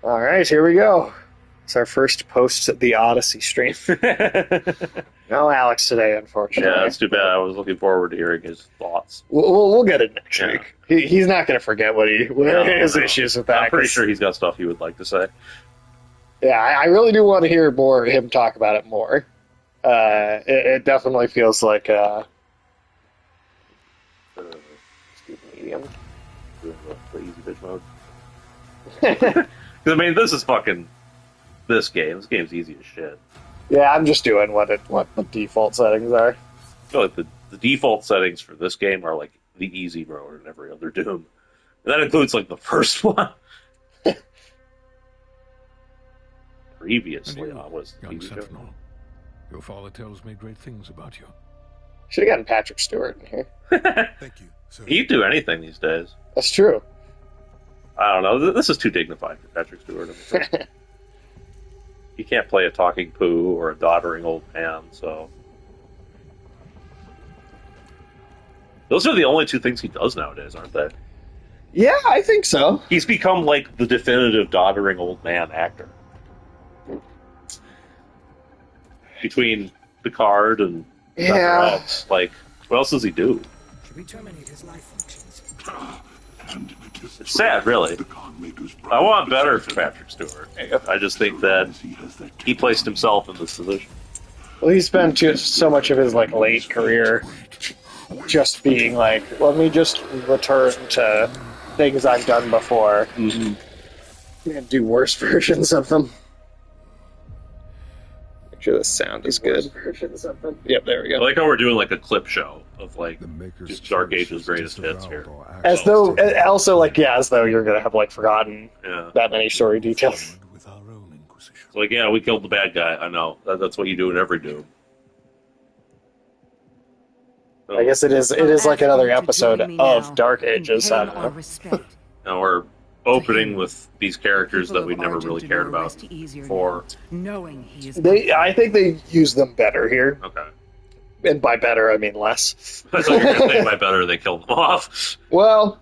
All right, here we go. It's our first post the Odyssey stream. No Alex today, unfortunately. Yeah, that's too bad. I was looking forward to hearing his thoughts. We'll get it next Yeah. week. He's not going to forget what his No. issues with that. I'm pretty 'cause- sure he's got stuff he would like to say. Yeah, I really do want to hear more him talk about it more. It definitely feels like medium. Doing the easy bitch mode. Because, I mean, this is fucking this game. This game's easy as shit. Yeah, I'm just doing what the default settings are. I feel like the default settings for this game are like the easy mode in every other Doom. And that includes like the first one. Previously, was Young TV Sentinel, your father tells me great things about you. Should have gotten Patrick Stewart in here. Thank you, sir. He'd do anything these days. That's true. I don't know. This is too dignified for Patrick Stewart. I'm afraid. He can't play a talking poo or a doddering old man, so... Those are the only two things he does nowadays, aren't they? Yeah, I think so. He's become, like, the definitive doddering old man actor. Between Picard and Yeah. whatever else. Like, what else does he do? Should we terminate his life functions? It's sad, really. I want better for Patrick Stewart. I just think that he placed himself in this position. Well, he spent just so much of his like late career just being like, let me just return to things I've done before and do worse versions of them. Make sure the sound is good. Yep, there we I go. like how we're doing like a clip show of like The Maker's just Dark choice Age's is greatest hits disavowed here. or As though, also like, yeah, as though you're gonna have like forgotten Yeah. that many story details. with our own Inquisition. It's like, yeah, we killed the bad guy. I know. That's what you do in every Doom. So, I guess it is like another episode of Dark Ages. I don't know. Respect. now we're opening with these characters that we never really cared about before. Knowing he is I think they use them better here, Okay. and by better I mean less. I thought you were going to say by better they killed them off. Well,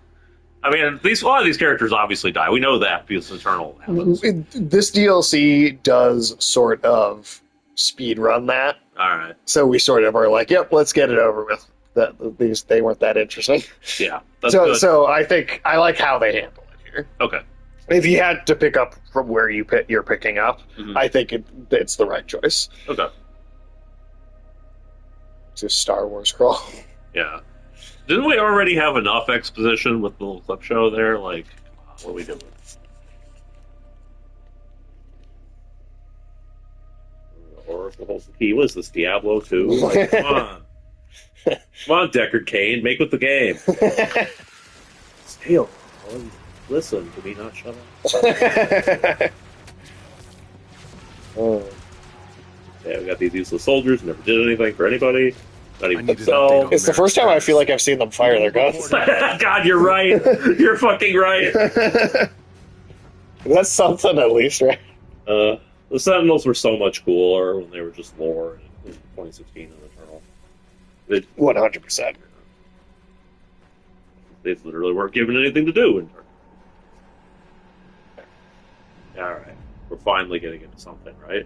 I mean, a lot of these characters obviously die. We know that because Eternal happens. this DLC does sort of speed run that, All right. so we sort of are like, yep, let's get it over with. That they weren't that interesting. Yeah. That's So good. so I think I like how they handle it here. Okay. If you had to pick up from where you're picking up, Mhm. I think it's the right choice. Okay. It's a Star Wars crawl. Yeah. Didn't we already have enough exposition with the little clip show there? Like, what are we doing? Oracle holds the key. What is this, Diablo 2? Like, come on. Come on, Deckard Cain. Make with the game. Steel. Listen to me, not shut up. Oh. Yeah, we got these useless soldiers. Never did anything for anybody. Not even I need an themselves. update on It's the first time I feel like I've seen them fire their guns. God, you're right. You're fucking right. That's something at least, right? The Sentinels were so much cooler when they were just lore in 2016 in Eternal. 100%. They literally weren't given anything to do in Eternal. Alright. We're finally getting into something, right?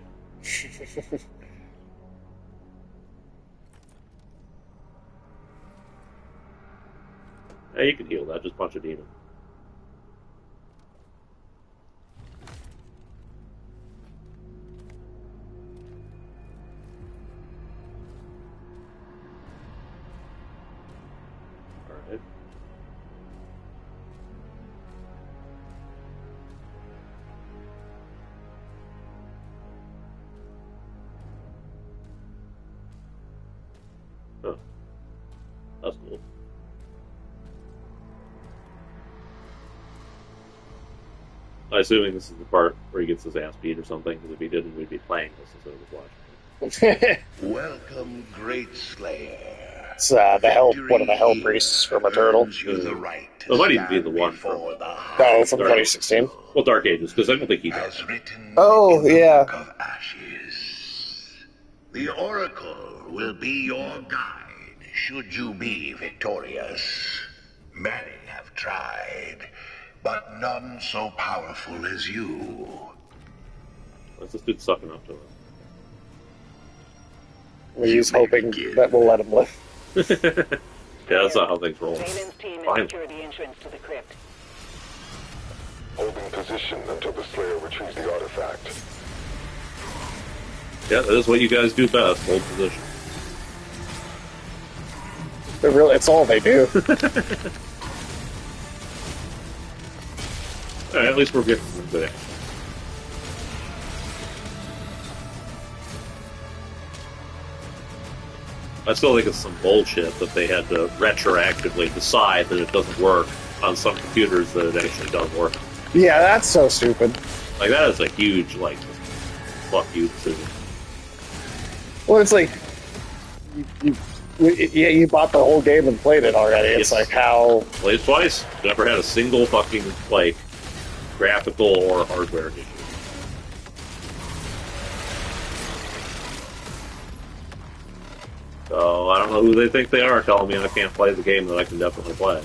Yeah, you can heal that. Just punch a demon. Alright. Huh. That's cool. I'm assuming this is the part where he gets his ass beat or something, because if he didn't, we'd be playing this instead of watching. Welcome, great slayer. It's one of the hell priests from Eternal. You the right to Well, might even be stand the one before from- the No, from 2016. Well, Dark Ages, because I don't think he does. as written Oh, in the yeah. Book of Ashes. The Oracle will be your guide should you be victorious. Many have tried, but none so powerful as you. What's this dude sucking up to him? He's hoping that we'll let him live. Yeah, that's not how things roll. Valen's team has Fine. secured the entrance to the crypt. Holding position until the Slayer retrieves the artifact. Yeah, that is what you guys do best, hold position. It's all they do. Alright, at least we're getting some good action. I still think it's some bullshit that they had to retroactively decide that it doesn't work on some computers that it actually does work. Yeah, that's so stupid. Like, that is a huge, like, fuck you decision. Well, it's like, you bought the whole game and played it already. It's like, how... Played twice. Never had a single fucking, like, graphical or hardware issue. So, I don't know who they think they are telling me I can't play the game that I can definitely play.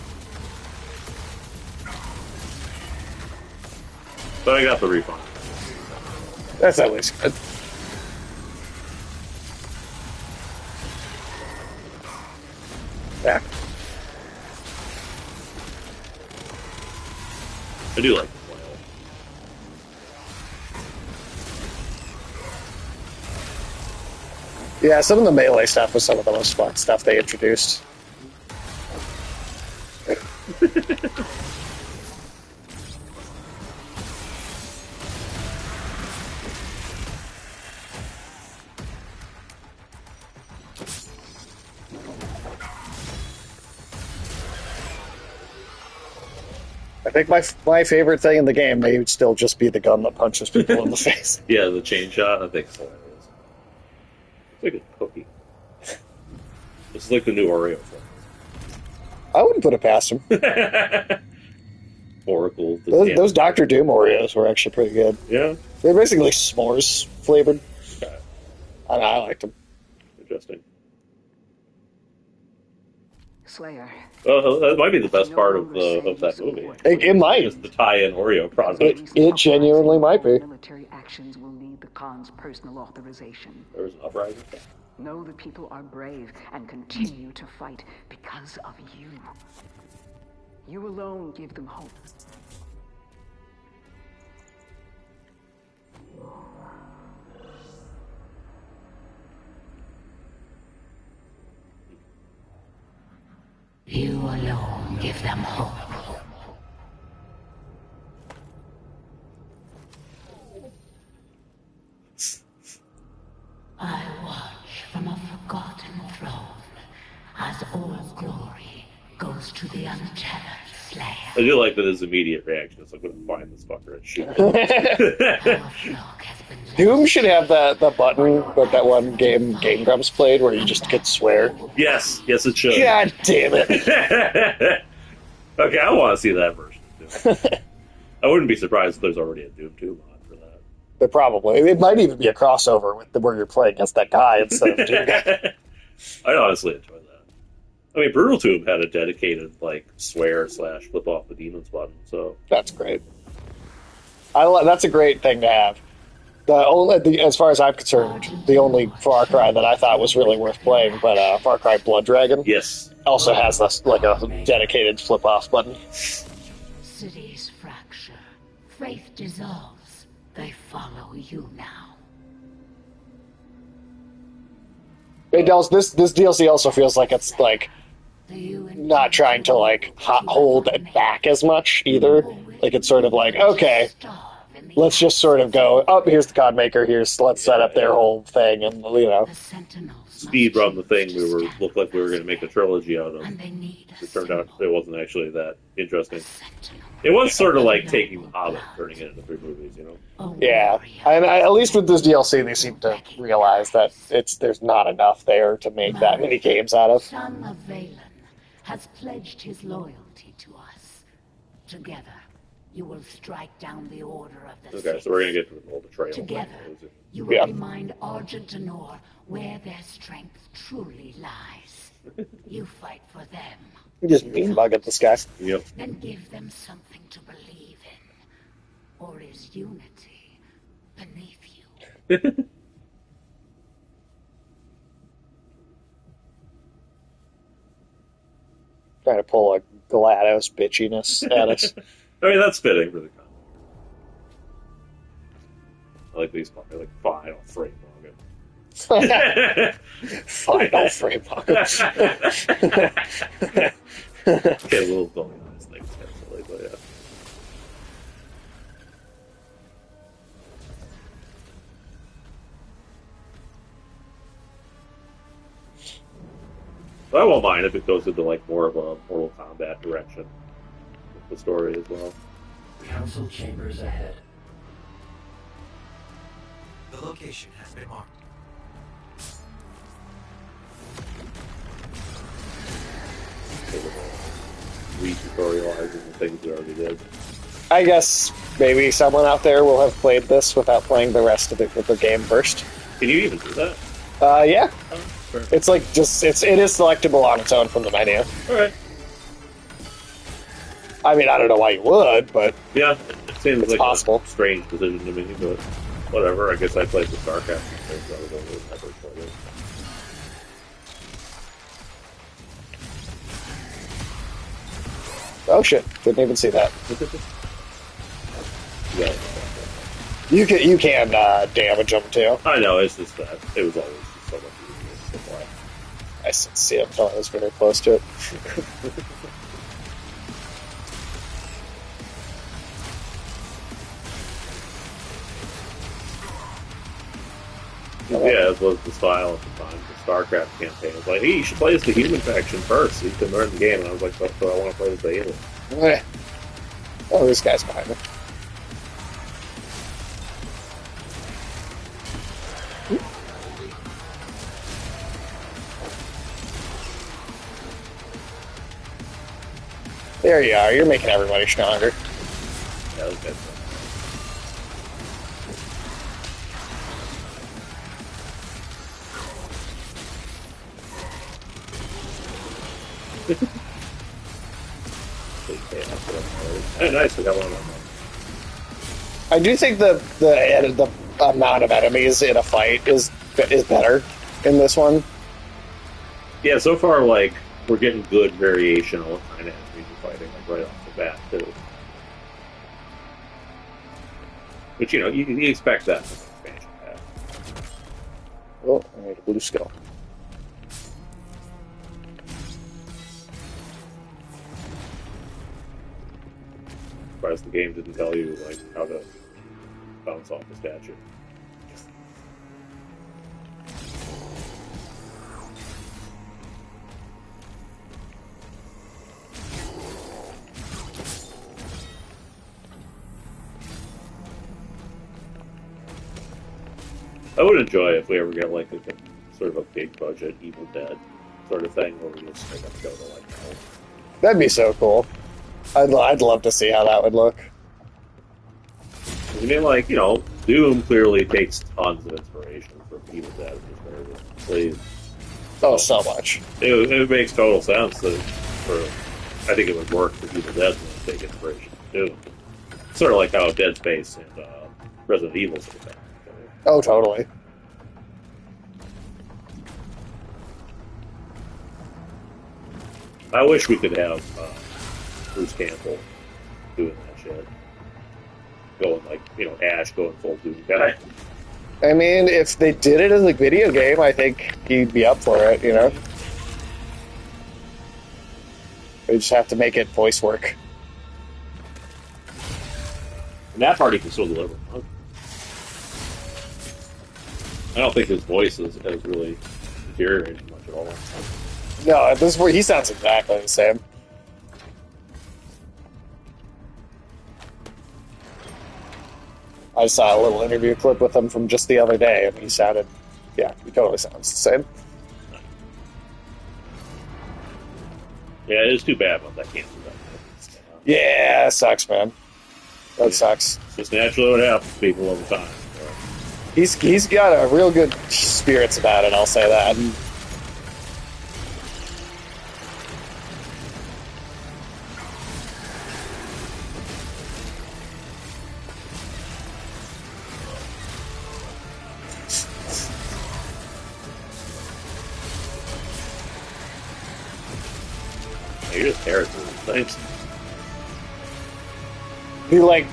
But I got the refund. That's at least good. Yeah. I do like the flail. Yeah, some of the melee stuff was some of the most fun stuff they introduced. I think my favorite thing in the game may still just be the gun that punches people in the face. Yeah, the chain shot, I think it's hilarious. It's like a cookie. This is like the new Oreo flavor. I wouldn't put it past them. Oracle. Those Dr. Doom Oreos were actually pretty good. Yeah. They're basically s'mores flavored. Okay. I liked them. Interesting. Slayer. That might be the best part of that movie. It might. Just the tie-in Oreo product. It genuinely might be. Military actions will need the Khan's personal authorization. There was an uprising. Know the people are brave and continue to fight because of you. You alone give them hope. You alone give them hope. I watch from a forgotten throne as all glory goes to the untethered Slayer. I do like that his immediate reaction is like, I'm gonna find this fucker and shoot him. Our flock has been Doom should have the button that one Game Grumps played where you just could swear. Yes, it should. God damn it. Okay, I want to see that version of Doom. I wouldn't be surprised if there's already a Doom 2 mod for that. But probably. It might even be a crossover with where you're playing against that guy instead of Doom. I honestly enjoy that. I mean, Brutal Tube had a dedicated, like, swear / flip off the demons button, so... That's great. That's a great thing to have. As far as I'm concerned, the only Far Cry that I thought was really worth playing, but Far Cry Blood Dragon, Yes. also has this, like a dedicated flip off button. cities fracture, faith dissolves. They follow you now. This DLC also feels like it's like not trying to like hold it back as much either. Like it's sort of like, okay, let's just sort of go, oh, here's the God Maker, let's set up their whole thing, and Speed run the thing looked like we were going to make a trilogy out of. It turned out it wasn't actually that interesting. It was sort of like taking The Hobbit, turning it into 3 movies, you know? Yeah, and at least with this DLC, they seem to realize that there's not enough there to make that many games out of. Son of Valen has pledged his loyalty to us. Together, you will strike down the order of the Okay, Six. so we're going to get to the whole betrayal. Together, thing. you will Yeah. remind Argent Tenor where their strength truly lies. You fight for them. You just mean bug at this guy. Yep. Then give them something to believe in. Or is unity beneath you? Trying to pull a GLaDOS bitchiness at us. I mean, that's fitting for the comic. I like these. I like final frame manga. Final frame. Okay, a little going on his things, definitely, but yeah. But I won't mind if it goes into like more of a Mortal Kombat direction with the story as well. Council chambers ahead. The location has been marked. Re-tutorializing the things we already did. I guess maybe someone out there will have played this without playing the rest of it with the game first. Can you even do that? Yeah. Oh, sure. It's like it is selectable on its own from the menu. Alright. I mean, I don't know why you would, but Yeah, it seems It's like possible. a strange decision to me, but whatever. I guess I played the StarCraft things rather than the first played it. oh shit, didn't even see that. Yeah, You can damage them too. I know. It's just that it was always just so much easier to play. I didn't see it until I was very close to it. Yeah, it was the style at the time. The StarCraft campaign was like, hey, you should play as the human faction first so you can learn the game. And I was like, but I want to play as the alien. Eh. Oh, this guy's behind me. There you are. You're making everybody stronger. Yeah, that was good. Hey, nice, we got one of them. I do think the amount of enemies in a fight is better in this one. Yeah, so far, like, we're getting good variation on what kind of enemies we're fighting, like, right off the bat, too. But, you know, you expect that from the expansion pack. Oh, I need a blue skill. Surprised the game didn't tell you, like, how to bounce off the statue. I would enjoy if we ever get like a sort of a big budget Evil Dead sort of thing where we just straight up go to like hell. That'd be so cool. I'd love to see how that would look. I mean, like, you know, Doom clearly takes tons of inspiration from Evil Dead. Oh, so much. It makes total sense that I think it would work for Evil Dead to take inspiration from Doom. Sort of like how Dead Space and Resident Evil sort of thing. Oh, totally. I wish we could have Bruce Campbell doing that shit. Going like, you know, Ash going full Doom guy. I mean, if they did it as a video game, I think he'd be up for it, you know? They just have to make it voice work. And that part he can still deliver. Huh? I don't think his voice has really deteriorated much at all. No, at this point, he sounds exactly the same. I saw a little interview clip with him from just the other day, and he sounded, yeah, he totally sounds the same. Yeah, it is too bad about that cancer. Yeah, it sucks, man. That sucks. It's just naturally what happens to people over time. He's got a real good spirits about it, I'll say that. you just tear it through things. The like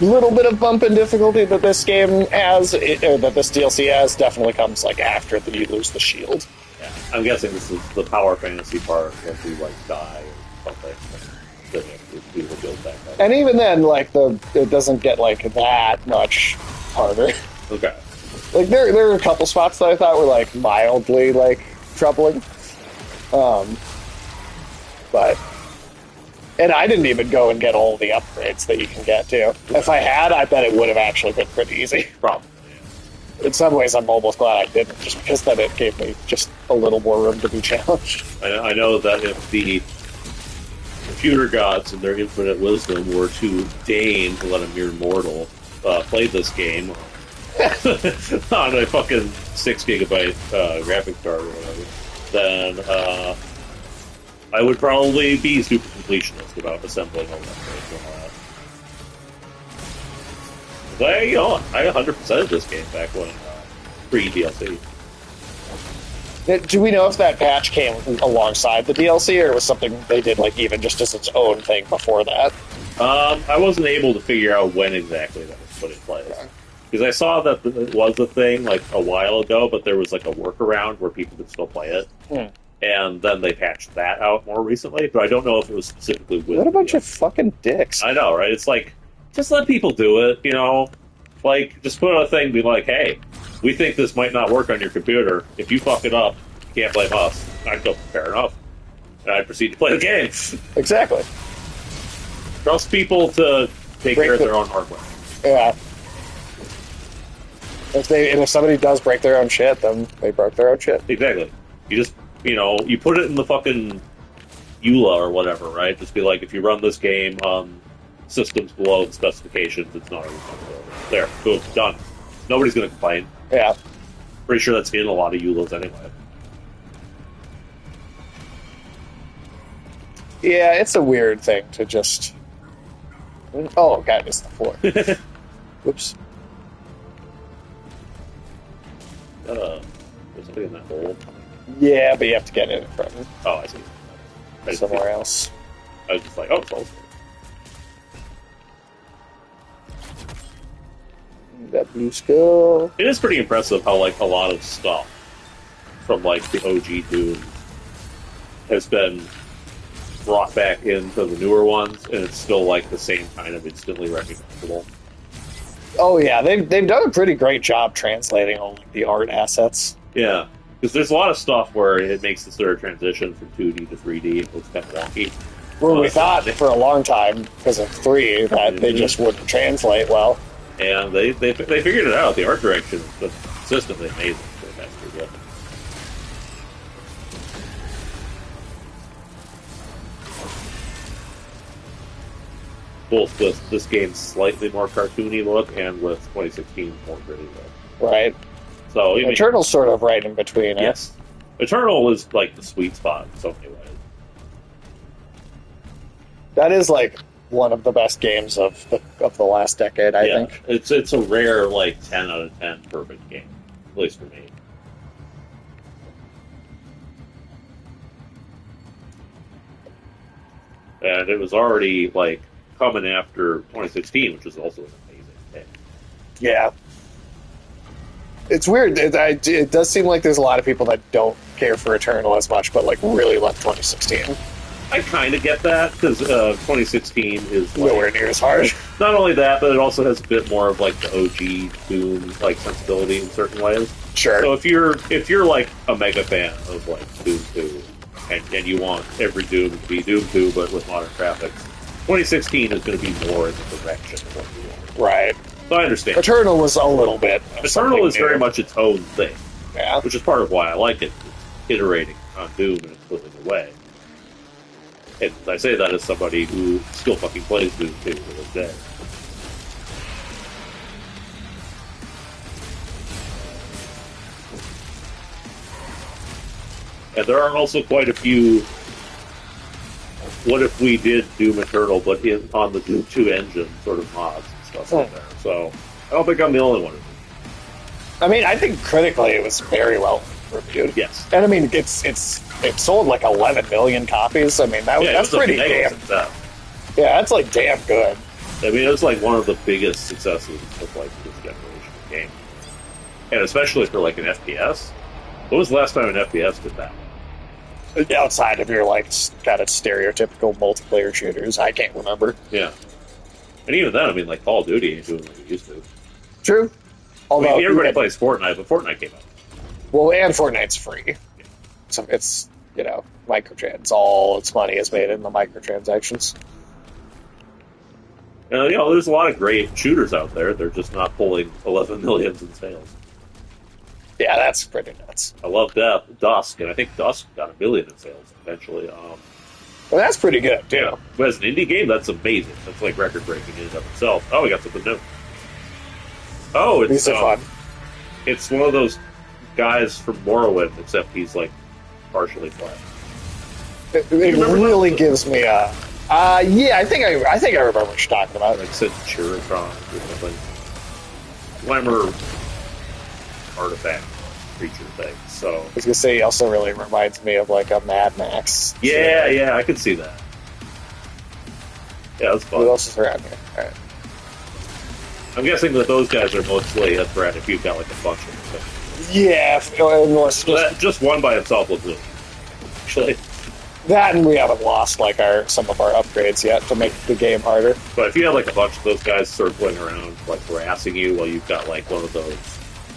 little bit of bump in difficulty that this game has, or that this DLC has, definitely comes like after you lose the shield. Yeah, I'm guessing this is the power fantasy part if you like die or something. Then you have to do the build back up. And even then, like it doesn't get like that much harder. Okay. Like there are a couple spots that I thought were like mildly like troubling, but and I didn't even go and get all the upgrades that you can get too. If I had, I bet it would have actually been pretty easy. Probably. In some ways, I'm almost glad I didn't, just because then it gave me just a little more room to be challenged. I know that if the computer gods in their infinite wisdom were to deign to let a mere mortal play this game on a fucking 6 gigabyte graphics card or whatever, then I would probably be super completionist about assembling all that stuff and all that. But, you know, I 100%ed this game back when pre-DLC. Do we know if that patch came alongside the DLC, or was something they did like even just as its own thing before that? I wasn't able to figure out when exactly that was put in place. Because I saw that it was a thing like a while ago, but there was like a workaround where people could still play it. And then they patched that out more recently, but I don't know if it was specifically with... What a bunch of fucking dicks. I know, right? It's like, just let people do it, you know? Like, just put out a thing and be like, hey, we think this might not work on your computer. If you fuck it up, you can't blame us. I'd go, fair enough. And I'd proceed to play the game. Exactly. Trust people to take care of their own hardware. Yeah. If somebody does break their own shit, then they broke their own shit. Exactly. You just, you know, you put it in the fucking EULA or whatever, right? Just be like, if you run this game on systems below the specifications, it's not a responsibility. There, boom, done. Nobody's going to complain. Yeah. Pretty sure that's in a lot of EULAs anyway. Yeah, it's a weird thing to just... Oh, God, I missed the floor. Whoops. There's something in that hole. Yeah, but you have to get in from Oh, I see. somewhere else. I was just like, oh, it's all. That blue skull. It is pretty impressive how, like, a lot of stuff from, like, the OG Doom has been brought back into the newer ones, and it's still, like, the same kind of instantly recognizable. Oh, yeah, they've done a pretty great job translating all the art assets. Yeah, because there's a lot of stuff where it makes the sort of transition from 2D to 3D, and it's kind of wonky. Where we thought for a long time, because of 3, that they just wouldn't translate well. And they figured it out. The art direction is consistently amazing for the past 2 years. Both with this game's slightly more cartoony look and with 2016's more gritty look. Right. So Eternal's sort of right in between. Yes. Eternal is like the sweet spot in so many ways. That is like one of the best games of the last decade, I think. It's a rare like 10 out of 10 perfect game, at least for me. And it was already like coming after 2016, which was also an amazing game. Yeah. It's weird. It does seem like there's a lot of people that don't care for Eternal as much, but like really love 2016. I kind of get that, because 2016 is like, nowhere near as hard. Not only that, but it also has a bit more of like the OG Doom like sensibility in certain ways. Sure. So if you're like a mega fan of like Doom 2, and you want every Doom to be Doom 2 but with modern graphics, 2016 is going to be more in the direction of what you want. Right. So I understand. Eternal was a little bit. Eternal is very much its own thing. Yeah. Which is part of why I like it. It's iterating on Doom in a completely new way. And I say that as somebody who still fucking plays Doom 2 to this day. And there are also quite a few what if we did Doom Eternal but on the Doom 2 engine sort of mods and stuff like that. So I don't think I'm the only one. I mean, I think critically it was very well reviewed. Yes. And I mean, it sold like 11 million copies. I mean, Yeah, that's pretty mega damn. success. Yeah, that's like damn good. I mean, it was like one of the biggest successes of like this generation of game, and especially for like an FPS. When was the last time an FPS did that? Outside of your like kind of stereotypical multiplayer shooters, I can't remember. Yeah, and even then, I mean, like Call of Duty ain't doing like it used to. True. I Although mean, everybody plays Fortnite, but Fortnite came out. well, and Fortnite's free, so it's microtrans. All its money is made in the microtransactions. And, there's a lot of great shooters out there. They're just not pulling 11 millions in sales. Yeah, that's pretty nuts. I love Dusk, and I think Dusk got 1 million in sales eventually. Well, that's pretty good too. But as an indie game, that's amazing. That's like record breaking in and of itself. Oh, we got something new. Oh, it's These are fun. It's one of those guys from Morrowind, except he's like partially flat. It really gives me a. Yeah, I think I remember what you're talking about. Like said Chirotron or something. Glamour artifact creature thing. So I was gonna say, he also really reminds me of like a Mad Max. yeah, I can see that. Yeah, that's fun. Who else is around here? All right. I'm guessing that those guys are mostly a threat if you've got like a bunch of them. Yeah, unless Just one by itself will do. Actually, that, and we haven't lost like some of our upgrades yet to make the game harder. but if you had like a bunch of those guys circling around, like harassing you while you've got like one of those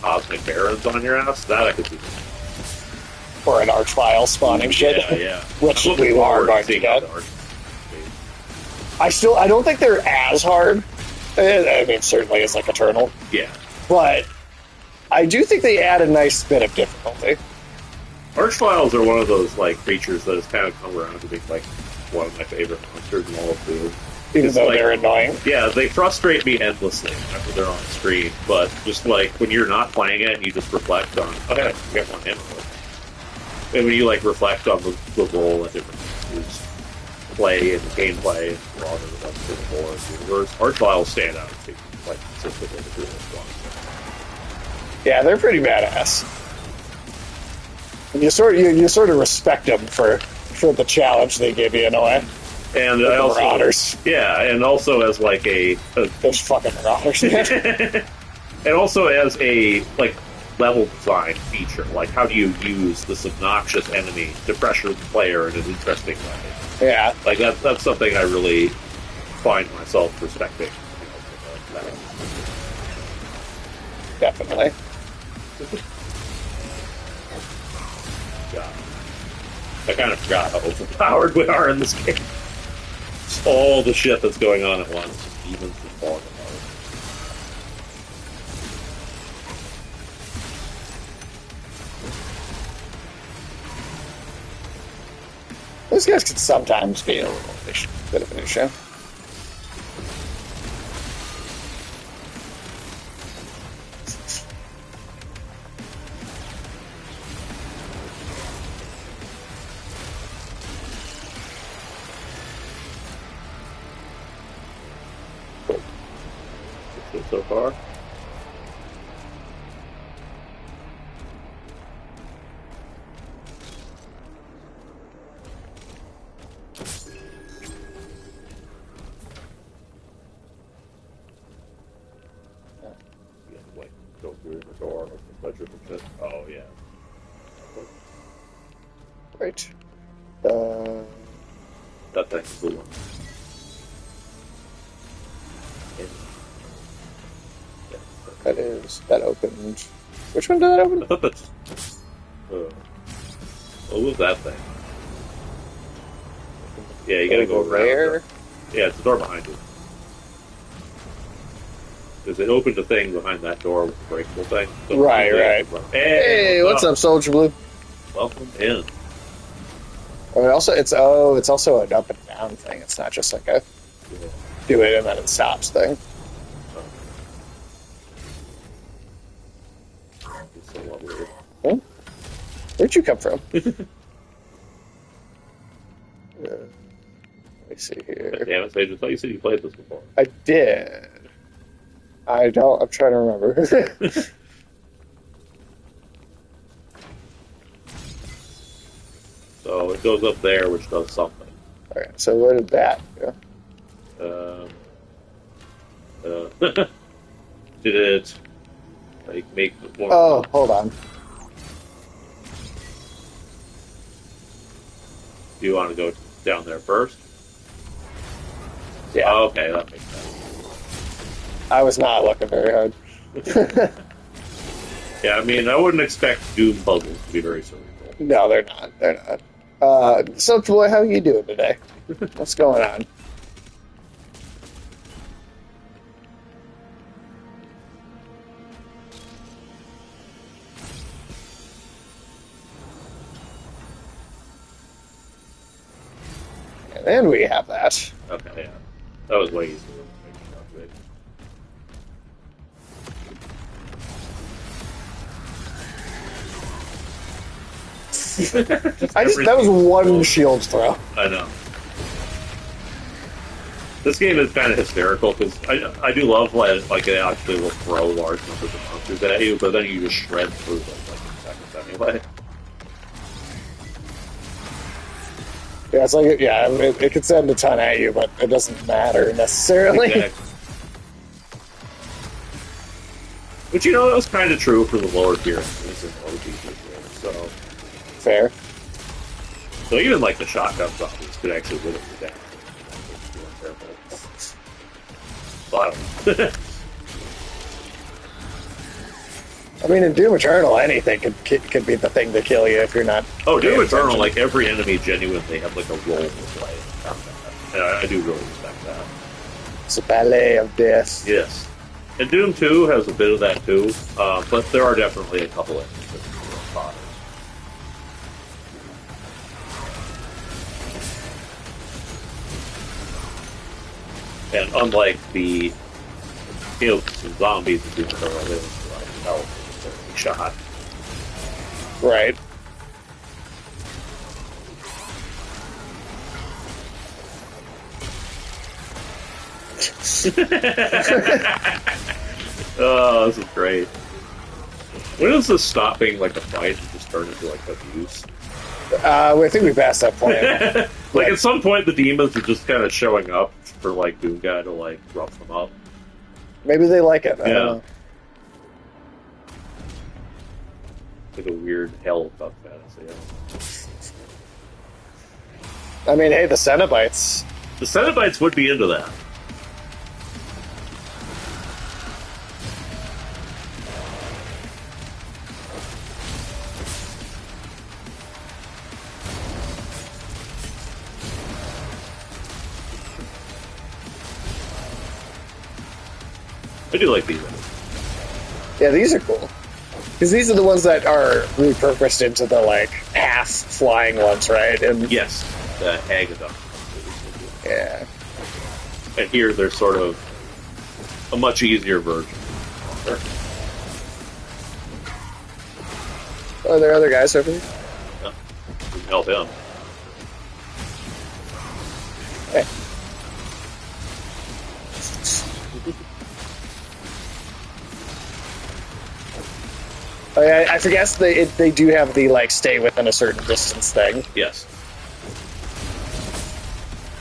cosmic barons on your ass, that I could do. Or an archvile spawning shit. Yeah. Which I'm looking we are forward going to to seeing how get. the I don't think they're as hard. I mean, certainly it's like Eternal. Yeah. But I do think they add a nice bit of difficulty. Archviles are one of those like creatures that has kind of come around to be like one of my favorite monsters in all of Doom. Even though like, they're annoying. Yeah, they frustrate me endlessly after they're on screen, but just like when you're not playing it and you just reflect on, okay, I get one hit. And when you like reflect on the role that different creatures play and the gameplay and a lot of the rest of the board universe, Archviles stand out to like consistently through this one. Yeah, they're pretty badass. And you sort of respect them for the challenge they give you in a way. And Like I also, Marauders. yeah, and also as like Those fucking Marauders. and also as a like level design feature, like how do you use this obnoxious enemy to pressure the player in an interesting way? Yeah. Like that's something I really find myself respecting. Definitely. God. I kind of forgot how overpowered we are in this game. It's all the shit that's going on at once, even just falling apart. Those guys can sometimes be a little bit of an issue. So far. Like go through the door with the budget and shit. Oh yeah. Right. That thing's the one. That opened. Which one did that open? I thought that's. What was that thing? Yeah, you gotta go rare. around. Yeah, it's the door behind you. Because it opened a thing behind that door with the breakable thing. So Right. Hey, what's up, Soldier Blue? Welcome in. It's also an up and down thing. It's not just like a do it and then it stops thing. It's a lot weird. Huh? Where'd you come from? Let me see here. Damn it, Sage, I thought you said you played this before. I did. I'm trying to remember. it goes up there, which does something. Okay, so what did that do? Did it like make the form? Oh, hold on. Do you want to go down there first? Yeah. Oh, okay, that makes sense. I was not looking very hard. Yeah, I mean, I wouldn't expect Doom puzzles to be very cerebral. No, they're not. They're not. So, boy, how you doing today? What's going on? And we have that. Okay, yeah. That was way easier. That was one shield throw. I know. This game is kind of hysterical because I do love like it actually will throw large numbers of monsters at you, but then you just shred through them like in seconds anyway. Yeah, it's like it could send a ton at you, but it doesn't matter necessarily. Exactly. But you know, that was kind of true for the lower tier enemies in OG, so Fair. So even like the shotgun zombies could actually win it down. So I don't know. I mean, in Doom Eternal, anything could be the thing to kill you if you're not. Oh, Doom paying Eternal, attention. like every enemy genuinely have like a role to play in combat. And I do really respect that. It's a ballet of death. Yes. And Doom 2 has a bit of that too, but there are definitely a couple enemies that are real fodder. And unlike the some zombies that do throw they don't like health, they're shot. Right. Oh, this is great. When is this stopping like a fight and just turn into like abuse? I think we passed that point. Like at some point the demons are just kind of showing up for like Doom Guy to like rough them up. Maybe they like it. I don't know. Like a weird hell cup fantasy. I mean, hey, the Cenobites. The Cenobites would be into that. I do like these ones. Yeah, these are cool. Because these are the ones that are repurposed into the, like, half flying ones, right? And Yes, the Agadon. yeah. And here they're sort of a much easier version. Are there other guys over here? Yeah. We can help him. Hey. Oh, yeah, I forget they do have the, like, stay within a certain distance thing. Yes.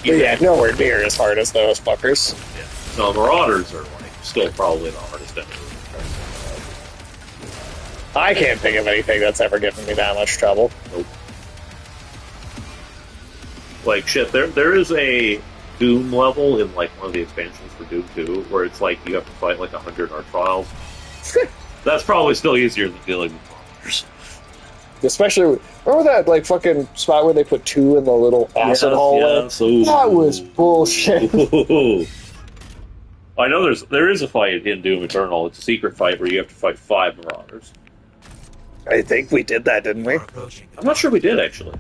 But yeah, nowhere near as hard as those fuckers. Yeah. No, Marauders are like still probably the hardest enemy. I can't think of anything that's ever given me that much trouble. Nope. Like shit, there is a Doom level in like one of the expansions for Doom 2 where it's like you have to fight like 100 Arch Trials. That's probably still easier than dealing with monsters. Especially, remember that like fucking spot where they put two in the little acid hallway? Yes, ooh. That was bullshit. I know there is a fight in Doom Eternal. It's a secret fight where you have to fight 5 Marauders. I think we did that, didn't we? I'm not sure we did actually,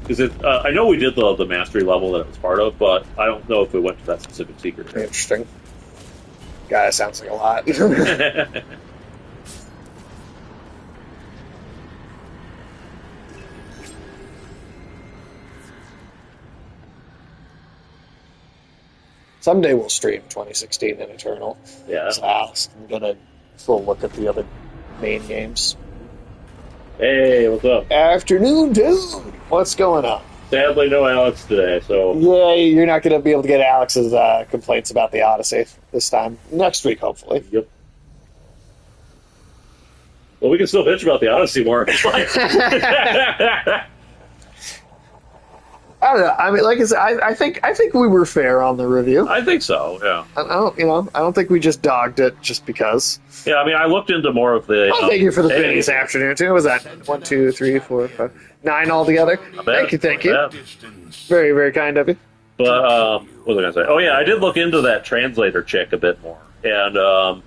because I know we did the mastery level that it was part of, but I don't know if we went to that specific secret. Interesting. God, that sounds like a lot. Someday we'll stream 2016 in Eternal. Yeah. So I'm gonna full look at the other main games. Hey, what's up? Afternoon, dude. What's going on? Sadly, no Alex today, so... Yeah, you're not going to be able to get Alex's complaints about the Odyssey this time. Next week, hopefully. Yep. Well, we can still bitch about the Odyssey more. It's like... I don't know. I mean, like I said, I think we were fair on the review. I think so, yeah. I don't think we just dogged it just because. Yeah, I mean, I looked into more of the... Oh, thank you for the thing this afternoon, too. Was that 1, 2, 3, 4, 5, 9 altogether? Thank you. Yeah. Very, very kind of you. But, what was I going to say? Oh, yeah, I did look into that translator chick a bit more. And,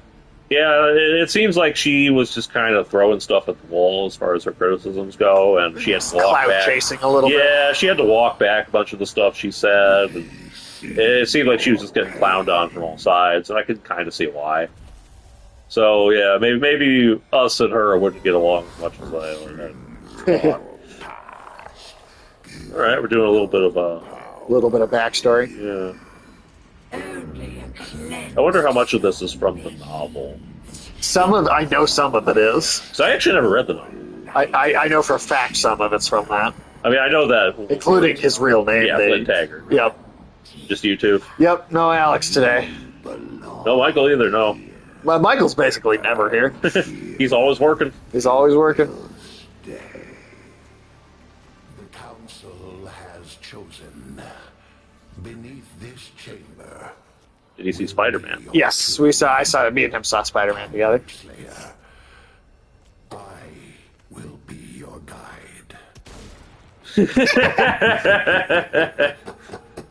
yeah, it seems like she was just kind of throwing stuff at the wall as far as her criticisms go, and she had to walk Cloud back. chasing a little bit. Yeah, she had to walk back a bunch of the stuff she said. And it seemed like she was just getting clowned on from all sides, and I could kind of see why. So, yeah, maybe us and her wouldn't get along as much as I would. All right, we're doing a little bit of backstory. Yeah. I wonder how much of this is from the novel. I know some of it is. So I actually never read the novel. I know for a fact some of it's from that. I mean, I know that. Including his real name. Yeah, Flint Taggart. Yep. Just you two? Yep, no Alex today. No Michael either, no. Well, Michael's basically never here. He's always working. He's always working. The council has chosen. Beneath this chamber, Did you see Spider-Man? Yes, I saw me and him saw Spider-Man together. Slayer, I will be your guide.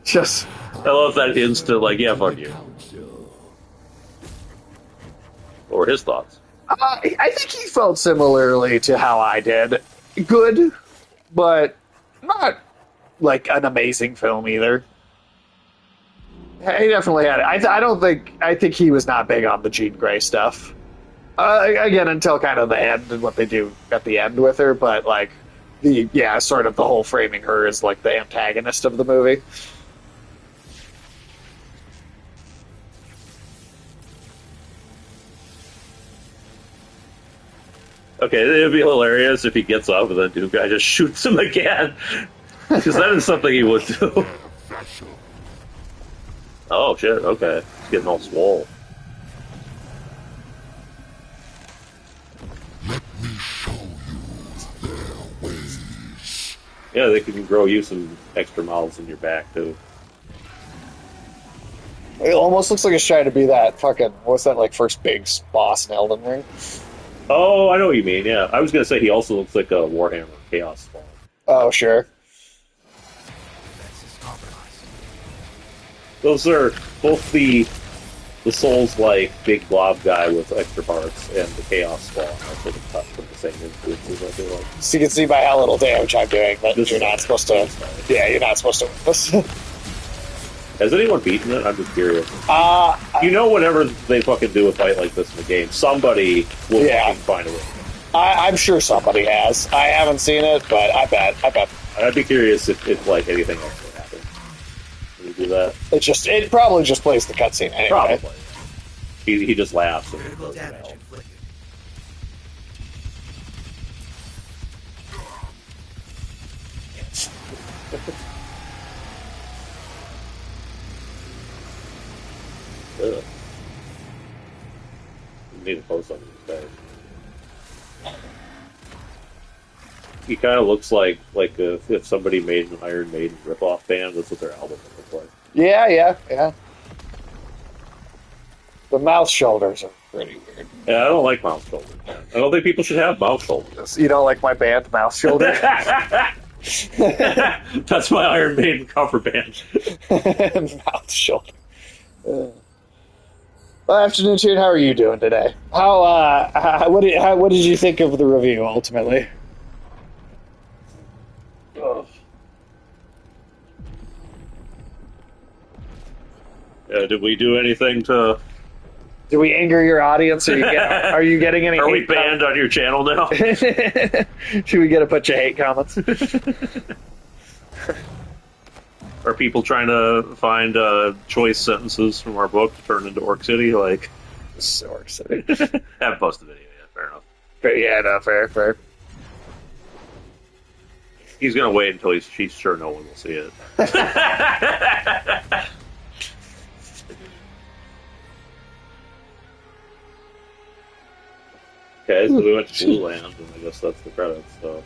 Just... I love that instant, like, yeah, fuck you. What were his thoughts? I think he felt similarly to how I did. Good, but not, like, an amazing film either. He definitely had it. I think he was not big on the Jean Grey stuff. Again, until kind of the end and what they do at the end with her, but, like, sort of the whole framing her as, like, the antagonist of the movie. Okay, it'd be hilarious if he gets up and then Doom Guy just shoots him again. Because that is something he would do. Oh, shit, okay. He's getting all swole. Let me show you their ways. Yeah, they can grow you some extra mouths in your back, too. It almost looks like it's trying to be that fucking... What's that, like, first big boss in Elden Ring? Oh, I know what you mean, yeah. I was going to say he also looks like a Warhammer Chaos Spawn. Oh, sure. Those are both the Souls-like big blob guy with extra parts and the Chaos Spawn are sort of cut from the same influences, I feel like. So you can see by how little damage I'm doing that you're not supposed to... Yeah, you're not supposed to win this. Has anyone beaten it? I'm just curious. You know, whenever they fucking do a fight like this in the game, somebody will fucking find a way. I'm sure somebody has. I haven't seen it, but I bet. I'd be curious if like, anything else would happen. When you do that. It probably just plays the cutscene anyway. Probably. He just laughs. And Critical damage inflicted. Ugh. You need to post something today. He kind of looks like if somebody made an Iron Maiden ripoff band, that's what their album would look like. Yeah. The mouth shoulders are pretty weird. Yeah, I don't like mouth shoulders. I don't think people should have mouth shoulders. You don't like my band, Mouth Shoulder? That's my Iron Maiden cover band. Mouth Shoulder. Well, afternoon, Tune. How are you doing today? What did you think of the review ultimately? Oh. Did we do anything to? Did we anger your audience? Are you getting any? Are we banned on your channel now? Should we get a bunch of hate comments? Are people trying to find choice sentences from our book to turn into Orc City? Like, Orc City. Haven't posted a video yet. Fair enough. Yeah, no, fair. He's gonna wait until she's sure no one will see it. Okay, so we went to Blue Land, and I guess that's the credits. So,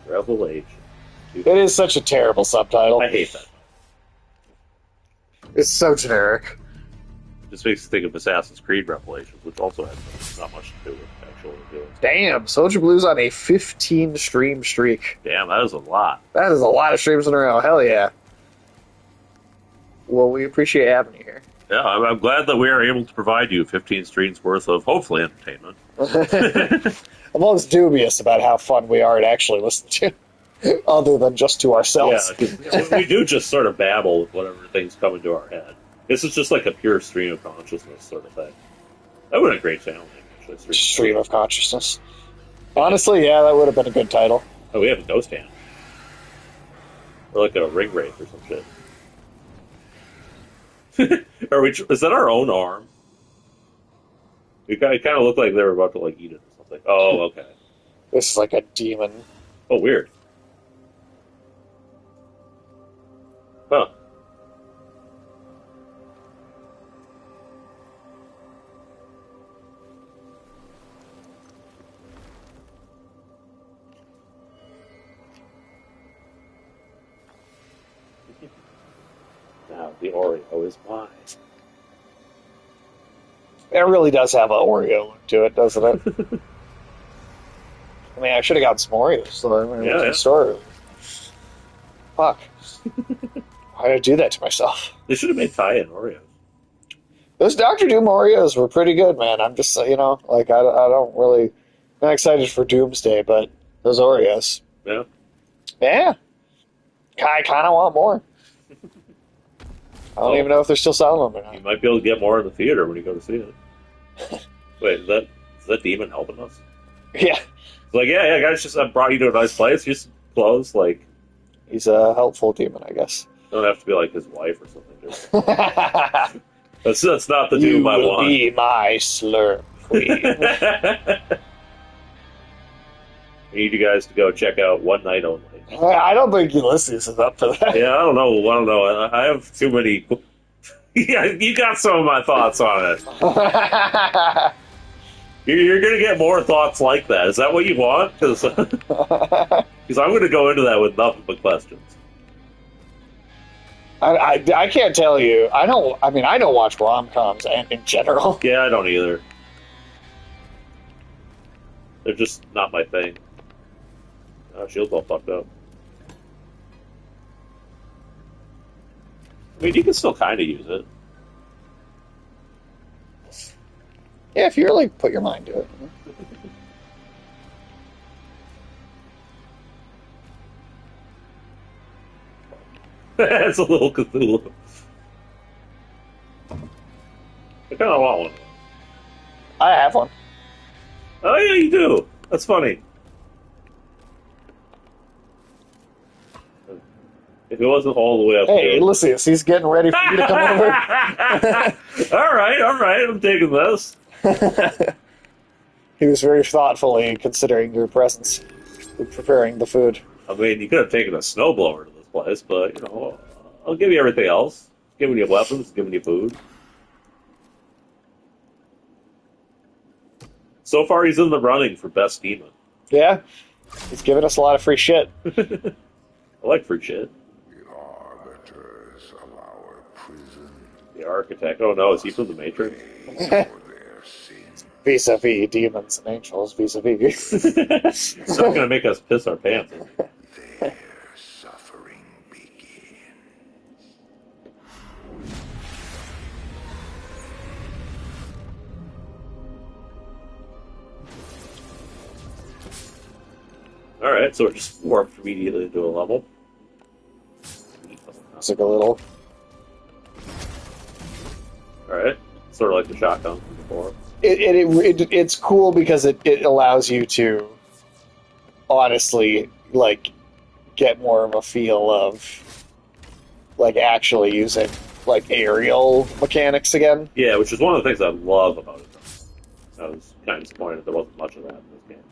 Revelation. It is such a terrible subtitle. I hate that. It's so generic. Just makes you think of Assassin's Creed Revelations, which also has not much to do with actual doing. Damn, Soldier Blue's on a 15 stream streak. Damn, that is a lot. That is a lot of streams in a row. Hell yeah. Well, we appreciate having you here. Yeah, I'm glad that we are able to provide you 15 streams worth of hopefully entertainment. I'm always dubious about how fun we are to actually listen to, other than just to ourselves. Yeah, we do just sort of babble with whatever things come into our head. This is just like a pure stream of consciousness sort of thing. That would have been a great channel name, actually. Stream of consciousness. Honestly, yeah, that would have been a good title. Oh, we have a ghost hand. Or like a ring wraith or some shit. Is that our own arm? It kind of looked like they were about to like eat it or something. Oh, okay. This is like a demon. Oh, weird. Huh. Now the Oreo is mine. It really does have an Oreo look to it, doesn't it? I mean, I should have gotten some Oreos. So I mean, Yeah, yeah. the store. Fuck. Why did I do that to myself? They should have made tie-in Oreos. Those Dr. Doom Oreos were pretty good, man. I'm just, like, I don't really... I'm not excited for Doomsday, but those Oreos. Yeah. Yeah. I kind of want more. I don't even know if they're still selling them or You not. might be able to get more in the theater when you go to see it. Wait, is that demon helping us? Yeah. It's like, yeah, guys, I brought you to a nice place. Just clothes, like, He's a helpful demon, I guess. don't have to be like his wife or something. That's not the You Doom I will want. be my slurp queen. I need you guys to go check out One Night Only. I don't think Ulysses is up for that. Yeah, I don't know. I have too many. Yeah, you got some of my thoughts on it. You're going to get more thoughts like that. Is that what you want? Because I'm going to go into that with nothing but questions. I can't tell you. I don't watch rom-coms in general. Yeah, I don't either. They're just not my thing. Oh, Shield's all fucked up. I mean, you can still kind of use it. Yeah, if you really put your mind to it. It's a little Cthulhu. I kind of want one. I have one. Oh, yeah, you do. That's funny. If it wasn't all the way up Hey, here. Ulysses, he's getting ready for you to come over. all right, I'm taking this. He was very thoughtfully considering your presence, preparing the food. I mean, you could have taken a snowblower to this place, but, I'll give you everything else. Giving you weapons, giving you food. So far, he's in the running for best demon. Yeah, he's giving us a lot of free shit. I like free shit. The arbiters of our prison The architect. Oh no, is he from the Matrix? for their sins. Vis-a-vis demons and angels, vis-a-vis. It's not going to make us piss our pants. Their suffering begins. Alright, so we're just warped immediately into a level. It's like a little... Alright, sort of like the shotgun from before. It's cool because it allows you to honestly, like, get more of a feel of, like, actually using, like, aerial mechanics again. Yeah, which is one of the things I love about it. I was kind of disappointed there wasn't much of that in this game.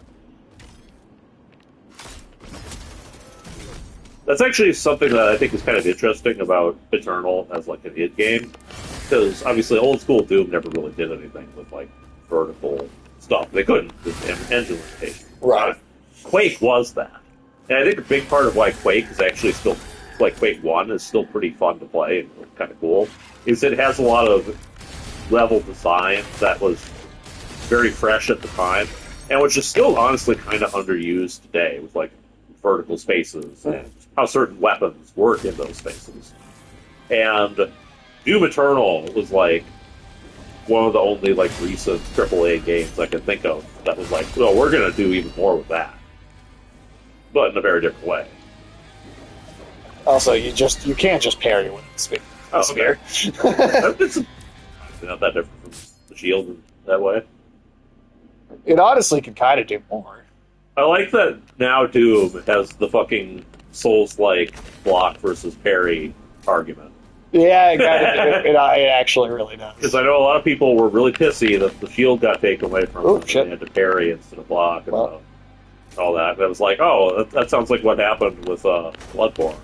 That's actually something that I think is kind of interesting about Eternal as like an id game, because obviously old school Doom never really did anything with like vertical stuff. They couldn't with engine limitations. Right. Quake was that, and I think a big part of why Quake is actually still like Quake 1 is still pretty fun to play and kind of cool is it has a lot of level design that was very fresh at the time, and which is still honestly kind of underused today with like vertical spaces and how certain weapons work in those spaces. And Doom Eternal was like one of the only like recent AAA games I can think of that was like, well, we're gonna do even more with that, but in a very different way. Also, you can't just parry with the spear. Oh, okay. It's not that different from the shield in that way. It honestly can kind of do more. I like that now Doom has the fucking Souls-like block versus parry argument. Yeah, it actually really does. Because I know a lot of people were really pissy that the shield got taken away from them and they had to parry instead of block and all that. And it was like, oh, that sounds like what happened with Bloodborne.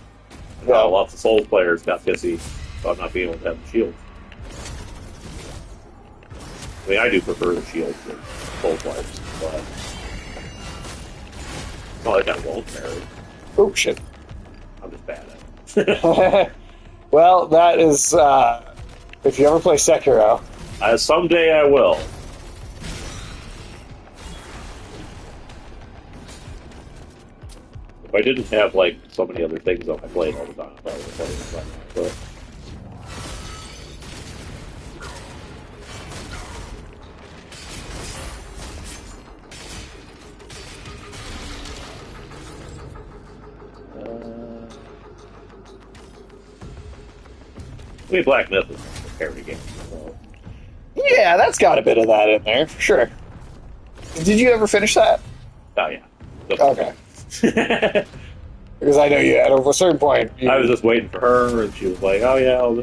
And how lots of Souls players got pissy about not being able to have the shield. I mean, I do prefer the shield to Souls players, but it's not like I won't parry. Oh, shit. I'm just bad at it. Well, that is, if you ever play Sekiro. Someday I will. If I didn't have, like, so many other things on my plate all the time, I would have played it right now, but... I mean, Black Myth is a parody game. So. Yeah, that's got a bit of that in there, for sure. Did you ever finish that? Oh, yeah. Okay. Because I know you, at a certain point... I was just waiting for her, and she was like, oh, yeah, I'll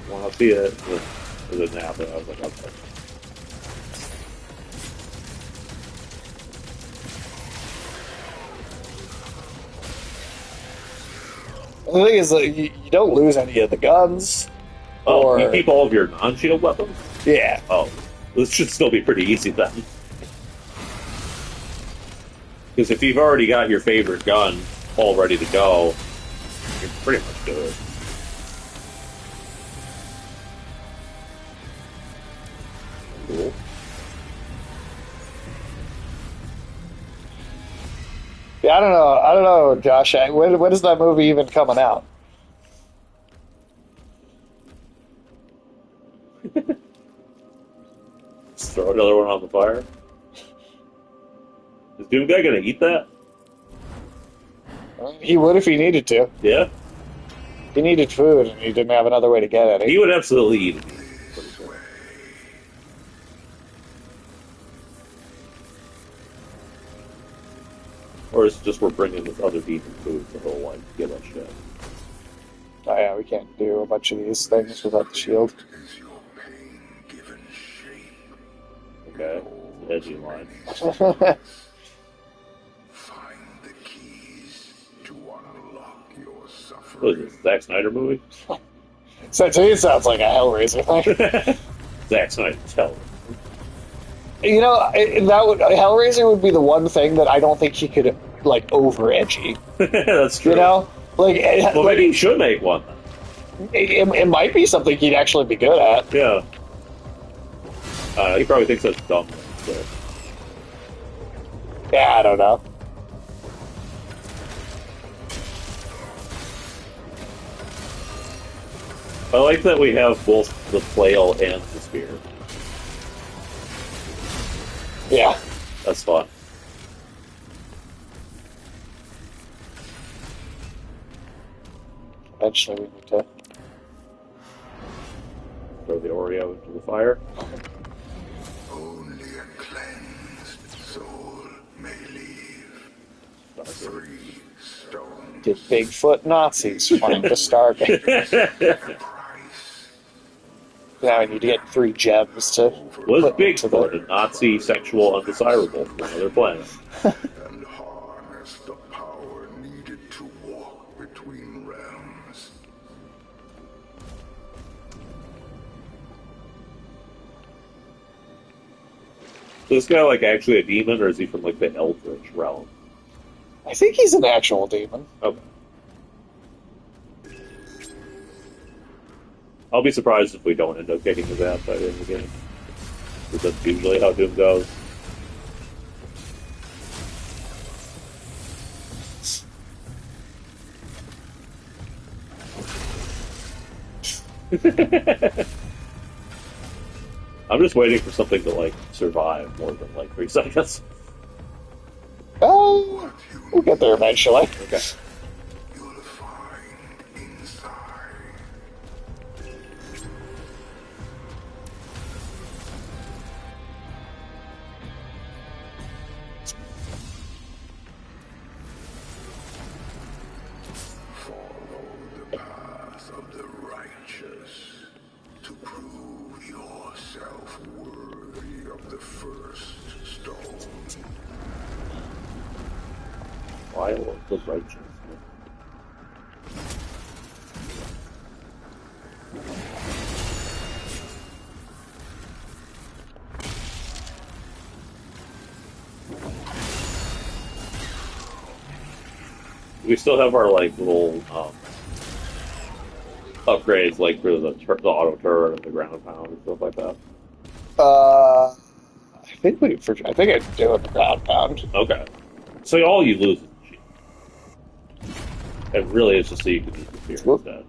want to see it. It didn't happen. I was like, okay. The thing is, you don't lose any of the guns. Oh, you keep all of your non-shield weapons? Yeah. Oh, this should still be pretty easy then. Because if you've already got your favorite gun all ready to go, you're pretty much good. Cool. Yeah, I don't know, Josh. When is that movie even coming out? Just throw another one on the fire. Is Doom Guy gonna eat that? He would if he needed to. Yeah? He needed food and he didn't have another way to get it. He would absolutely eat it. Or it's just we're bringing this other demon food, so he'll like give us shit. Oh yeah, we can't do a bunch of these things without the shield. Okay, edgy line. Find the keys to unlock your suffering. What is this, Zack Snyder movie? So to me, it sounds like a Hellraiser thing. Zack Snyder's hell. You know, Hellraiser would be the one thing that I don't think he could like over edgy. That's true. You know, like well, maybe he should make one. It might be something he'd actually be good at. Yeah. He probably thinks that's dumb. So. Yeah, I don't know. I like that we have both the flail and the spear. Yeah. That's fun. Eventually we need to throw the Oreo into the fire. Only a cleansed soul may leave. 3 stones. get Bigfoot Nazis find the Stargate. Now I need to get 3 gems to Was put into Bigfoot the... a Nazi sexual undesirable from another planet? And harness the power needed to walk Is this guy like actually a demon, or is he from like the Eldritch realm? I think he's an actual demon. Okay. I'll be surprised if we don't end up kicking his ass by the end of the game. Because that's usually how Doom goes. I'm just waiting for something to like survive more than like 3 seconds. Oh, we'll get there eventually. Okay. You'll find inside. Follow the path of the righteous to prove yourself worthy of the first stone. Why was righteous? We still have our like little upgrades, like for the auto turret and the ground pound and stuff like that. I think I do it the ground pound. Okay, so all you lose is the shield. And really, it's just so you can use the spear Whoop. instead.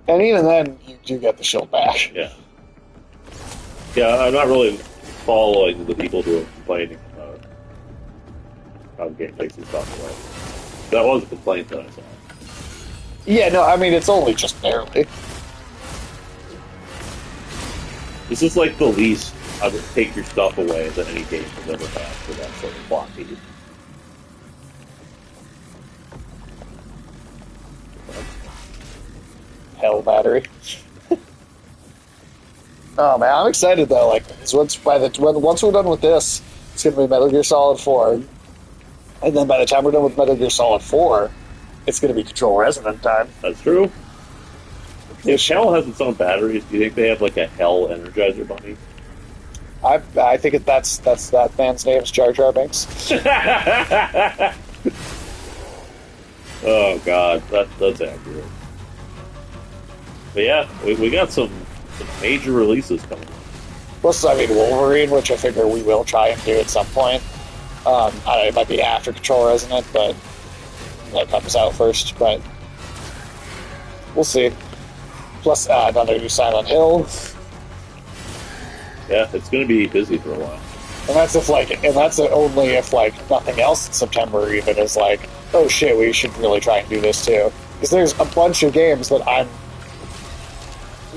And even then, you do get the shield back. Yeah. Yeah, I'm not really following the people who are complaining about how the game takes his stuff away. That was a complaint that I saw. Yeah, no, I mean, it's only just barely. This is like the least I would take your stuff away that any game has ever had for that sort of plot beat. Hell battery. Oh man, I'm excited though. Like, 'cause once we're done with this, it's gonna be Metal Gear Solid 4, and then by the time we're done with Metal Gear Solid 4, it's gonna be Control Resonant time. That's true. If Shell has its own batteries, do you think they have like a Hell Energizer Bunny? I think that's that man's name is Jar Jar Binks. Oh god, that's accurate. But yeah, we got some major releases coming up. Plus, I mean, Wolverine, which I figure we will try and do at some point. I don't know, it might be after Control Resonant, but that comes out first. But we'll see. Plus, another new Silent Hill, Yeah, it's going to be busy for a while. and that's only if like nothing else in September even is like, oh shit, we should really try and do this too. Because there's a bunch of games that I'm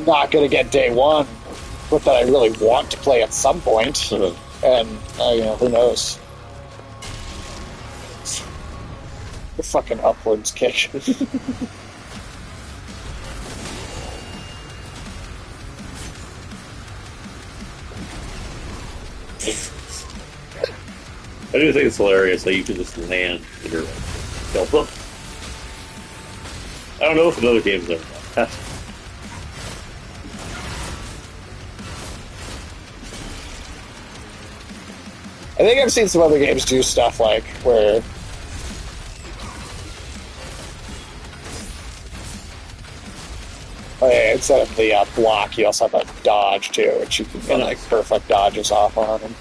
not going to get day one, but that I really want to play at some point. And who knows? The fucking upwards kick. I do think it's hilarious that you can just land in your kill them. I don't know if another game's ever done that. I think I've seen some other games do stuff like where instead of the block, you also have a dodge too, which you can get like perfect dodges off on them.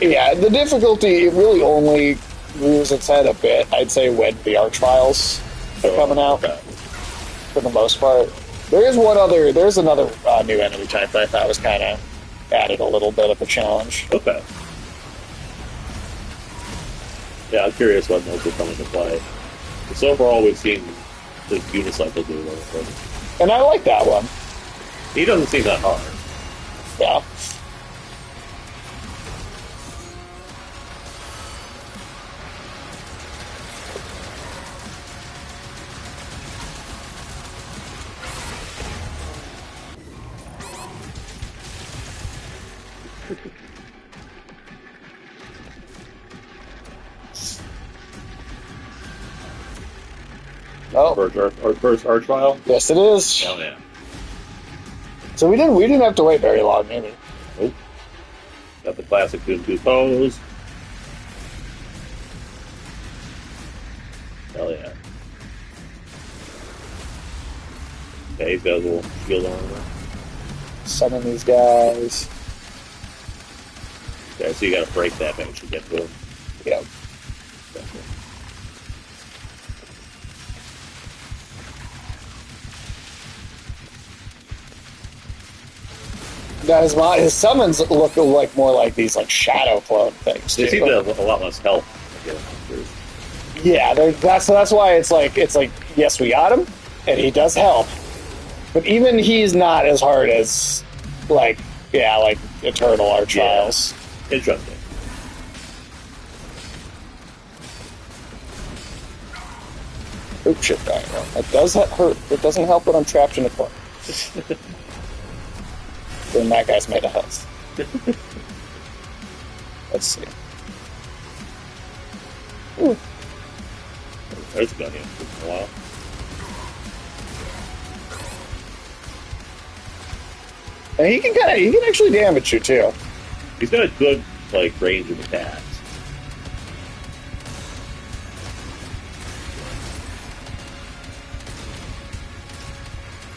Yeah, the difficulty really only rears its head a bit, I'd say, when the Arch Files are coming out, for the most part. There's another new enemy type that I thought was kind of added a little bit of a challenge. Okay. Yeah, I'm curious when those will come into play. So overall, we've seen the Unicycle do it. And I like that one. He doesn't seem that hard. Yeah. Oh, Our first arch trial. yes, it is. Hell yeah. So we didn't have to wait very long, maybe. Nope. Got the classic Doom 2 pose. Hell yeah. Okay, he's got a little shield on him. Summon these guys. Okay, so you gotta break that to actually get to him. Yep. Now his summons look like more like these like shadow clone things. They too. seem to have a lot less health. Yeah, that's why it's like yes, we got him, and he does help, but even he's not as hard as like Eternal Art Trials. Yeah. Interesting. Oh shit! That does hurt. It doesn't help when I'm trapped in a corner. Then that guy's made of health. Let's see. Ooh. There's a gun here for a while. And he can actually damage you too. He's got a good range of attacks.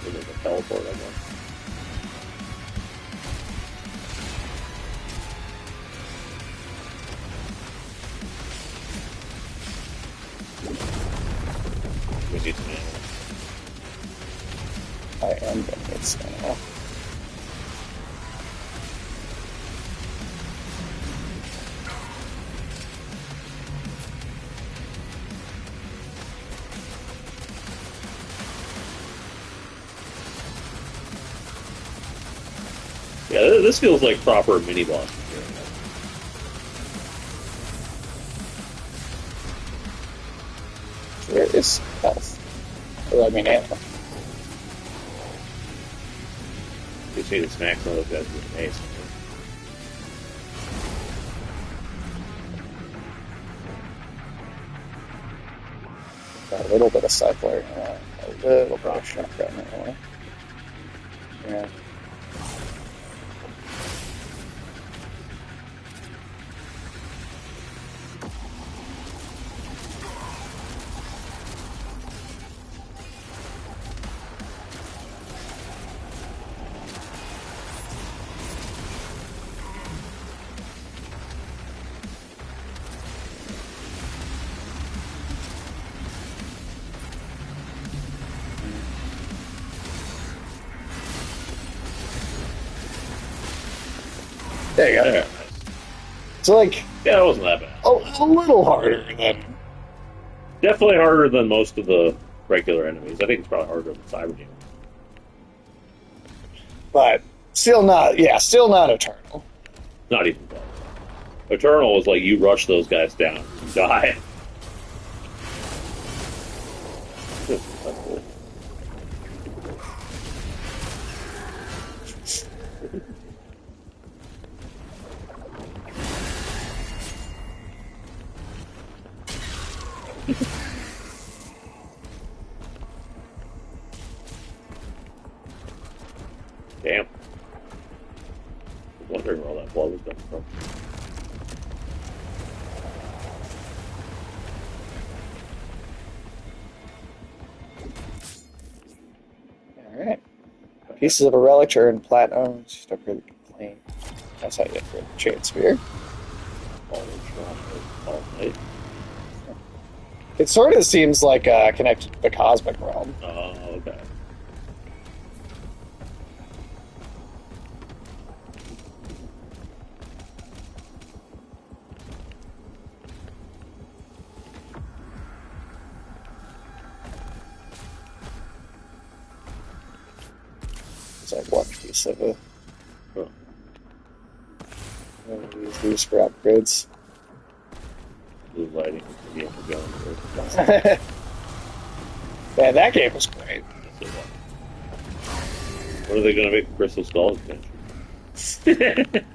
There's a teleport, I guess. We need some ammo. I am gonna get some ammo. Yeah, this feels like proper mini boss. Where is health? Or, I mean ammo. You see the smack some of those guys with an ace. Got a little bit of cycler, a little bit of shotgun. Yeah. There you go. Yeah, So yeah, it wasn't that bad. a little harder than. Definitely harder than most of the regular enemies. I think it's probably harder than Cyber Demon. But still not Eternal. Not even close. Eternal was like you rush those guys down, you die. That's cool. Damn. I was wondering where all that blood was coming from. Alright. Pieces of a relic are in platinum. Just upgrade the complaint. That's how you upgrade the chain spear. All night. It sort of seems like connected to the cosmic realm. Oh, okay. It's like one piece of it. Huh. I'm gonna use these for upgrades. Blue lighting is the game for going. Man, that game was great. What are they going to make Crystal Skull expansion?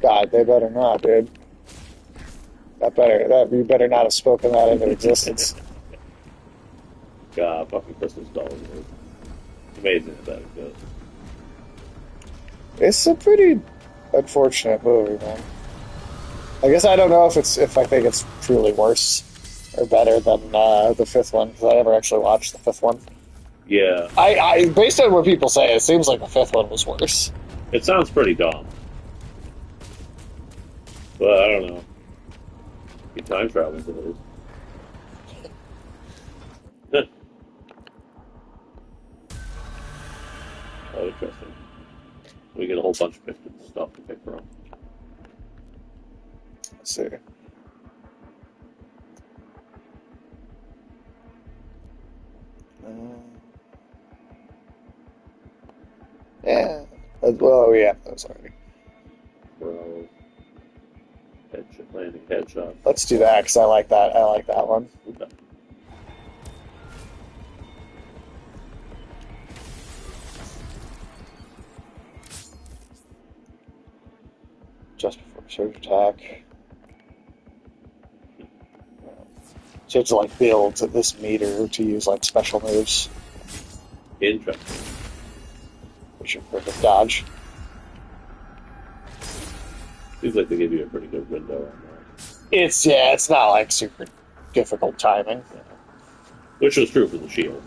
God, they better not, dude. You better not have spoken that into existence. God, fucking Christmas dolls. Dude. Amazing that exists. It's a pretty unfortunate movie, man. I guess I don't know if I think it's truly worse or better than the fifth one, because I never actually watched the fifth one. Yeah. I based on what people say, it seems like the fifth one was worse. It sounds pretty dumb. But I don't know. He time travels it is. Oh, interesting. We get a whole bunch of stuff to pick from. Let's see. Yeah. Well, yeah, that was already. Bro. Landing headshot. Let's do that, because I like that. I like that one. Okay. Just before surge attack. So it's like build this meter to use like special moves. Interesting. Which are perfect dodge. Seems like they give you a pretty good window on that. It's not like super difficult timing. Yeah. Which was true for the shield.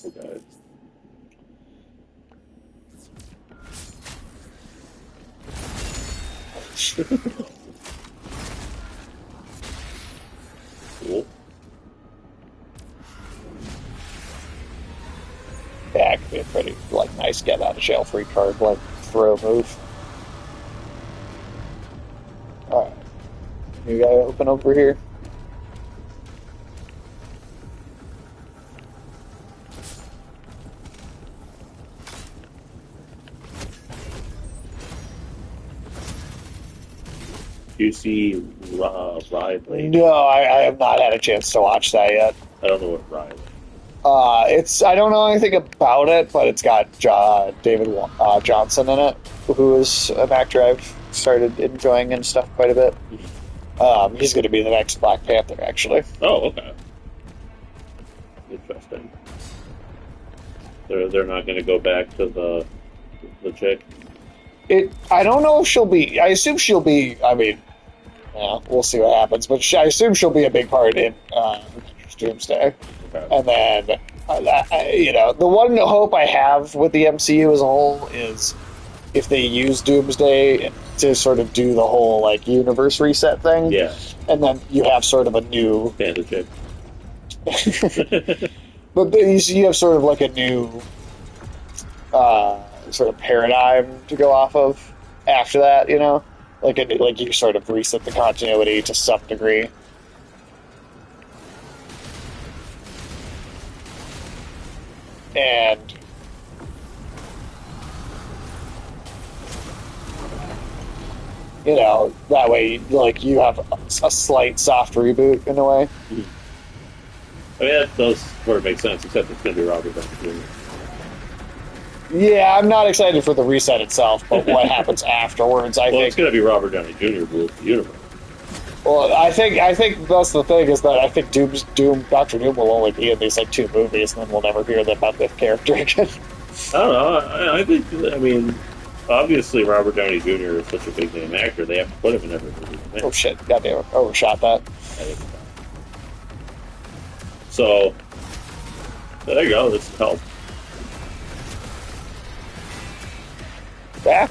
Okay. Cool. Yeah, it could be a pretty like nice get out of jail free card, like throw move. Alright. You gotta open over here. Do you see Riley? No, I have not had a chance to watch that yet. I don't know what Riley. I don't know anything about it, but it's got David Johnson in it, who is an actor I've started enjoying and stuff quite a bit. He's going to be the next Black Panther, actually. Oh, okay. Interesting. They're not going to go back to the chick. I don't know if she'll be. I assume she'll be. I mean, yeah, we'll see what happens. But I assume she'll be a big part in Doomsday. Okay. And then, the one hope I have with the MCU as a whole is if they use Doomsday to sort of do the whole like universe reset thing. Yeah. And then you have sort of a new Panda chick. But you have sort of like a new sort of paradigm to go off of after that, like you sort of reset the continuity to some degree. And that way, like, you have a slight soft reboot in a way. I mean, that does sort of make sense, except it's going to be Robert Downey Jr. Yeah, I'm not excited for the reset itself, but what happens afterwards, I think. Well, it's going to be Robert Downey Jr. who rules the universe. Well, I think that's the thing, is that I think Dr. Doom will only be in these like 2 movies, and then we'll never hear about the character again. I don't know. I mean, obviously Robert Downey Jr. is such a big name actor, they have to put him in every movie. Oh shit, goddamn, overshot that. So, there you go, this helped. Yeah.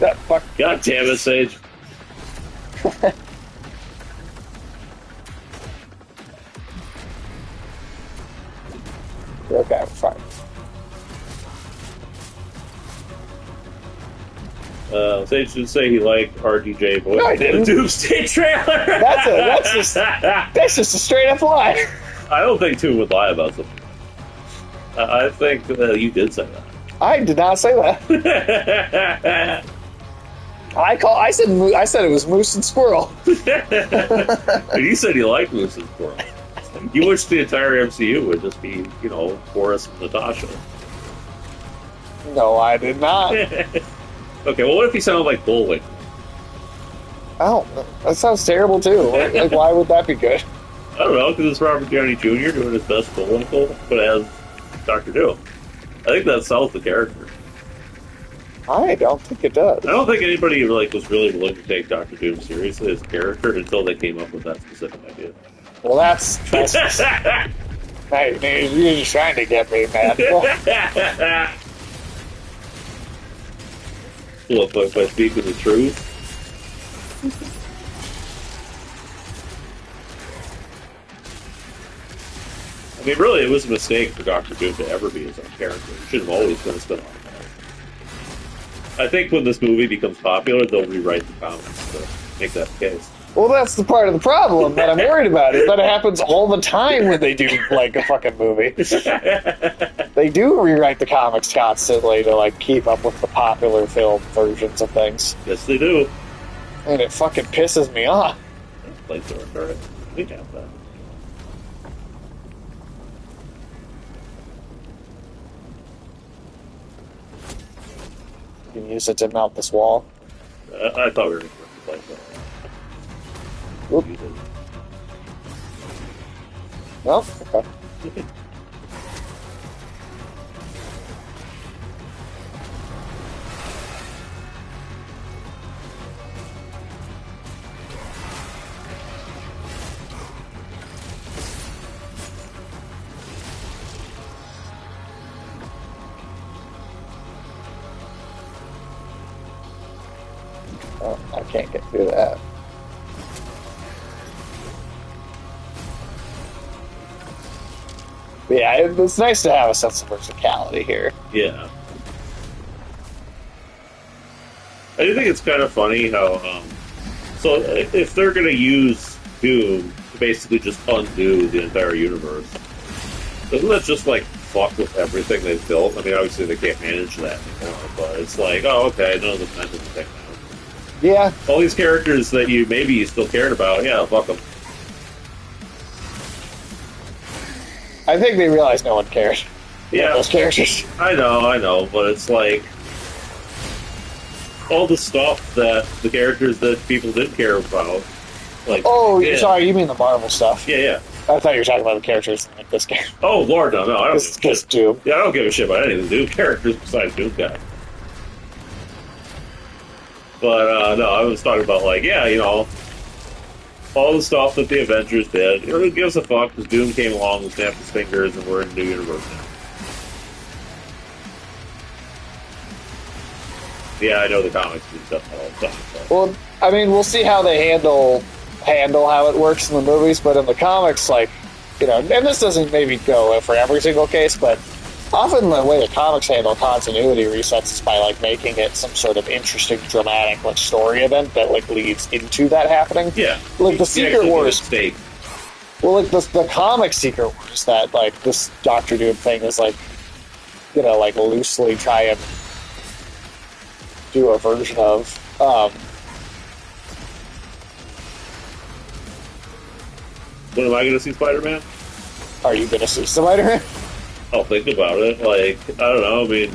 That fuck. God damn it, Sage. Okay, fine. Sage did say he liked RDJ voice. No, I didn't. The Doomsday trailer. That's just a straight up lie. I don't think Toon would lie about something. I think you did say that. I did not say that. I said it was Moose and Squirrel. And you said you liked Moose and Squirrel. You wish the entire MCU would just be, Boris and Natasha. No, I did not. Okay, well, what if he sounded like Bullwinkle? Oh, that sounds terrible too. Like, why would that be good? I don't know, because it's Robert Downey Jr. doing his best Bullwinkle, but as Dr. Doom. I think that sells the character. I don't think it does. I don't think anybody was really willing to take Dr. Doom seriously as a character until they came up with that specific idea. Well, that's hey, you're just trying to get me, man. Look, by speaking the truth. I mean, really, it was a mistake for Dr. Doom to ever be his own character. It should have always been a spin-off. I think when this movie becomes popular, they'll rewrite the comics to make that the case. Well, that's the part of the problem that I'm worried about. Is that it happens all the time when they do a fucking movie. They do rewrite the comics constantly to keep up with the popular film versions of things. Yes, they do. And it fucking pisses me off. Flamethrower turret. We have that. You can use it to mount this wall. I thought we were going to play that. Whoop. Well, okay. Oh, I can't get through that. But yeah, it's nice to have a sense of versatility here. Yeah. I do think it's kind of funny how, so if they're going to use Doom to basically just undo the entire universe, doesn't that just, fuck with everything they've built? I mean, obviously they can't manage that anymore, but it's okay, none of the time thing now. Yeah. All these characters that you still cared about, yeah, fuck them. I think they realize no one cares. Yeah. Those characters. I know, but it's all the stuff that the characters that people didn't care about. Sorry, you mean the Marvel stuff. Yeah. I thought you were talking about the characters in this game. Oh, Lord, no, I don't give a shit. Doom. Yeah, I don't give a shit about any of the Doom characters besides Doom Guy. But, no, I was talking about, all the stuff that the Avengers did. Who gives a fuck? Because Doom came along and snapped his fingers, and we're in a new universe now. Yeah, I know the comics do stuff all the time. So. Well, I mean, we'll see how they handle how it works in the movies, but in the comics, and this doesn't maybe go for every single case, but often the way the comics handle continuity resets is by making it some sort of interesting, dramatic story event that leads into that happening. Yeah, the Secret Wars. Well, the comic Secret Wars that this Doctor Doom thing is loosely try and do a version of. When am I going to see Spider-Man? Are you going to see Spider-Man? I'll think about it. I don't know. I mean,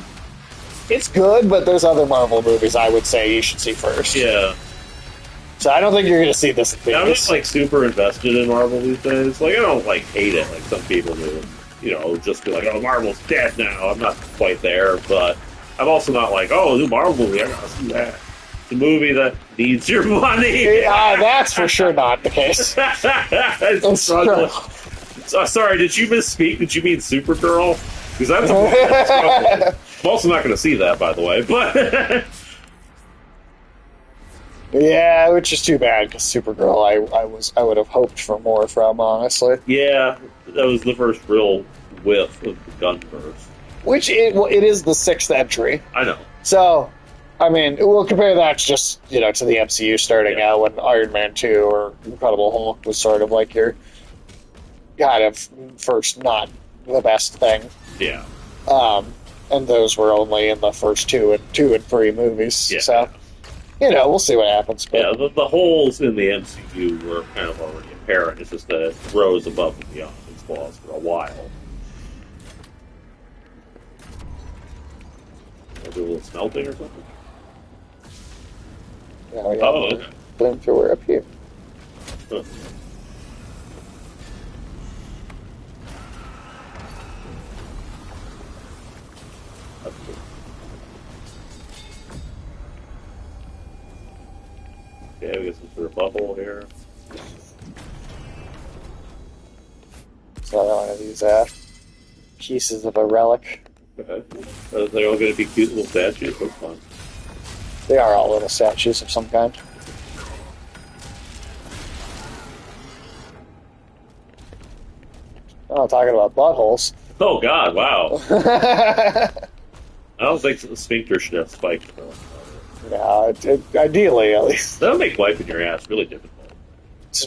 it's good, but there's other Marvel movies I would say you should see first. Yeah. So I don't think you're going to see this. Yeah, I'm just super invested in Marvel these days. I don't hate it like some people do. Just be oh, Marvel's dead now. I'm not quite there, but I'm also not oh, new Marvel movie. I gotta see that. The movie that needs your money. That's for sure not the case. Sorry, did you misspeak? Did you mean Supergirl? Because that's a movie I'm also not going to see that, by the way. But yeah, which is too bad because Supergirl, I would have hoped for more from, honestly. Yeah, that was the first real whiff of the Gunverse. Which it is the 6th entry. I know. So, I mean, we'll compare that just to the MCU starting out when Iron Man 2 or Incredible Hulk was sort of your kind of first not the best thing. Yeah. And those were only in the first two and 3 movies. Yeah. So we'll see what happens. But Yeah, the holes in the MCU were kind of already apparent. It's just that it rose above and beyond its flaws for a while. I'll do a little smelting or something. yeah, we got Oh, the okay. flamethrower up here. Huh. That's cool. Okay, we got some sort of bubble here. So I want to use pieces of a relic. Okay. Are they all going to be cute little statues? That's fun. They are all little statues of some kind. Oh, talking about buttholes. Oh, God, wow. I don't think the sphincter should have spikes. Yeah, ideally, at least. That'll make wiping your ass really difficult.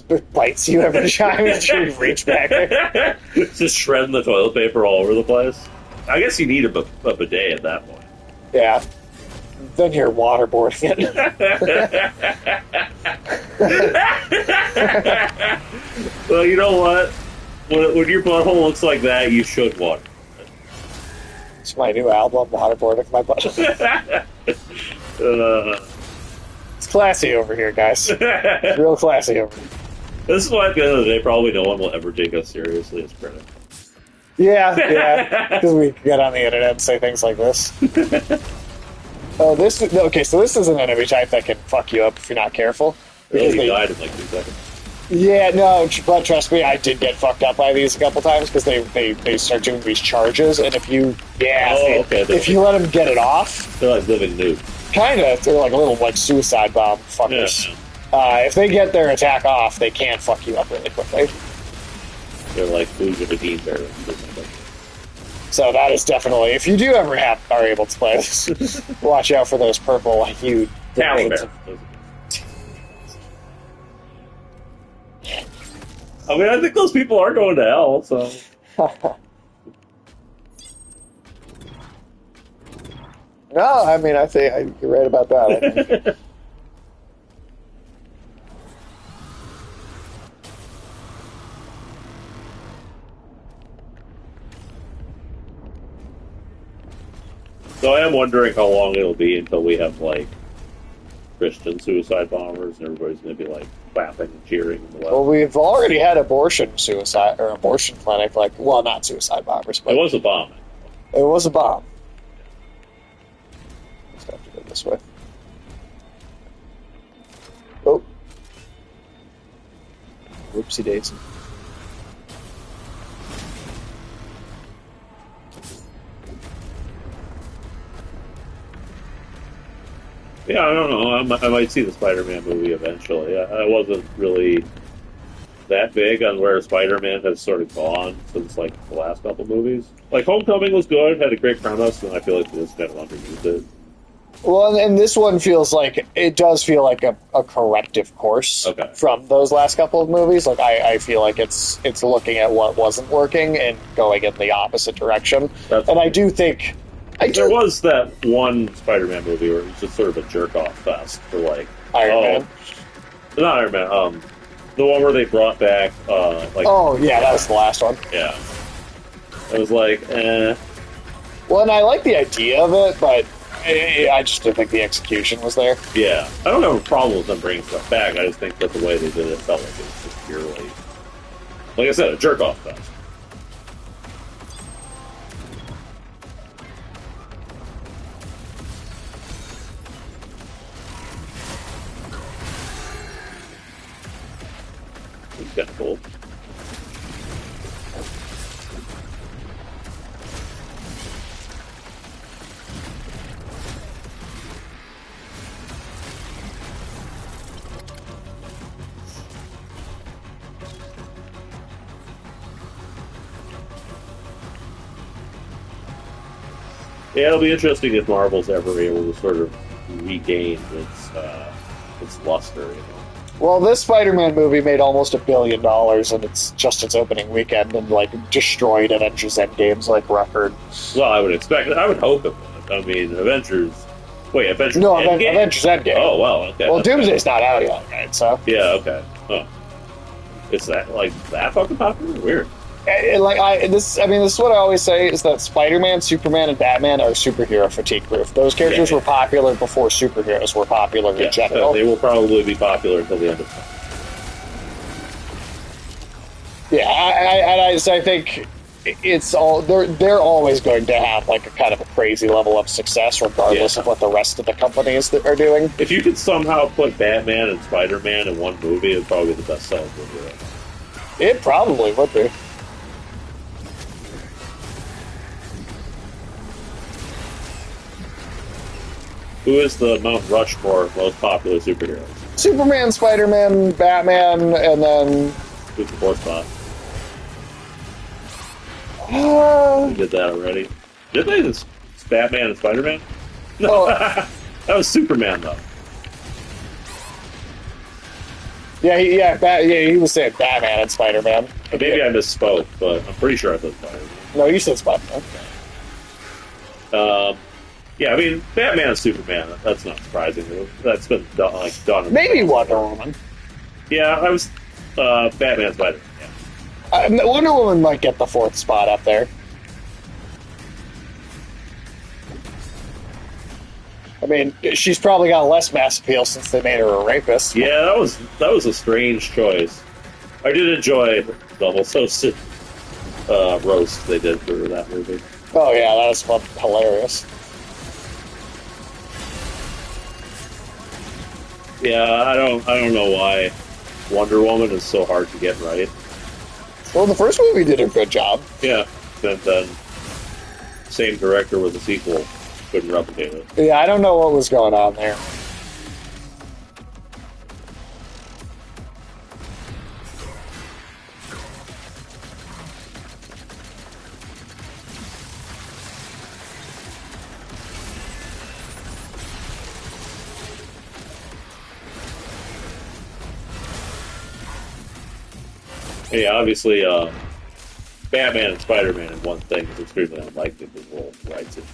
It bites you every time you reach back there. Just shredding the toilet paper all over the place. I guess you need a bidet at that point. Yeah. Then you're waterboarding it. Well, you know what? When your butthole looks like that, you should water. It's my new album, Waterboarding My Butt. It's classy over here, guys. Real classy over here. This is why at the end of the day, probably no one will ever take us seriously as critics. Yeah, because we get on the internet and say things like this. Oh, so this is an enemy type that can fuck you up if you're not careful. Really, Because he died in like 2 seconds. Yeah, no, but trust me, I did get fucked up by these a couple times because they start doing these charges, and if you if you let them get it off, They're like living nude. kind of, they're like little suicide bomb fuckers. Yeah. If they get their attack off, they can fuck you up really quickly. They're like food with a bean bear. So that is definitely, if you do ever are able to play this, watch out for those purple hued grenades. I mean, I think those people are going to hell, so. No, I mean, I think you're right about that. I think. So I am wondering how long it'll be until we have, like, Christian suicide bombers and everybody's going to be, like, clapping and cheering in the West. Well, we've already had abortion clinic, not suicide bombers, but It was a bomb. it was a bomb. Just have to go this way. Oh. Whoopsie daisy. Yeah, I don't know. I might see the Spider-Man movie eventually. I wasn't really that big on where Spider-Man has sort of gone since, like, the last couple movies. Like, Homecoming was good, had a great premise, and I feel like they just kind of underused it. Well, and this one it does feel like a corrective course from those last couple of movies. Like, I feel like it's looking at what wasn't working and going in the opposite direction. And I do think... There was that one Spider-Man movie where it was just sort of a jerk-off fest for, like... Iron Man? Not Iron Man, the one where they brought back, Oh, yeah, that was the last one. Yeah. It was like, eh. Well, and I like the idea of it, but I just didn't think the execution was there. Yeah. I don't have a problem with them bringing stuff back, I just think that the way they did it felt like it was just purely... Like I said, a jerk-off fest. It's kind of cool. Yeah, it'll be interesting if Marvel's ever able to sort of regain its luster, you know. Well, this Spider-Man movie made almost $1 billion, and it's just its opening weekend, and destroyed Avengers Endgame's record. Well, I would expect it. I would hope it would. I mean, Avengers Wait, Avengers No, Endgame? Avengers Endgame. Oh, well, okay. Well, Doomsday's not out yet, right? So, Yeah, okay. Oh. Is that, that fucking popular? Weird. this is what I always say is that Spider-Man, Superman, and Batman are superhero fatigue proof. Those characters were popular before superheroes were popular in general. They will probably be popular until the end of time. Yeah, I think it's all they're always going to have like a kind of a crazy level of success, regardless of what the rest of the companies that are doing. If you could somehow put Batman and Spider-Man in one movie, it'd probably be the best selling movie. Right? It probably would be. Who is the Mount Rushmore most popular superheroes? Superman, Spider-Man, Batman, and then Who's the fourth spot? We did that already. Did they? It's Batman and Spider-Man? No, that was Superman, though. He was saying Batman and Spider-Man. Maybe I misspoke, but I'm pretty sure I said Spider-Man. No, you said Spider-Man. Yeah, I mean, Batman and Superman, that's not surprising. That's been done. Maybe Wonder Woman. Yeah, I was Batman and Spider-Man. Yeah. Wonder Woman might get the fourth spot up there. I mean, she's probably got less mass appeal since they made her a rapist. Yeah, that was a strange choice. I did enjoy the whole toasted roast they did for that movie. Oh yeah, that was hilarious. Yeah, I don't know why Wonder Woman is so hard to get right. Well, the first movie did a good job. Yeah, and then same director with the sequel couldn't replicate it. Yeah, I don't know what was going on there. Yeah, obviously, Batman and Spider-Man in one thing is extremely unlikely for the whole rights issue.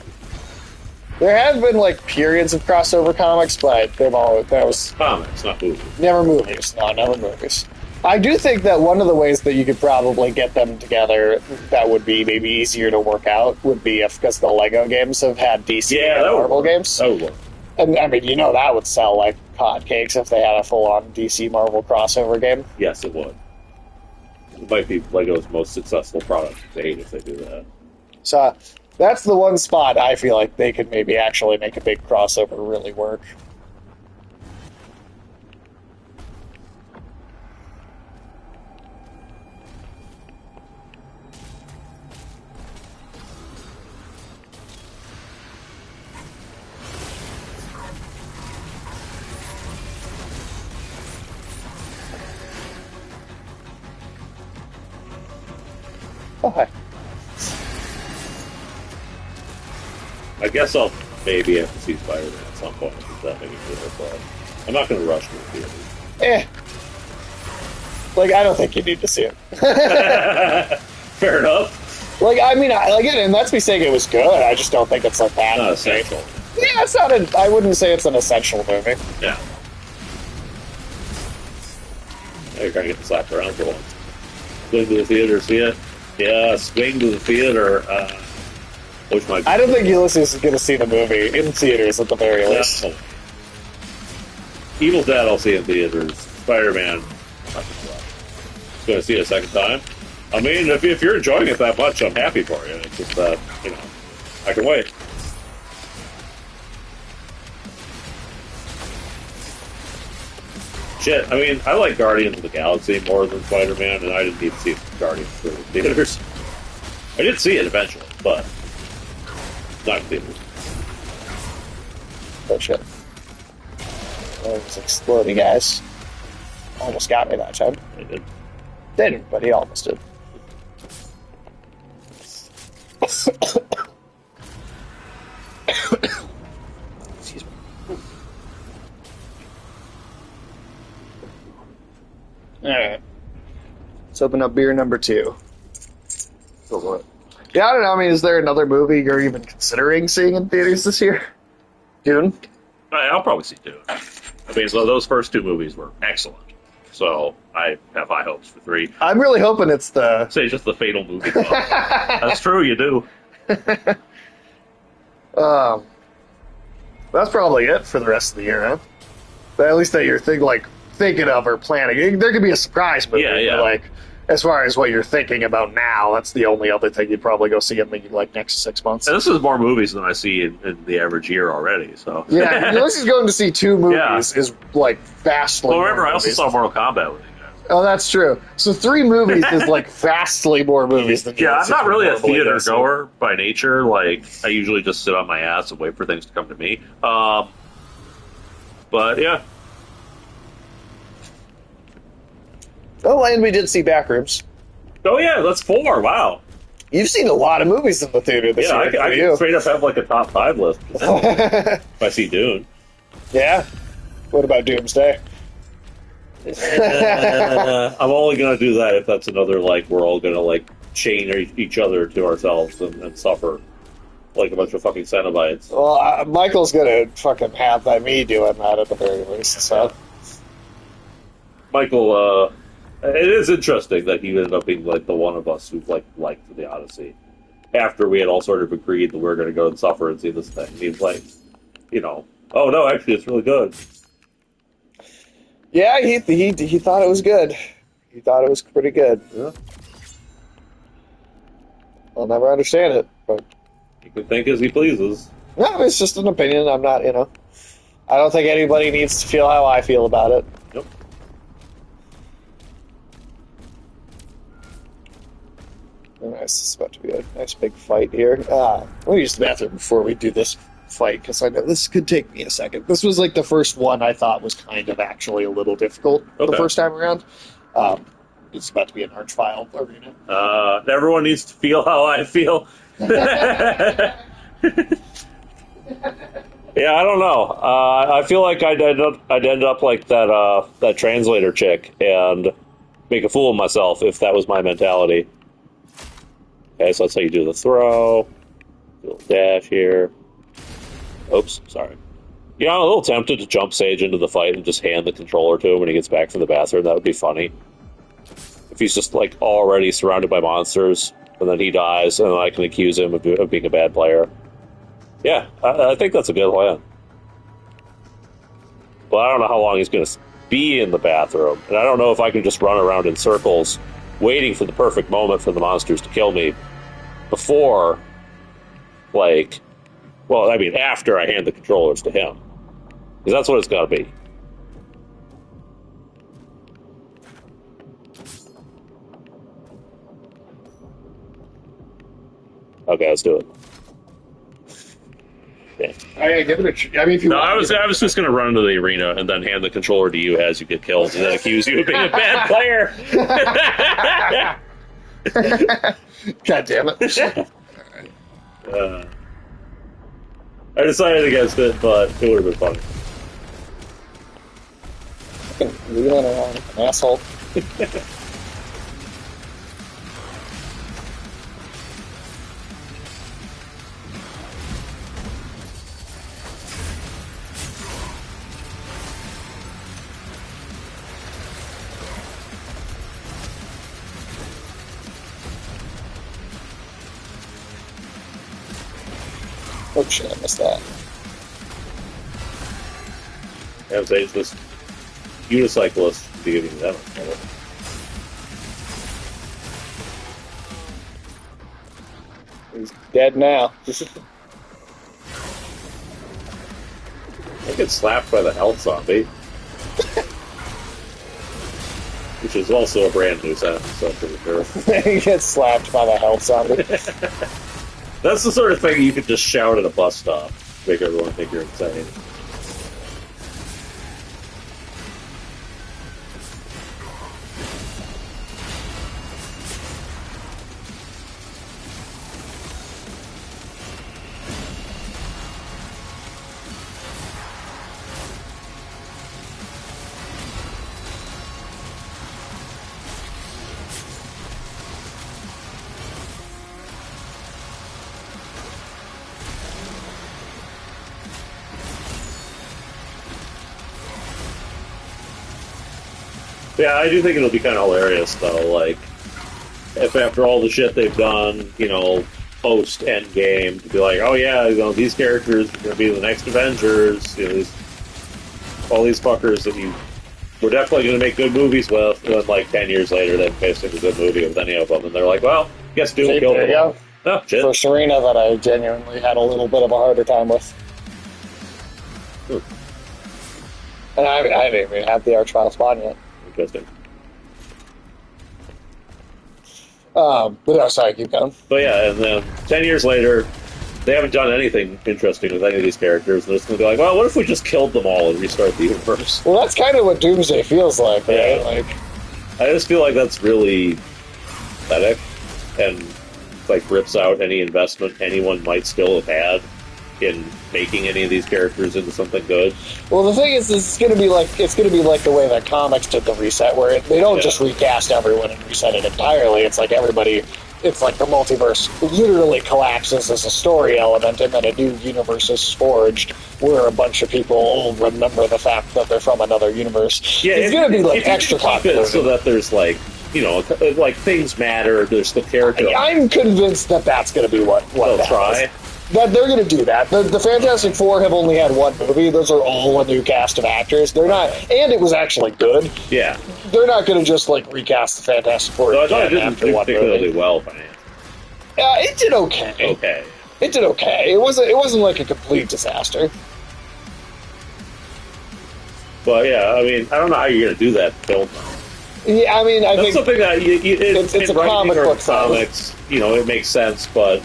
There have been like periods of crossover comics, but that was Comics, not movies. Never movies. No, never movies. I do think that one of the ways that you could probably get them together that would be maybe easier to work out would be because the Lego games have had DC and Marvel games. That would work. And I mean, that would sell like hotcakes if they had a full-on DC Marvel crossover game. Yes, it would. It might be Lego's most successful product to date if they do that. So that's the one spot I feel like they could maybe actually make a big crossover really work. Oh, hi. I guess I'll maybe have to see Spider-Man at some point if that makes it but I'm not going to rush to the theater. Like, I don't think you need to see it. Fair enough. Like, I mean, and that's me saying it was good. I just don't think it's like that. Not essential. Yeah, it's not. I wouldn't say it's an essential movie. Yeah. You're going to get slapped around for once. Swing to the theater, see it? Yeah, swing to the theater. Which might be I don't think Ulysses is going to see the movie in theaters at the very least. No. Evil Dead I'll see in theaters. Spider-Man, going to see it a second time. I mean, if you're enjoying it that much, I'm happy for you. It's just that, I can wait. Shit, I mean, I like Guardians of the Galaxy more than Spider-Man, and I didn't need to see Guardians for the theaters. I did see it eventually, but not in theaters. Oh shit. Oh, it's exploding, guys. Almost got me that time. I did. Didn't, but he almost did. Excuse me. Alright. Let's open up beer number 2. Go for it. Yeah, I don't know. I mean, is there another movie you're even considering seeing in theaters this year? Dune? I'll probably see Dune. I mean, so those first two movies were excellent. So I have high hopes for 3. I'm really hoping it's the. Say just the fatal movie. That's true, you do. That's probably it for the rest of the year, huh? At least that you're thinking of or planning. There could be a surprise movie. Yeah. But, like, as far as what you're thinking about now, that's the only other thing you'd probably go see in the next 6 months. And this is more movies than I see in the average year already. So yeah, this is going to see 2 movies is like vastly. Well, remember, more I also movies. saw Mortal Kombat with you guys. Oh, that's true. So 3 movies is like vastly more movies than. Yeah, I'm not really a theater go goer by nature. Like, I usually just sit on my ass and wait for things to come to me. But yeah. Oh, and we did see Backrooms. Oh yeah, that's 4. Wow. You've seen a lot of movies in the theater this Yeah, year. I can straight up have like a top 5 list if I see Dune. Yeah. What about Doomsday? I'm only gonna do that if that's another like we're all gonna like chain each other to ourselves and suffer like a bunch of fucking Cenobites. Well, Michael's gonna fucking have me doing that at the very least. So Michael, it is interesting that he ended up being like the one of us who liked the Odyssey after we had all sort of agreed that we were going to go and suffer and see this thing. He was like, oh no, actually it's really good. yeah, he thought it was good. He thought it was pretty good. Yeah. I'll never understand it, but He can think as he pleases. no, it's just an opinion. I'm not, I don't think anybody needs to feel how I feel about it. Yep. Nice. It's about to be a nice big fight here. Let me use the bathroom before we do this fight, because I know this could take me a second. This was like the first one I thought was kind of actually a little difficult the first time around. It's about to be an Archvile arena. Everyone needs to feel how I feel. Yeah, I don't know. I feel like I'd end up like that translator chick and make a fool of myself if that was my mentality. Okay, so that's how you do the throw. Little dash here. Oops, sorry. Yeah, I'm a little tempted to jump Sage into the fight and just hand the controller to him when he gets back from the bathroom. That would be funny. If he's just like already surrounded by monsters, and then he dies, and then I can accuse him of being a bad player. Yeah, I think that's a good plan. But I don't know how long he's going to be in the bathroom, and I don't know if I can just run around in circles waiting for the perfect moment for the monsters to kill me before, after I hand the controllers to him. Because that's what it's got to be. Okay, let's do it. Yeah. Give it a try. I mean, if you No, I was just going to run into the arena and then hand the controller to you as you get killed, and then accuse you of being a bad player. God damn it. I decided against it, but it would have been funny. Fucking wheeling around, asshole. Oh shit, I missed that. I would say it's this unicyclist be giving that one. He's dead now. I get slapped by the health zombie. Which is also a brand new sentence, so I'm pretty sure. He gets slapped by the health zombie. That's the sort of thing you could just shout at a bus stop, make everyone think you're insane. Yeah, I do think it'll be kind of hilarious, though. Like, if after all the shit they've done, post Endgame, to be like, oh yeah, these characters are going to be the next Avengers. All these fuckers that we're definitely going to make good movies with. And then, like 10 years later, they're facing a good movie with any of them, and they're like, well, guess Doom killed them. Yeah. Oh, shit. For Serena, that I genuinely had a little bit of a harder time with. And I haven't even had the Archvile spawn yet. Interesting. But no, sorry, keep going. But yeah, and then 10 years later, they haven't done anything interesting with any of these characters. They're just going to be like, well, what if we just killed them all and restart the universe? Well, that's kind of what Doomsday feels like, right? Yeah. Like, I just feel like that's really pathetic and rips out any investment anyone might still have had in making any of these characters into something good. well, the thing is, it's going to be like the way that comics did the reset, where they don't just recast everyone and reset it entirely. It's like everybody. It's like the multiverse literally collapses as a story element, and then a new universe is forged where a bunch of people remember the fact that they're from another universe. Yeah, it's going to be like if you extra keep it so that there's things matter. There's the character. I'm convinced that that's going to be what they'll try. That they're going to do that. The Fantastic Four have only had one movie. Those are all a new cast of actors. They're not, and it was actually good. Yeah, they're not going to just recast the Fantastic Four. No, I thought it didn't after do one particularly movie. well financially. It did okay. Okay, it did okay. It wasn't like a complete disaster. But yeah, I mean, I don't know how you're going to do that film. Yeah, I mean, I That's think something that it's a comic book comics. It makes sense, but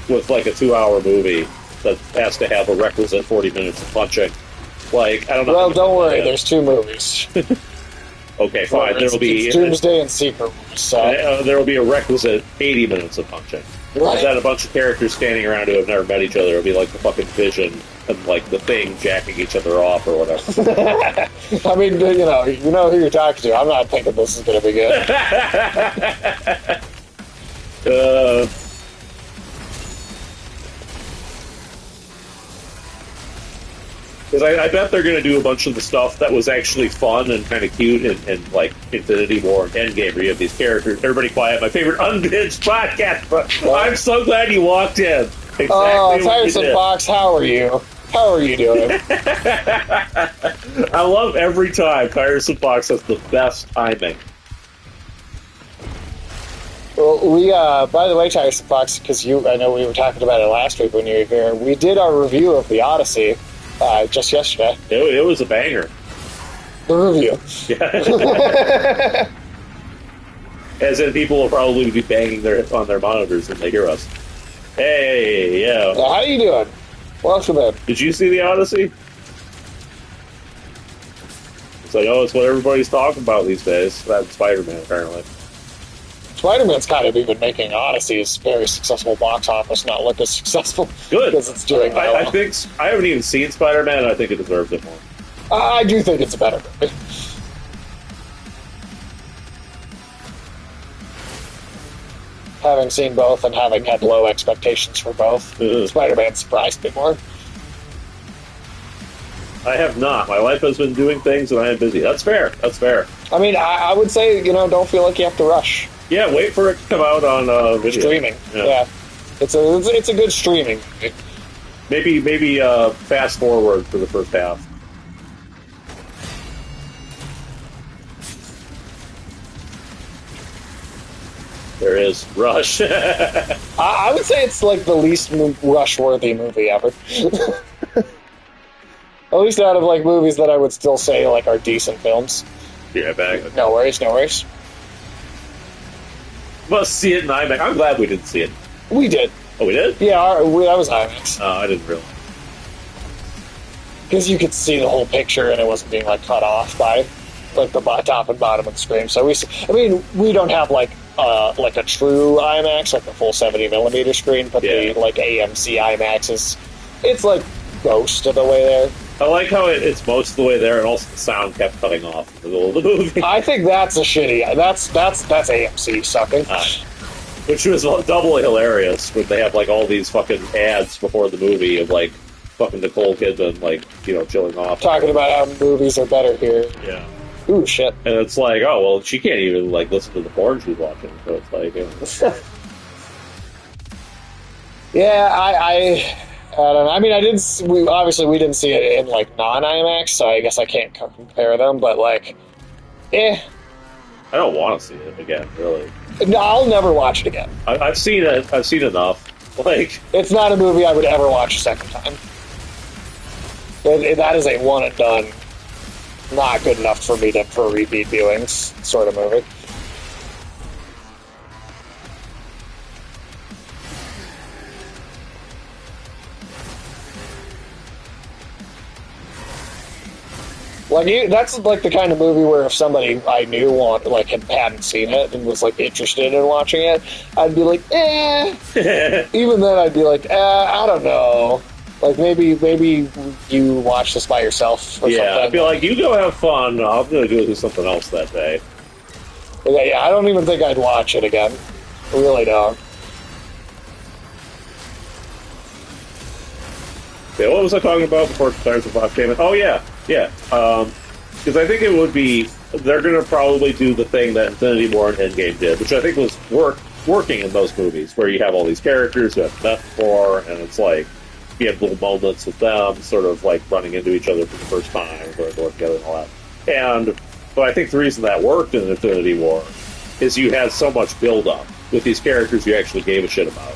with a 2-hour movie that has to have a requisite 40 minutes of punching, I don't know. Well, don't worry. There's 2 movies. Okay, fine. There will be Doomsday and Secret Wars. So. There will be a requisite 80 minutes of punching. Right. And then a bunch of characters standing around who have never met each other. It'll be like the fucking Vision and the Thing jacking each other off or whatever. I mean, you know who you're talking to. I'm not thinking this is going to be good. Because I bet they're going to do a bunch of the stuff that was actually fun and kind of cute and like Infinity War and Endgame, where you have these characters. Everybody quiet, my favorite unhinged podcast, but I'm so glad you walked in. Exactly Tiresome Fox, how are you? How are you doing? I love every time Tiresome Fox has the best timing. Well, we, by the way, Tiresome Fox, because I know we were talking about it last week when you were here, we did our review of The Odyssey just yesterday. It was a banger. The review. Yeah. As in, people will probably be banging on their monitors when they hear us. Hey, yeah. How you doing? Welcome in. Did you see The Odyssey? It's it's what everybody's talking about these days. That's Spider-Man, apparently. Spider-Man's kind of even making Odyssey's very successful box office not look as successful. Good. Because it's doing well. I think I haven't even seen Spider-Man, and I think it deserves it more. I do think it's a better movie. Having seen both and having had low expectations for both, Spider-Man surprised me more. I have not. My life has been doing things, and I am busy. That's fair. That's fair. I mean, I would say, don't feel like you have to rush. Yeah, wait for it to come out on video. Streaming. Yeah. It's a good streaming movie. Maybe fast forward for the first half. There is Rush. I would say it's like the least Rush-worthy movie ever. At least out of movies that I would still say are decent films. Yeah, back. No worries, no worries. Must see it in IMAX. I'm glad we didn't see it. We did. Oh, we did? Yeah, that was IMAX. Oh, I didn't realize. Because you could see the whole picture and it wasn't being cut off by the top and bottom of the screen. So we don't have a true IMAX, the full 70mm screen, but the AMC IMAX it's most of the way there. I like how it's most of the way there, and also the sound kept cutting off in the middle of the movie. I think that's that's AMC sucking. Which was doubly hilarious when they have all these fucking ads before the movie of fucking Nicole Kidman chilling off, talking about how movies are better here. Yeah. Ooh, shit. And it's like, oh, well, she can't even, like, listen to the porn she's watching. So it's like, Yeah, I don't know. I mean, we didn't see it in, like, non-IMAX, so I guess I can't compare them, but, like, I don't want to see it again, really. No, I'll never watch it again. I've seen it. I've seen enough. Like, it's not a movie I would ever watch a second time. That is a one and done, not good enough for repeat viewings sort of movie. Like, that's like the kind of movie where if somebody I knew hadn't seen it and was like interested in watching it, I'd be like, eh. Even then, I'd be like, I don't know. Like maybe you watch this by yourself. Or something. I'd be like, you go have fun. I'm gonna go do something else that day. Yeah, I don't even think I'd watch it again. I really don't. Yeah, what was I talking about before Stars of Lost Payment? Oh, yeah. Because I think it would be... They're going to probably do the thing that Infinity War and Endgame did, which I think was working in those movies, where you have all these characters you have met before, and it's like, you have little moments with them, sort of like running into each other for the first time, or going together and all that. But I think the reason that worked in Infinity War is you had so much build-up with these characters you actually gave a shit about.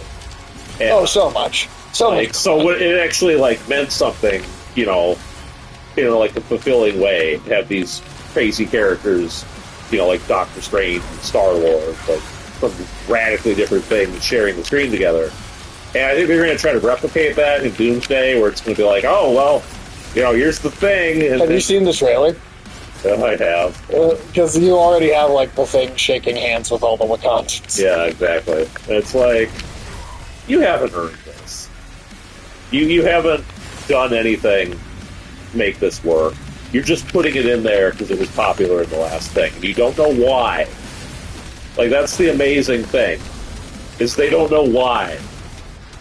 And, so much. So it actually like meant something, like a fulfilling way to have these crazy characters, like Doctor Strange and Star-Lord, like from radically different things sharing the screen together. And I think they're going to try to replicate that in Doomsday, where it's going to be like, oh, well, here's the thing. And have you seen the trailer? Yeah, I have. Because you already have, like, the thing shaking hands with all the Wakandans. Yeah, exactly. And it's like, you haven't earned this. You haven't done anything to make this work. You're just putting it in there because it was popular in the last thing. And you don't know why. Like, that's the amazing thing. Is they don't know why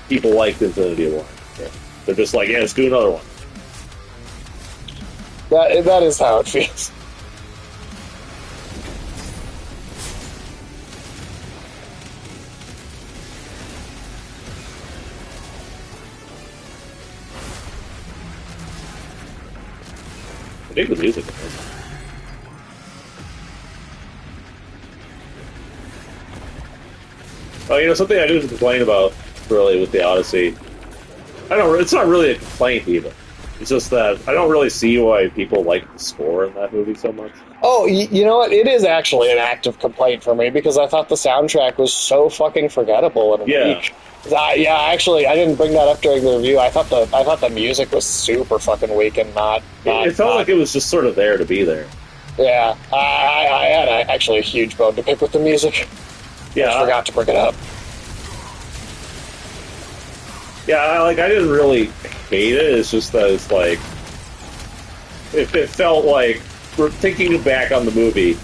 people liked Infinity War. Yeah. They're just like, yeah, let's do another one. That is how it feels. I think the music is something I do complain about, really, with the Odyssey. It's not really a complaint, even. It's just that I don't really see why people like the score in that movie so much. Oh, you know what? It is actually an active complaint for me, because I thought the soundtrack was so fucking forgettable and weak. Actually, I didn't bring that up during the review. I thought the music was super fucking weak and not. It felt like it was just sort of there to be there. Yeah, I had actually a huge bone to pick with the music. Yeah, I forgot to bring it up. Yeah, I didn't really hate it. It's just that it's like it felt like, we're thinking back on the movie,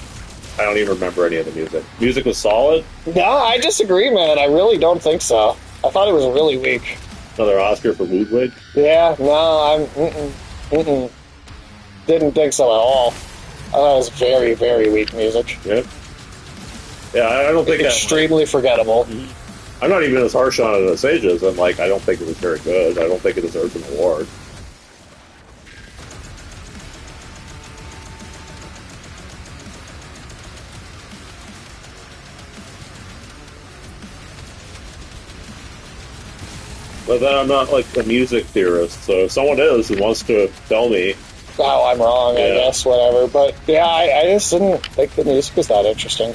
I don't even remember any of the music. Music was solid. No, I disagree, man. I really don't think so. I thought it was really weak. Another Oscar for Ludwig? Yeah, no, didn't think so at all. I thought it was very, very weak music. Yep. Yeah, I don't think extremely forgettable. I'm not even as harsh on it as Sages. I'm like, I don't think it was very good. I don't think it deserves an award. But then I'm not like a music theorist, so if someone is who wants to tell me how I'm wrong, I guess, whatever. But yeah, I just didn't think the music was that interesting.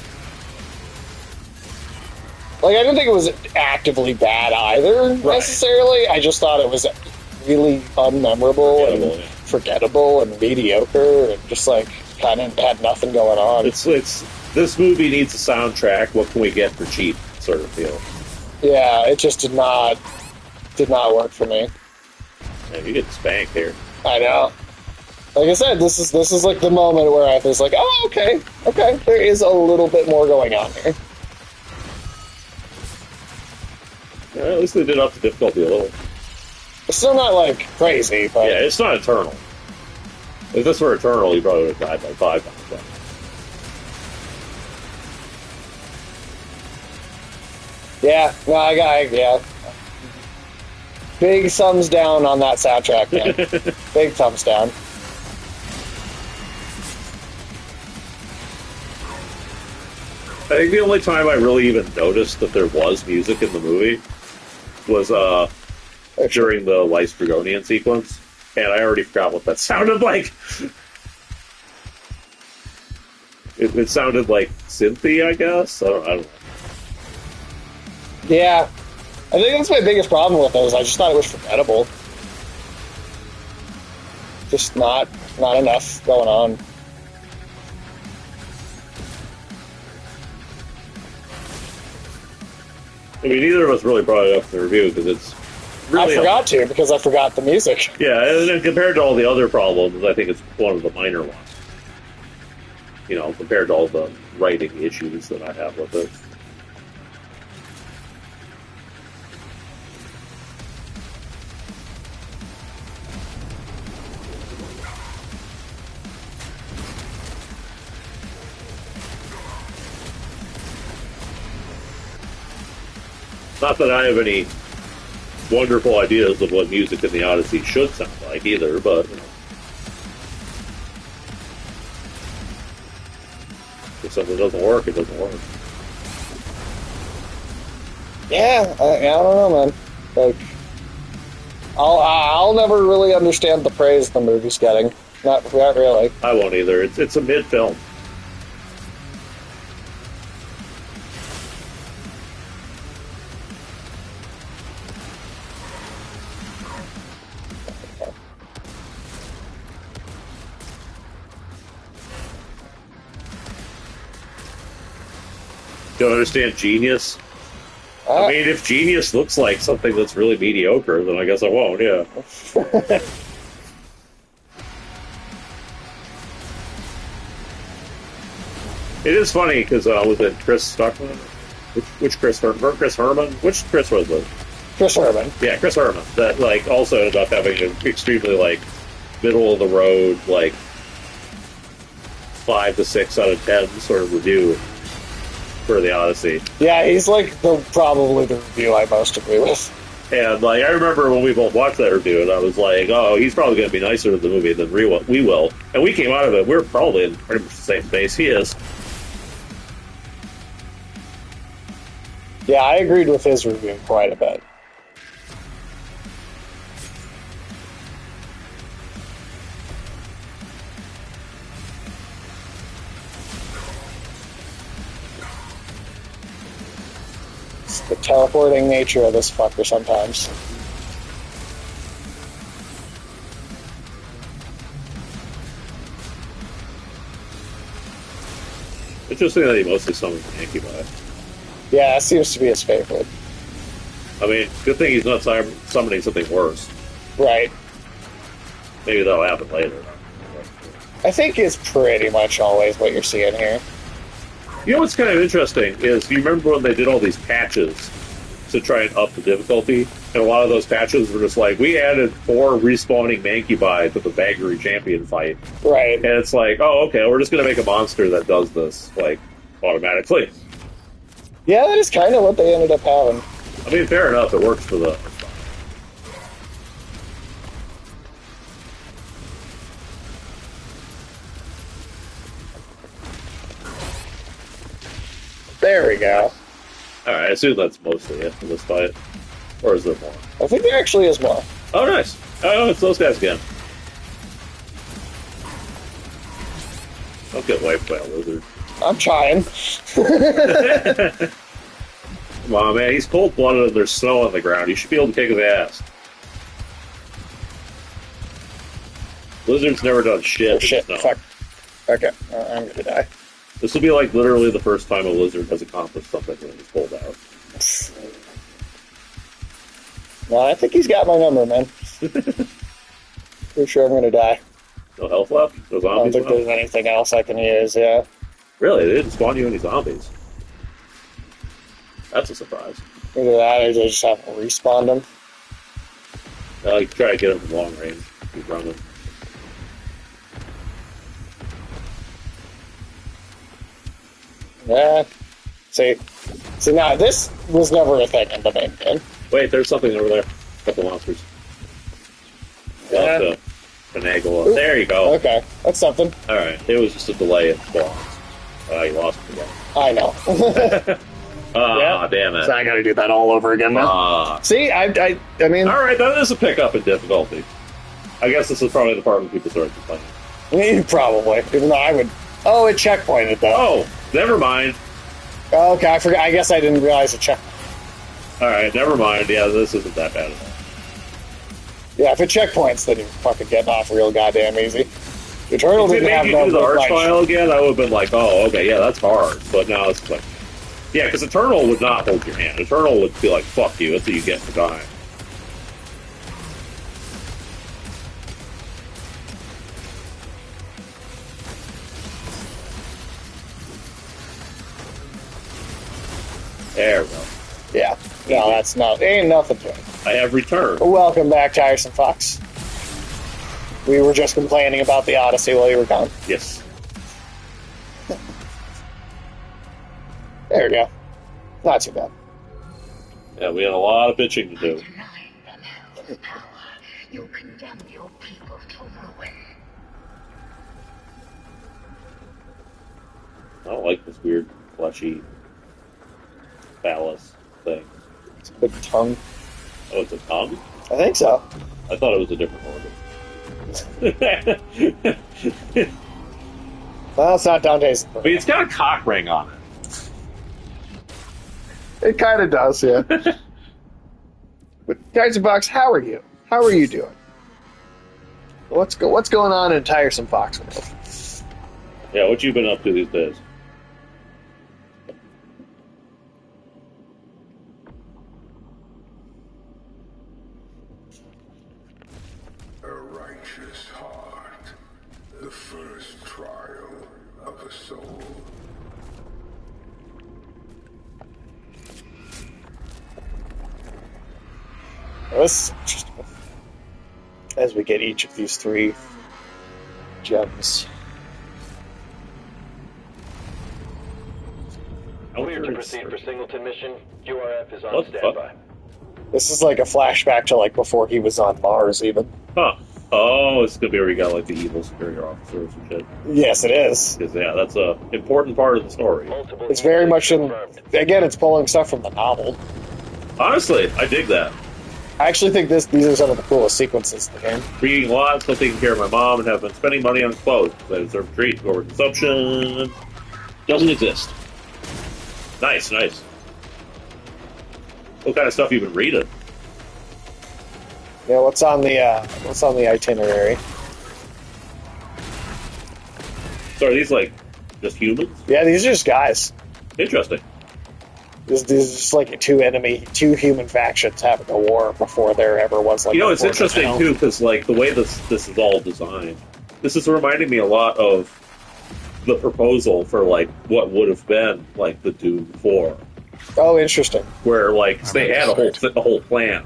Like, I didn't think it was actively bad either, necessarily. I just thought it was really unmemorable and forgettable and mediocre and just, like, kind of had nothing going on. It's this movie needs a soundtrack. What can we get for cheap, sort of deal. Yeah, it just did not work for me. Yeah, you get spanked here. I know. Like I said, this is like the moment where I was like, oh, okay, there is a little bit more going on here. Yeah, at least they did up the difficulty a little. It's still not, like, crazy, but... Yeah, it's not eternal. If this were Eternal, he probably would have died by 5 times. Yeah, no, yeah. Big thumbs down on that soundtrack, man. Big thumbs down. I think the only time I really even noticed that there was music in the movie was during the Lice Dragonian sequence, and I already forgot what that sounded like. It sounded like synthy, I guess. I don't know. Yeah, I think that's my biggest problem with those. I just thought it was forgettable. Just not enough going on. I mean, neither of us really brought it up in the review because it's really... I forgot to because I forgot the music. Yeah, and then compared to all the other problems, I think it's one of the minor ones. You know, compared to all the writing issues that I have with it. Not that I have any wonderful ideas of what music in the Odyssey should sound like either, but you know. If something doesn't work, it doesn't work. Yeah, I don't know, man. Like, I'll never really understand the praise the movie's getting. Not really. I won't either. It's a mid-film. Don't understand Genius? I mean, if Genius looks like something that's really mediocre, then I guess I won't, yeah. It is funny, because was it Chris Stuckman? Which Chris Herman? Chris Herman? Which Chris was it? Chris Herman. Yeah, Chris Herman. That, like, also ended up having an extremely, like, middle-of-the-road, like, 5 to 6 out of 10 sort of review for the Odyssey. Yeah, he's like probably the review I most agree with. And like I remember when we both watched that review, and I was like, "Oh, he's probably going to be nicer to the movie than we will." And we came out of it. We're probably in pretty much the same space he is. Yeah, I agreed with his review quite a bit. The teleporting nature of this fucker sometimes. Interesting that he mostly summons Yankee by. Yeah, that seems to be his favorite. I mean, good thing he's not summoning something worse. Right. Maybe that'll happen later. I think it's pretty much always what you're seeing here. You know what's kind of interesting is, you remember when they did all these patches to try and up the difficulty? And a lot of those patches were just like, we added 4 respawning Mancubi to the Baggery champion fight. Right. And it's like, oh, okay, we're just going to make a monster that does this, like, automatically. Yeah, that is kind of what they ended up having. I mean, fair enough, it works for the... There we go. Alright, I assume that's mostly it for this fight. Or is there more? I think there actually is more. Oh, nice. Oh, it's those guys again. Don't get wiped by a lizard. I'm trying. Come on, man. He's cold-blooded and there's snow on the ground. You should be able to kick his ass. Lizard's never done shit. Oh, shit. Snow. Fuck. Okay. I'm gonna die. This will be like literally the first time a lizard has accomplished something when he's pulled out. No, I think he's got my number, man. Pretty sure I'm gonna die. No health left? No I don't zombies think left? there's anything else I can use, yeah. Really? They didn't spawn you any zombies? That's a surprise. Either that or they just haven't respawned them. You try to get him from long range. Keep running. Yeah. See, now this was never a thing in the main game. Wait, there's something over there. A couple monsters. You'll have to finagle up. There you go. Okay, that's something. Alright, it was just a delay in spawns. You lost it again. I know. Damn it. So I gotta do that all over again now. See, I mean... Alright, that is a pickup in difficulty. I guess this is probably the part when people start complaining. Probably. Even though I would... Oh, it checkpointed, though. Oh, never mind. Okay, I forgot. I guess I didn't realize it checkpointed. Alright, never mind. Yeah, this isn't that bad at all. Yeah, if it checkpoints, then you're fucking getting off real goddamn easy. Eternal If it didn't have made you no do the arch like, file again, I would have been like, oh, okay, yeah, that's hard. But now it's like... Yeah, because Eternal would not hold your hand. Eternal would be like, fuck you, that's what you get for dying. There we go. Yeah. No, that's not... Ain't nothing to it. I have returned. Welcome back, Tiresome Fox. We were just complaining about the Odyssey while you were gone. Yes. There we go. Not too bad. Yeah, we had a lot of bitching to do. Denying them hell's power, you condemn your people to ruin. I don't like this weird, fleshy phallus thing. It's a big tongue. Oh, it's a tongue? I think so. I thought it was a different organ. Well, it's not Dante's. I mean, it's got a cock ring on it. It kind of does, yeah. But Tiresome Fox, how are you? How are you doing? What's going on in Tiresome Fox world? Yeah, what you been up to these days? A righteous heart, the first trial of a soul. Well, this is interesting. As we get each of these 3 gems. Clear to proceed for Singleton mission. URF is on What the fuck? standby. This is like a flashback to like before he was on Mars, even. Huh. Oh, it's gonna be where you got like the evil superior officer or some shit. Yes, it is. Because yeah, that's a important part of the story. Multiple It's very units much in. confirmed. Again, it's pulling stuff from the novel. Honestly, I dig that. I actually think these are some of the coolest sequences in the game. Reading lots, still taking care of my mom, and have been spending money on clothes. I deserve a treat. Overconsumption doesn't exist. Nice, nice. What kind of stuff you been reading? Yeah, what's on the itinerary? So are these like just humans? Yeah, these are just guys. Interesting. These are just like two human factions having a war before there ever was like. You know, a it's war to interesting hell. too because like the way this is all designed. This is reminding me a lot of the proposal for like what would have been like the Doom 4, Oh, interesting. where like they had a whole plan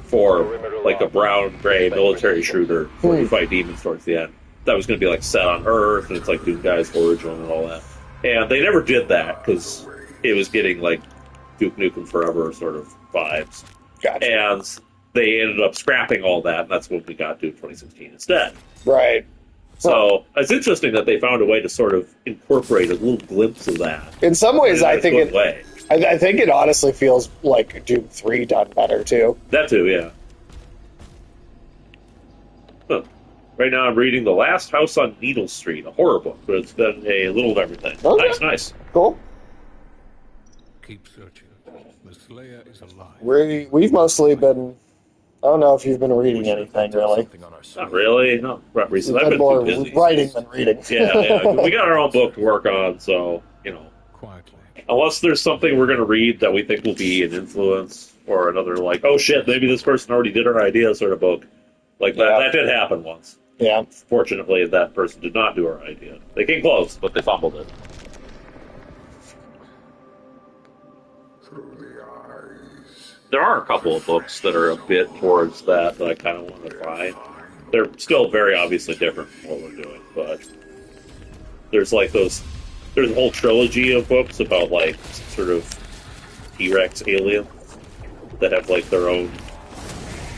for like a brown gray military shooter where you fight demons towards the end. That was going to be like set on Earth and it's like Doom Guy's origin and all that. And they never did that because it was getting like Duke Nukem Forever sort of vibes. Gotcha. And they ended up scrapping all that, and that's when we got Doom 2016 instead. Right. So it's interesting that they found a way to sort of incorporate a little glimpse of that. In some ways, I think good it. way. I think it honestly feels like Doom 3 done better too. That too, yeah. Huh. Right now I'm reading The Last House on Needle Street, a horror book, but it's been a little of everything. Okay. Nice, nice. Cool. Keep searching. The Slayer is alive. We've mostly been. I don't know if you've been reading anything really. Not really. No, not We've recently. I've been been more too busy. writing than reading. Yeah. We got our own book to work on, so, you know. Quietly. Unless there's something we're going to read that we think will be an influence or another, like, oh shit, maybe this person already did our idea sort of book. Like, that did happen once. Yeah. Fortunately, that person did not do our idea. They came close, but they fumbled it. Through the eyes. There are a couple of books that are a bit towards that I kind of want to try. They're still very obviously different from what we're doing, but there's there's a whole trilogy of books about like sort of T-Rex aliens that have like their own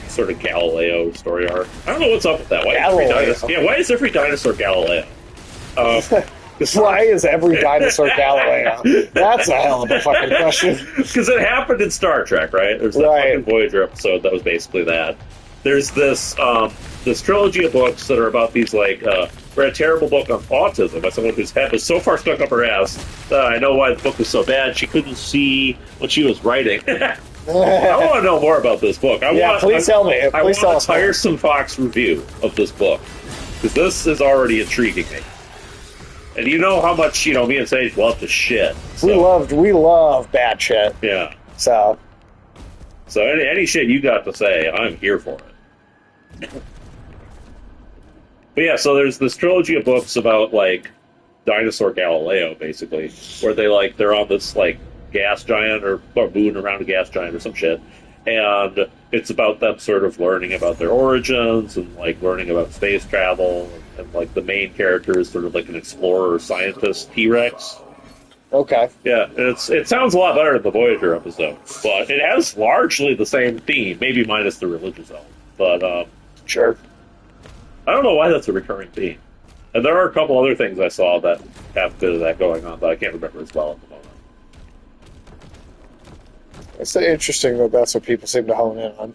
sort of Galileo story arc. I don't know what's up with that. Why is every dinosaur Galileo? Why is every dinosaur Galileo? That's a hell of a fucking question. Because it happened in Star Trek, right? There's that fucking Voyager episode that was basically that. There's this this trilogy of books that are about these like read a terrible book on autism by someone whose head was so far stuck up her ass that I know why the book was so bad. She couldn't see what she was writing. I want to know more about this book. Please tell me. I want a Tiresome Fox review of this book because this is already intriguing me. And you know how much me and Sage love to shit. So. We love bad shit. Yeah. So any shit you got to say, I'm here for it. But yeah, so there's this trilogy of books about like dinosaur Galileo, basically, where they're on this like gas giant or moon around a gas giant or some shit, and it's about them sort of learning about their origins and like learning about space travel, and like the main character is sort of like an explorer scientist T-Rex. Okay. Yeah, it sounds a lot better than the Voyager episode, but it has largely the same theme, maybe minus the religious element. But sure. I don't know why that's a recurring theme. And there are a couple other things I saw that have a bit of that going on, but I can't remember as well at the moment. It's interesting that that's what people seem to hone in on.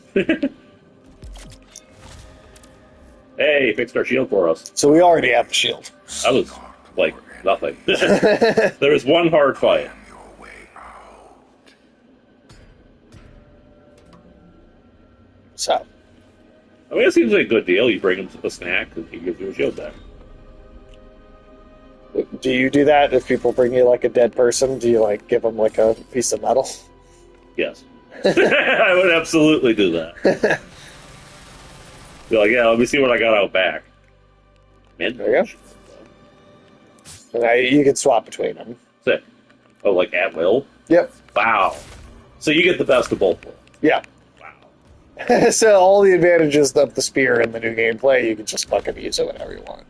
Hey, fixed our shield for us. So we already have the shield. That was, like, nothing. There was one hard fight. So. I mean, it seems like a good deal. You bring him a snack, and he gives you a shield back. Do you do that if people bring you, like, a dead person? Do you, like, give them, like, a piece of metal? Yes. I would absolutely do that. Be like, yeah, let me see what I got out back. Man, there you go. And you can swap between them. Sick. Oh, like at will? Yep. Wow. So you get the best of both worlds. Yeah. Wow. So all the advantages of the spear in the new gameplay, you can just fucking use it whenever you want.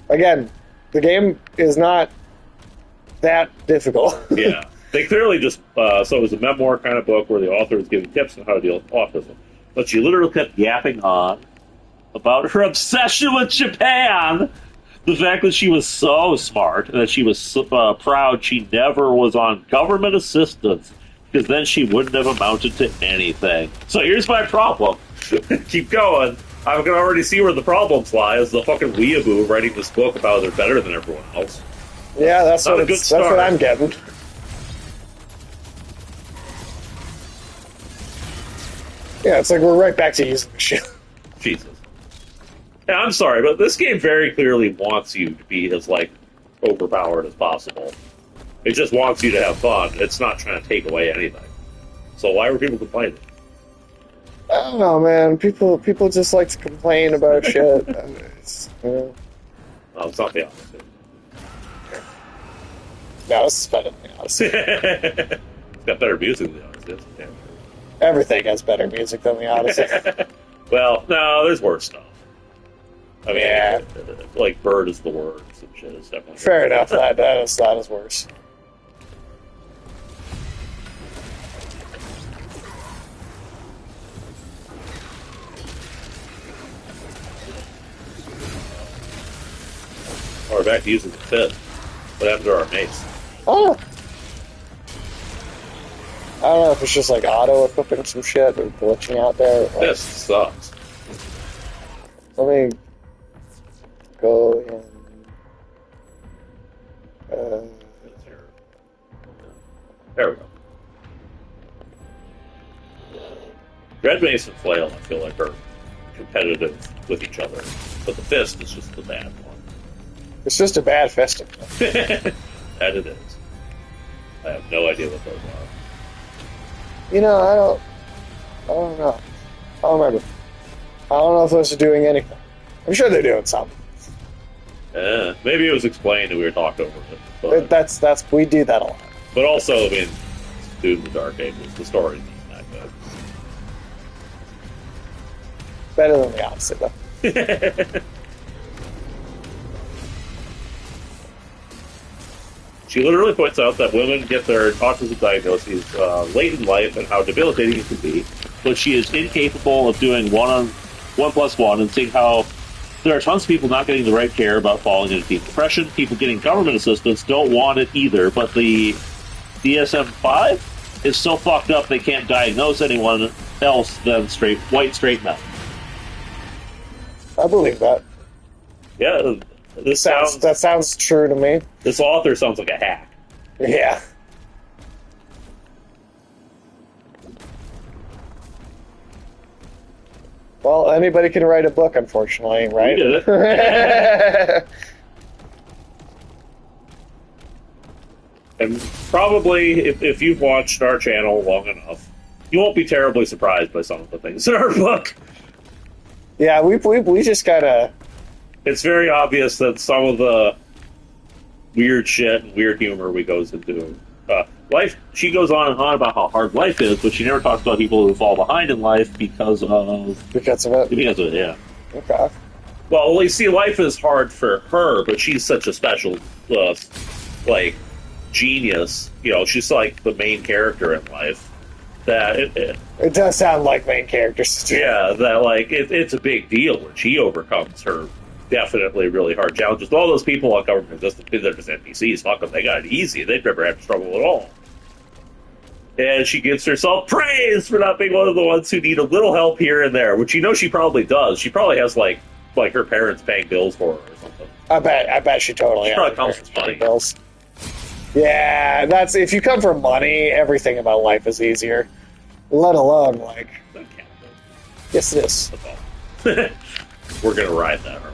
Again, the game is not that difficult. Yeah. They clearly just, so it was a memoir kind of book where the author was giving tips on how to deal with autism. But she literally kept yapping on about her obsession with Japan. The fact that she was so smart and that she was so, proud she never was on government assistance, because then she wouldn't have amounted to anything. So here's my problem. Keep going. I can already see where the problems lie, is the fucking weeaboo writing this book about how they're better than everyone else. Yeah, that's what I'm getting. Yeah, it's like we're right back to using the shield. Jesus. Yeah, I'm sorry, but this game very clearly wants you to be as, like, overpowered as possible. It just wants you to have fun. It's not trying to take away anything. So why were people complaining? I don't know, man. People just like to complain about shit. It's not the Odyssey. No, this is better than the Odyssey. It's got better music than the Odyssey. Yeah. Everything has better music than the Odyssey. Well, no, there's worse stuff. I mean, yeah. Like Bird is the word. Some shit is definitely fair enough. That is worse. Oh, we're back to using the fifth. What happened to our mace? Oh. I don't know if it's just like auto-equipping some shit or glitching out there. Like, this sucks. Let me go and... There we go. Red Mace and Flail, I feel like, are competitive with each other. But the Fist is just the bad one. It's just a bad fisting. That it is. I have no idea what those are. You know, I don't know. I don't remember. I don't know if those are doing anything. I'm sure they're doing something. Maybe it was explained and we were talked over it. But, that's we do that a lot. But also, I mean, Doom the Dark Ages, the story's not that good. Better than the Odyssey, though. She literally points out that women get their autism diagnoses late in life and how debilitating it can be, but she is incapable of doing one plus one, and seeing how there are tons of people not getting the right care about falling into deep depression. People getting government assistance don't want it either, but the DSM-5 is so fucked up they can't diagnose anyone else than white straight men. I believe that. Yeah, That sounds true to me. This author sounds like a hack. Yeah. Well, anybody can write a book, unfortunately, right? We did it. And probably, if you've watched our channel long enough, you won't be terribly surprised by some of the things in our book. Yeah, we just gotta... It's very obvious that some of the weird shit and weird humor we goes into life. She goes on and on about how hard life is, but she never talks about people who fall behind in life because of it. Because of it, yeah. Okay. Well, you see, life is hard for her, but she's such a special, genius. You know, she's like the main character in life. That it does sound like main characters. Yeah, that it's a big deal when she overcomes her definitely really hard challenges. All those people on government they're just NPCs. Fuck them, they got it easy. They'd never have to struggle at all. And she gives herself praise for not being one of the ones who need a little help here and there, which she probably does. She probably has like her parents paying bills for her or something. I bet she totally. She probably comes from money. Bills. Yeah, that's if you come from money, everything about life is easier. Let alone yes, it is. We're gonna ride that, aren't we?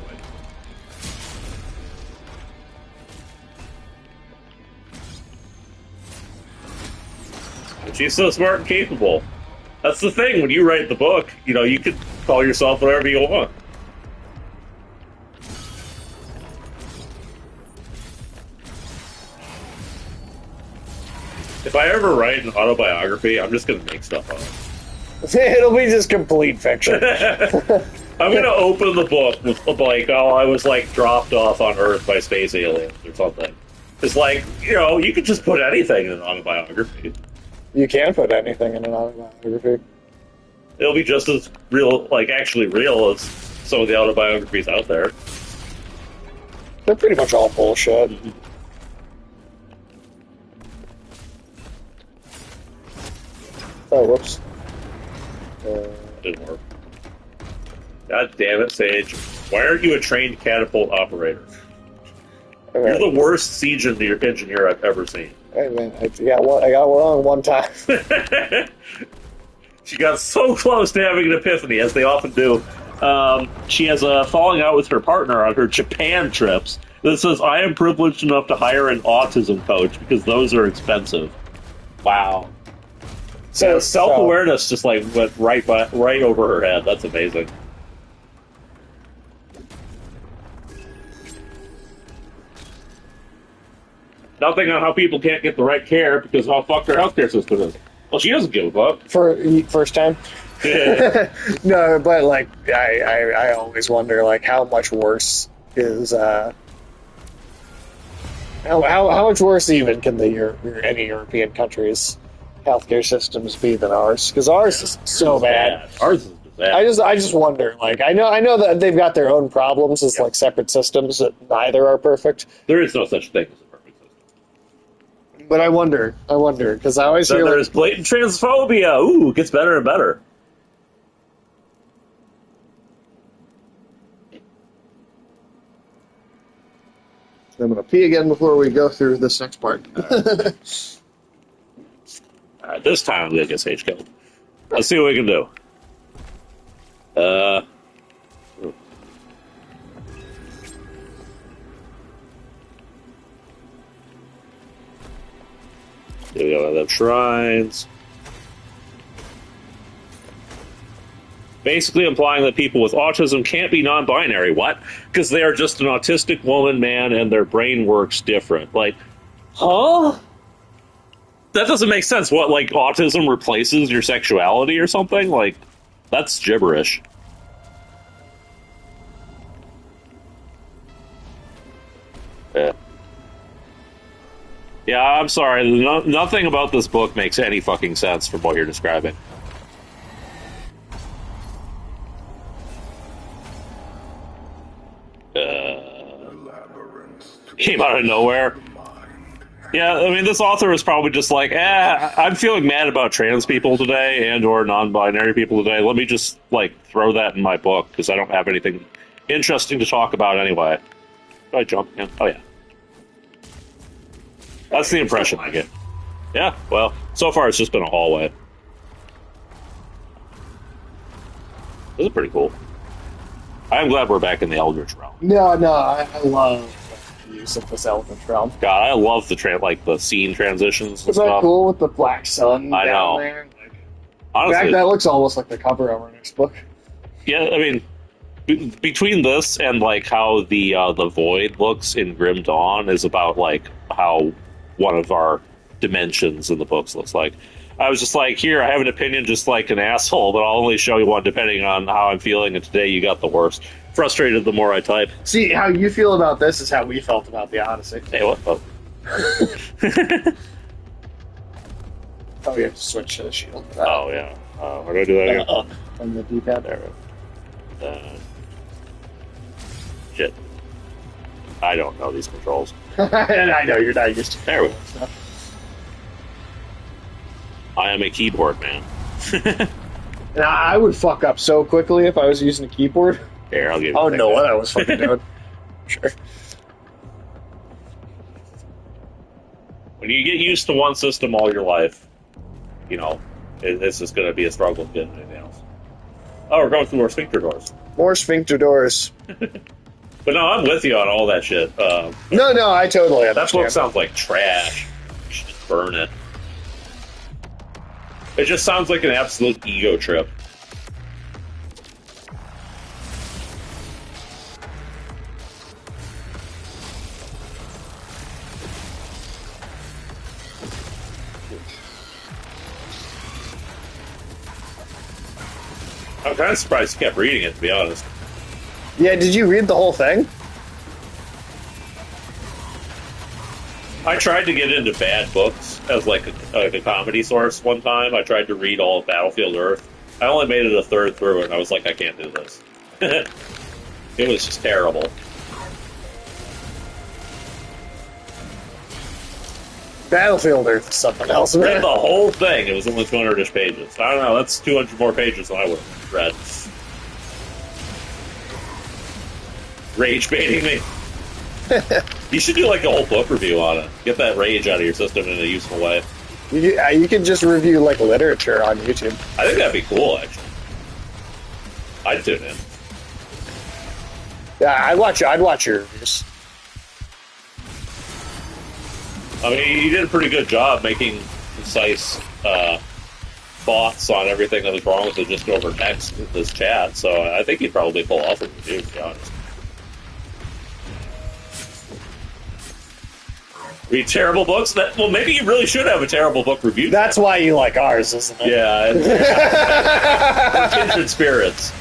But she's so smart and capable. That's the thing. When you write the book, you could call yourself whatever you want. If I ever write an autobiography, I'm just going to make stuff up. It'll be just complete fiction. I'm going to open the book with I was dropped off on Earth by space aliens or something. It's you could just put anything in an autobiography. You can put anything in an autobiography. It'll be just as real, actually real as some of the autobiographies out there. They're pretty much all bullshit. Mm-hmm. Oh, whoops. Didn't work. God damn it, Sage. Why aren't you a trained catapult operator? You're the worst siege engineer I've ever seen. Hey, man, I got wrong one time. She got so close to having an epiphany, as they often do. She has a falling out with her partner on her Japan trips that says, I am privileged enough to hire an autism coach because those are expensive. Wow. So self-awareness just went right over her head. That's amazing. Nothing on how people can't get the right care because of how fucked our healthcare system is. Well, she doesn't give a fuck. For first time? Yeah. No, but I always wonder how much worse is how much worse even can any European countries' healthcare systems be than ours? Because ours is so bad. Ours is bad. I just wonder. I know that they've got their own problems as separate systems that neither are perfect. There is no such thing as a perfect system. But I wonder because I always hear there's blatant transphobia. Ooh, it gets better and better. I'm going to pee again before we go through this next part. Alright, this time I'm going to get Sage killed. Let's see what we can do. Here we go, them shrines. Basically implying that people with autism can't be non-binary. What? Because they are just an autistic woman, man, and their brain works different. Huh? That doesn't make sense. What, autism replaces your sexuality or something? That's gibberish. Yeah. Yeah, I'm sorry. Nothing about this book makes any fucking sense from what you're describing. Came out of nowhere. Yeah, I mean, this author is probably just like, I'm feeling mad about trans people today and or non-binary people today. Let me just, like, throw that in my book, because I don't have anything interesting to talk about anyway. Do I jump in? Oh, yeah. That's the impression I get. Yeah, well, so far it's just been a hallway. This is pretty cool. I'm glad we're back in the Eldritch realm. No, I love the use of this Eldritch realm. God, I love the scene transitions and Isn't that stuff. cool with the black sun I down know. there? Like, Honestly, in fact, that looks almost like the cover of our next book. yeah, I mean, between this and like how the void looks in Grim Dawn is about like how one of our dimensions in the books looks like. I was just like, here, I have an opinion just like an asshole, but I'll only show you one depending on how I'm feeling, and today you got the worst. Frustrated the more I type. See, how you feel about this is how we felt about the Odyssey. Hey, what? Oh. Oh, we have to switch to the shield. Oh, yeah. How do I do that again? On the D-pad. There. Shit. I don't know these controls. And I know you're not used to There we go. stuff. I am a keyboard man. And I would fuck up so quickly if I was using a keyboard. Here, I'll give you I a don't know what I was fucking doing. Sure. When you get used to one system all your life, you know, it's just going to be a struggle to get anything else. Oh, we're going through more sphincter doors. More sphincter doors. But no, I'm with you on all that shit. No, I totally understand. That book sounds like trash. You should just burn it. It just sounds like an absolute ego trip. I'm kind of surprised you kept reading it, to be honest. Yeah, did you read the whole thing? I tried to get into bad books as like a comedy source one time. I tried to read all of Battlefield Earth. I only made it a third through, and I was like, I can't do this. It was just terrible. Battlefield Earth is something else. Read the whole thing. It was only 200-ish pages. I don't know. That's 200 more pages than I would have read. Rage baiting me. You should do like a whole book review on it. Get that rage out of your system in a useful way. You could just review like literature on YouTube. I think that'd be cool, actually. I'd tune in. Yeah, I'd watch your reviews. I mean, you did a pretty good job making concise thoughts on everything that was wrong with it just over text in this chat, so I think you'd probably pull off a review, to be honest. Read terrible books? Well, maybe you really should have a terrible book review. That's why you like ours, isn't it? Yeah. We're kindred spirits.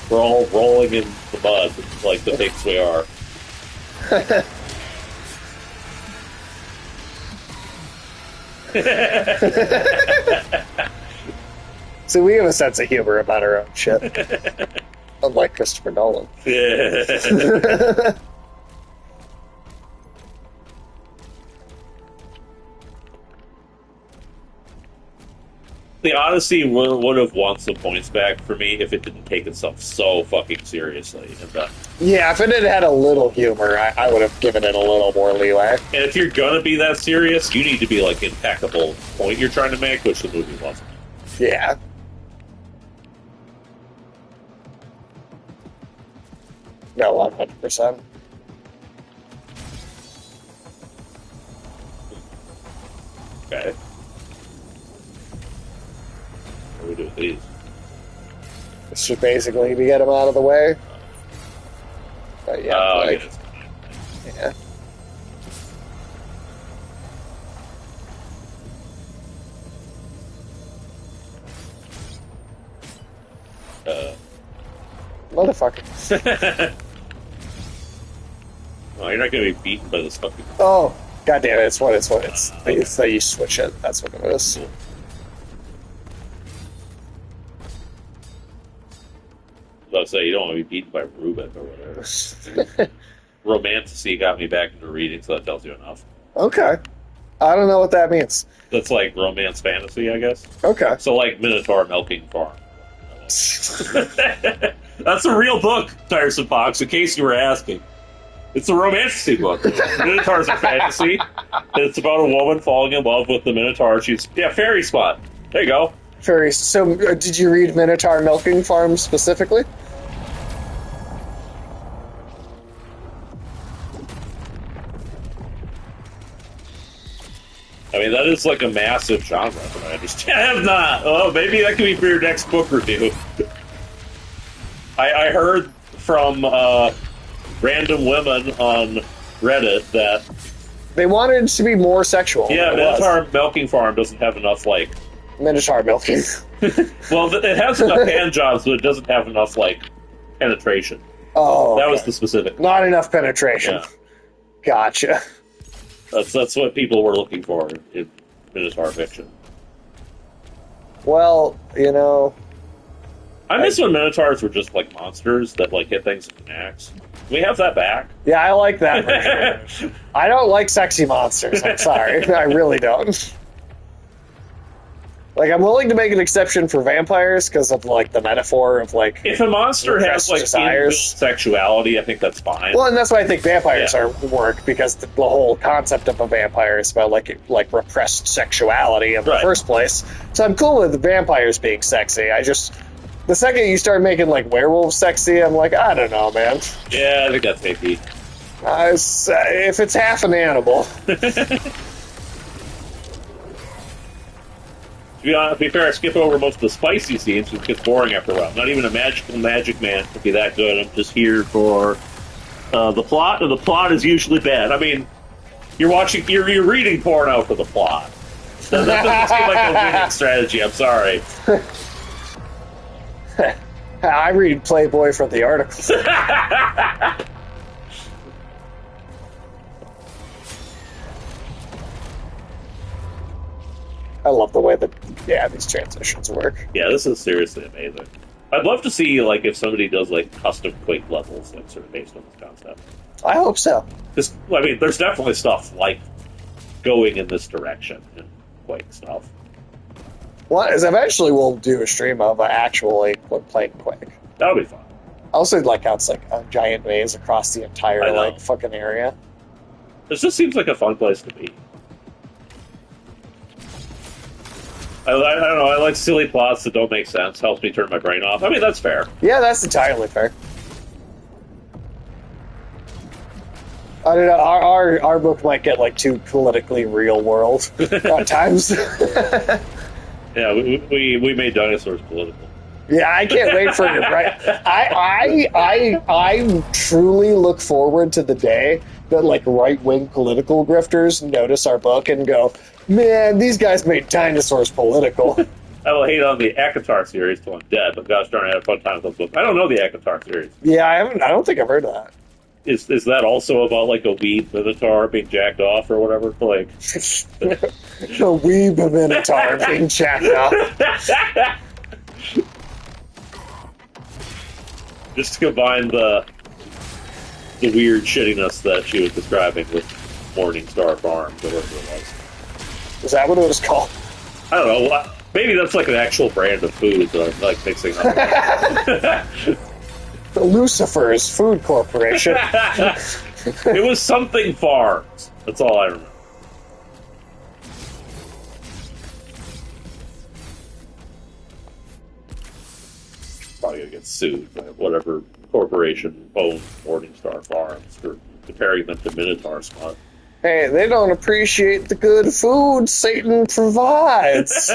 We're all rolling in the mud like the pigs we are. So we have a sense of humor about our own shit. Unlike Christopher Nolan. Yeah. The Odyssey would have won some points back for me if it didn't take itself so fucking seriously. Yeah, if it had had a little humor, I would have given it a little more leeway. And if you're gonna be that serious, you need to be like impeccable point you're trying to make, which the movie wasn't. Yeah. No, 100%. Okay. What do we do with these? It's just basically to get him out of the way. But yeah, I like, get it. yeah. Motherfucker. Well, No, you're not going to be beaten by this fucking... Oh, god damn it! It's what it's. It's that you switch it. That's what it is. I was say you don't want to be beaten by Reuben or whatever. Romantasy got me back into reading, so that tells you enough. Okay, I don't know what that means. That's like romance fantasy, I guess. Okay. So like Minotaur Milking Farm. That's a real book, Tiresome Fox, in case you were asking. It's a romantasy book. Minotaurs are fantasy. It's about a woman falling in love with the Minotaur. Fairy Spot. There you go. Fairy. So, did you read Minotaur Milking Farm specifically? I mean, that is like a massive genre, but I understand. I have not. Oh, maybe that could be for your next book review. I heard from random women on Reddit that they wanted it to be more sexual. Yeah, Minotaur Milking Farm doesn't have enough, like... Minotaur milking. Well, it has enough hand jobs, but it doesn't have enough, like, penetration. Oh, that was the specific. Not enough penetration. Yeah. Gotcha. That's what people were looking for in Minotaur fiction. Well, you know... I miss when Minotaurs were just, like, monsters that, like, hit things with an axe. Can we have that back? Yeah, I like that version. I don't like sexy monsters, I'm sorry. I really don't. Like, I'm willing to make an exception for vampires because of, like, the metaphor of, like... If a monster has, like, inbuilt sexuality, I think that's fine. Well, and that's why I think vampires work, because the whole concept of a vampire is about, like repressed sexuality in the first place. So I'm cool with the vampires being sexy. I just... The second you start making, like, werewolves sexy, I'm like, I don't know, man. Yeah, I think that's maybe. If it's half an animal. To be fair, I skip over most of the spicy scenes, which gets boring after a while. Not even a magic man could be that good. I'm just here for the plot, and the plot is usually bad. I mean, you're reading porno for the plot. That doesn't seem like a winning strategy. I'm sorry. I read Playboy for the articles. I love the way that, these transitions work. Yeah, this is seriously amazing. I'd love to see, like, if somebody does, like, custom Quake levels, like, sort of based on this concept. I hope so. I mean, there's definitely stuff, like, going in this direction in Quake stuff. Well, eventually we'll do a stream of actually playing Quake. That'll be fun. Also, like how it's like a giant maze across the entire like fucking area. This just seems like a fun place to be. I don't know. I like silly plots that don't make sense. Helps me turn my brain off. I mean, that's fair. Yeah, that's entirely fair. I don't know. Our book might get like too politically real world at times. Yeah, we made dinosaurs political. Yeah, I can't wait for it. Right, I truly look forward to the day that like right wing political grifters notice our book and go, "Man, these guys made dinosaurs political." I will hate on the Akatar series till I'm dead, but gosh darn, I had a fun time with those books. I don't know the Akatar series. Yeah, I don't think I've heard of that. Is that also about like a weed minotaur being jacked off or whatever? Like a weeb minotaur being jacked off. Just to combine the weird shittiness that she was describing with Morningstar Farms or whatever it was. Is that what it was called? I don't know. Maybe that's like an actual brand of food that I'm like mixing up. The Lucifer's Food Corporation. It was something Farms. That's all I remember. Probably gonna get sued by whatever corporation owns Morningstar Farms for comparing them to Minotaur smut. Hey, they don't appreciate the good food Satan provides.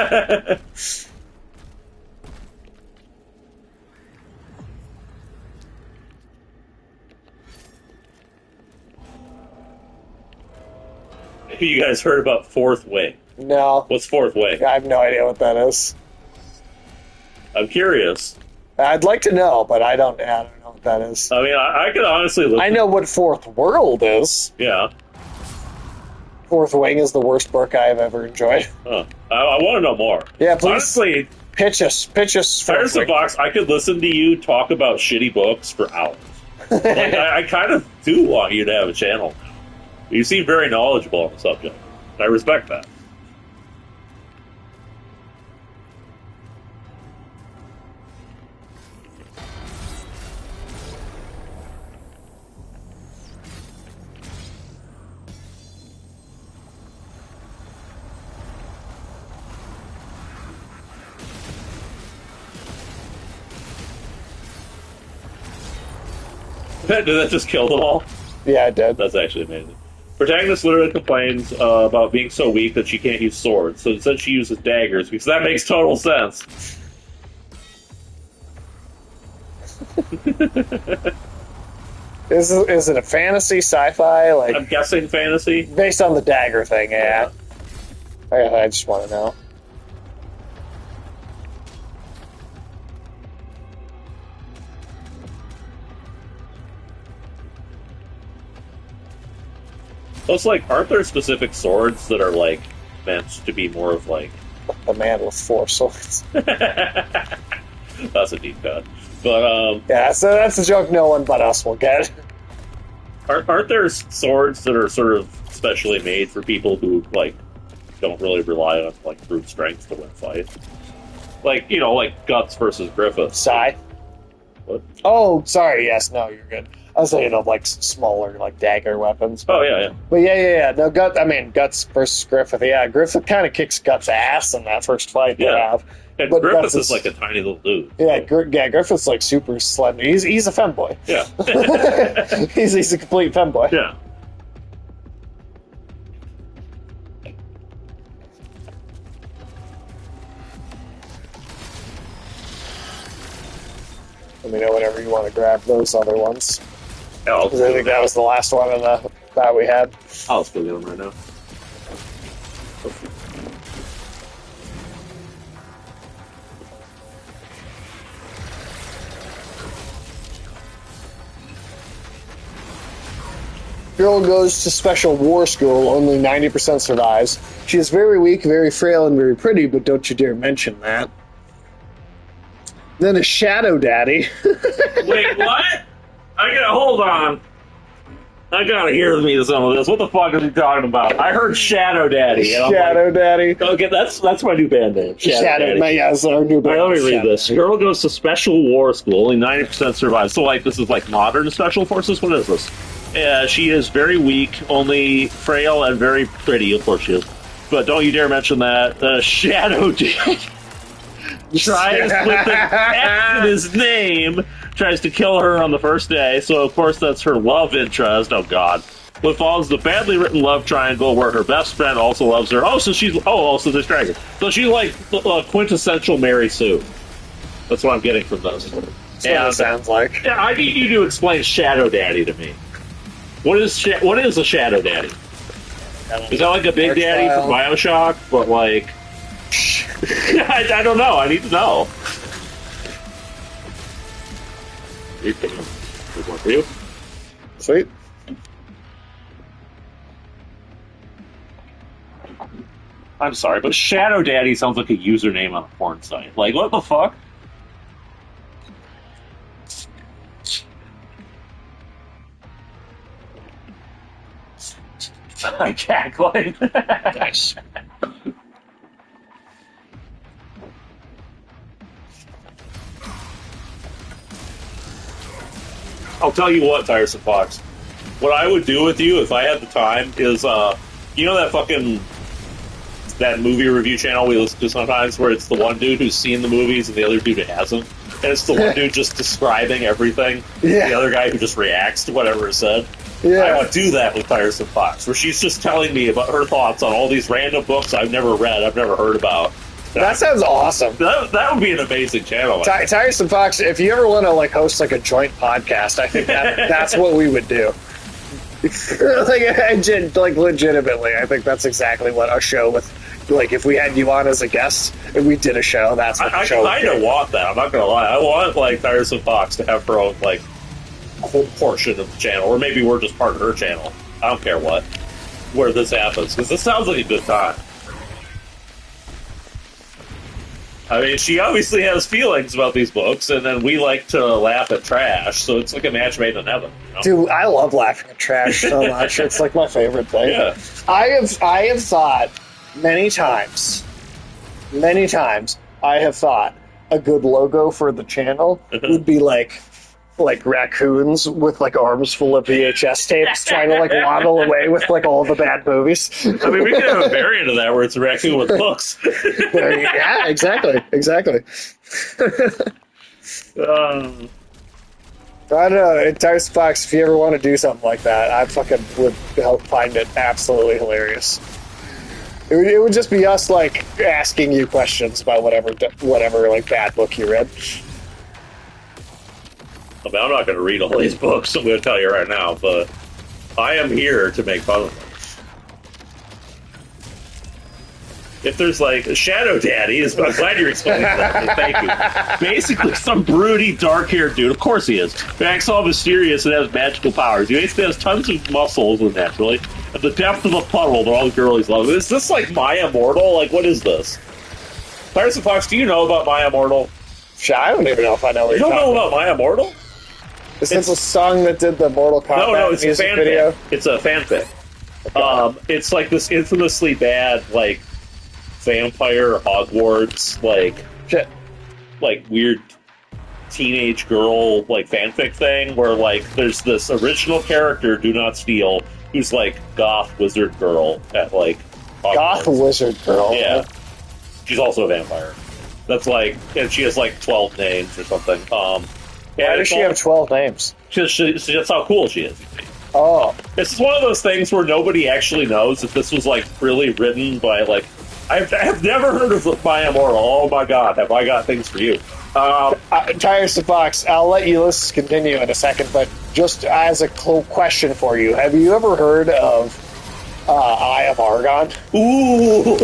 You guys heard about Fourth Wing? No. What's Fourth Wing? I have no idea what that is. I'm curious. I'd like to know, but I don't know what what that is. I mean, I could honestly look. I know what Fourth World is. Yeah. Fourth Wing is the worst book I've ever enjoyed. Huh. I want to know more. Yeah, please. Honestly, pitch us. Tires the Box. I could listen to you talk about shitty books for hours. Like, I kind of do want you to have a channel now. You seem very knowledgeable on the subject. I respect that. Did that just kill them all? Yeah, it did. That's actually amazing. Protagonist literally complains about being so weak that she can't use swords, so instead she uses daggers, because that makes total sense. Is it a fantasy, sci-fi? Like, I'm guessing fantasy. Based on the dagger thing, yeah. I just want to know. Those, like, aren't there specific swords that are, like, meant to be more of, like... A man with 4 swords. That's a deep cut. But, yeah, so that's a joke no one but us will get. Aren't there swords that are sort of specially made for people who, like, don't really rely on, like, brute strength to win fights? Like, you know, like Guts versus Griffith. Scythe? What? Oh, sorry, yes, no, you're good. I was thinking of, like, smaller, like, dagger weapons. Oh, yeah. But yeah. No, Guts versus Griffith, yeah. Griffith kind of kicks Guts' ass in that first fight they have. And but Griffith is like a tiny little dude. Yeah, Griffith's, like, super slender. He's a femboy. Yeah. he's a complete femboy. Yeah. Let me know whenever you want to grab those other ones. Yeah, because I think that was the last one in the that we had. I'll still get them right now. Girl goes to special war school, only 90% survives. She is very weak, very frail, and very pretty, but don't you dare mention that. Then a shadow daddy. Wait, what? Hold on. I gotta hear some of this. What the fuck is he talking about? I heard Shadow Daddy. And Shadow Daddy. Okay, that's my new band name. Shadow Daddy. Yeah, that's our new band. Right, let me read Shadow this. Daddy. Girl goes to special war school. Only 90% survives. So, like, this is like modern special forces? What is this? She is very weak, only frail, and very pretty. Of course she is. But don't you dare mention that. Shadow Daddy tries with an X in his name, tries to kill her on the first day, so of course that's her love interest. Oh god. What follows the badly written love triangle where her best friend also loves her. Also this dragon. So she's like quintessential Mary Sue. That's what I'm getting from this. That's what it sounds like. Yeah, I need you to explain Shadow Daddy to me. What is a Shadow Daddy? Is that like a Big Daddy from Bioshock? But like... I don't know. I need to know. There's one for you. Sweet. I'm sorry, but Shadow Daddy sounds like a username on a porn site. Like, what the fuck? I'm cackling. Nice. I'll tell you what, Tiresome Fox. What I would do with you if I had the time is, you know that movie review channel we listen to sometimes where it's the one dude who's seen the movies and the other dude who hasn't? And it's the one dude just describing everything. Yeah. The other guy who just reacts to whatever is said. Yeah. I would do that with Tiresome Fox, where she's just telling me about her thoughts on all these random books I've never read, I've never heard about. That sounds awesome. That would be an amazing channel. Tiresome Fox, if you ever want to like host like a joint podcast, I think that's what we would do. like legitimately, I think that's exactly what a show with, like, if we had you on as a guest and we did a show, that's what the show would I be. kind of want that. I'm not gonna lie. I want like Tiresome Fox to have her own like whole portion of the channel, or maybe we're just part of her channel. I don't care what, where this happens, because this sounds like a good time. I mean, she obviously has feelings about these books, and then we like to laugh at trash, so it's like a match made in heaven. You know? Dude, I love laughing at trash so much. It's like my favorite thing. Yeah. I have thought many times, I have thought a good logo for the channel would be like raccoons with like arms full of VHS tapes trying to like waddle away with like all the bad movies. I mean, we could have a variant of that where it's a raccoon with books. Yeah, exactly. I don't know, Entire Fox, if you ever want to do something like that, I fucking would help find it absolutely hilarious. It would just be us like asking you questions about whatever like bad book you read. I mean, I'm not going to read all these books, I'm going to tell you right now, but I am here to make fun of them. If there's like a Shadow Daddy, I'm glad you're explaining that. Thank you. Basically, some broody, dark-haired dude. Of course he is. Acts all mysterious and has magical powers. He basically has tons of muscles, naturally. At the depth of a puddle that all the girlies love. Is this like My Immortal? Like, what is this? Pirates of Fox, do you know about My Immortal? I don't even know if I know what You you're don't talking know about My Immortal? Is this a song that did the Mortal Kombat No, it's a music fanfic. video? It's a fanfic. Okay. It's like this infamously bad, like, vampire Hogwarts, Shit. like weird teenage girl, like, fanfic thing where, like, there's this original character, Do Not Steal, who's, like, goth wizard girl at, like, Hogwarts. Goth wizard girl. Yeah. She's also a vampire. That's, like, and she has, like, 12 names or something. Why does she have 12 names? Because that's how cool she is. Oh. This is one of those things where nobody actually knows if this was, like, really written by, like... I have never heard of My Immortal. Oh, my God. Have I got things for you. Tires to Fox, I'll let Ulysses continue in a second, but just as a question for you, have you ever heard of Eye of Argon? Ooh!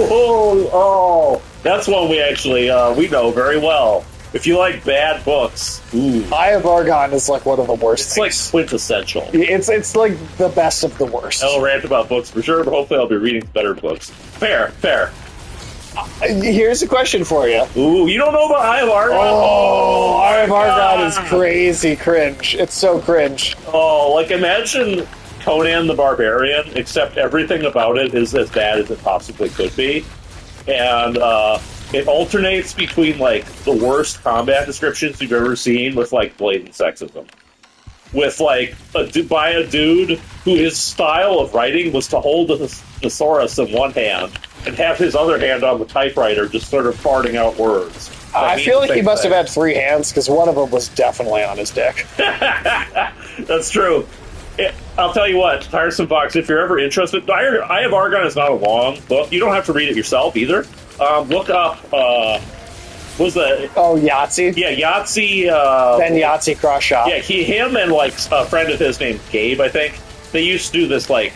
Oh! That's one we actually, we know very well. If you like bad books, ooh. Eye of Argon is like one of the worst things. It's like quintessential. It's like the best of the worst. I'll rant about books for sure, but hopefully I'll be reading better books. Fair. Here's a question for you. Ooh, you don't know about Eye of Argon? Oh, Eye of Argon is crazy cringe. It's so cringe. Oh, like imagine Conan the Barbarian, except everything about it is as bad as it possibly could be. And it alternates between, like, the worst combat descriptions you've ever seen with, like, blatant sexism. With, like, by a dude who his style of writing was to hold the thesaurus in one hand and have his other hand on the typewriter just sort of farting out words. I feel like he must have had 3 hands, because one of them was definitely on his dick. That's true. I'll tell you what, Tiresome Fox, if you're ever interested, Eye of Argon is not a long book. You don't have to read it yourself, either. Look up, what was that? Oh, Yahtzee? Yeah, Yahtzee. Ben Yahtzee Cross Shop. Yeah, him and, like, a friend of his named Gabe, I think, they used to do this, like,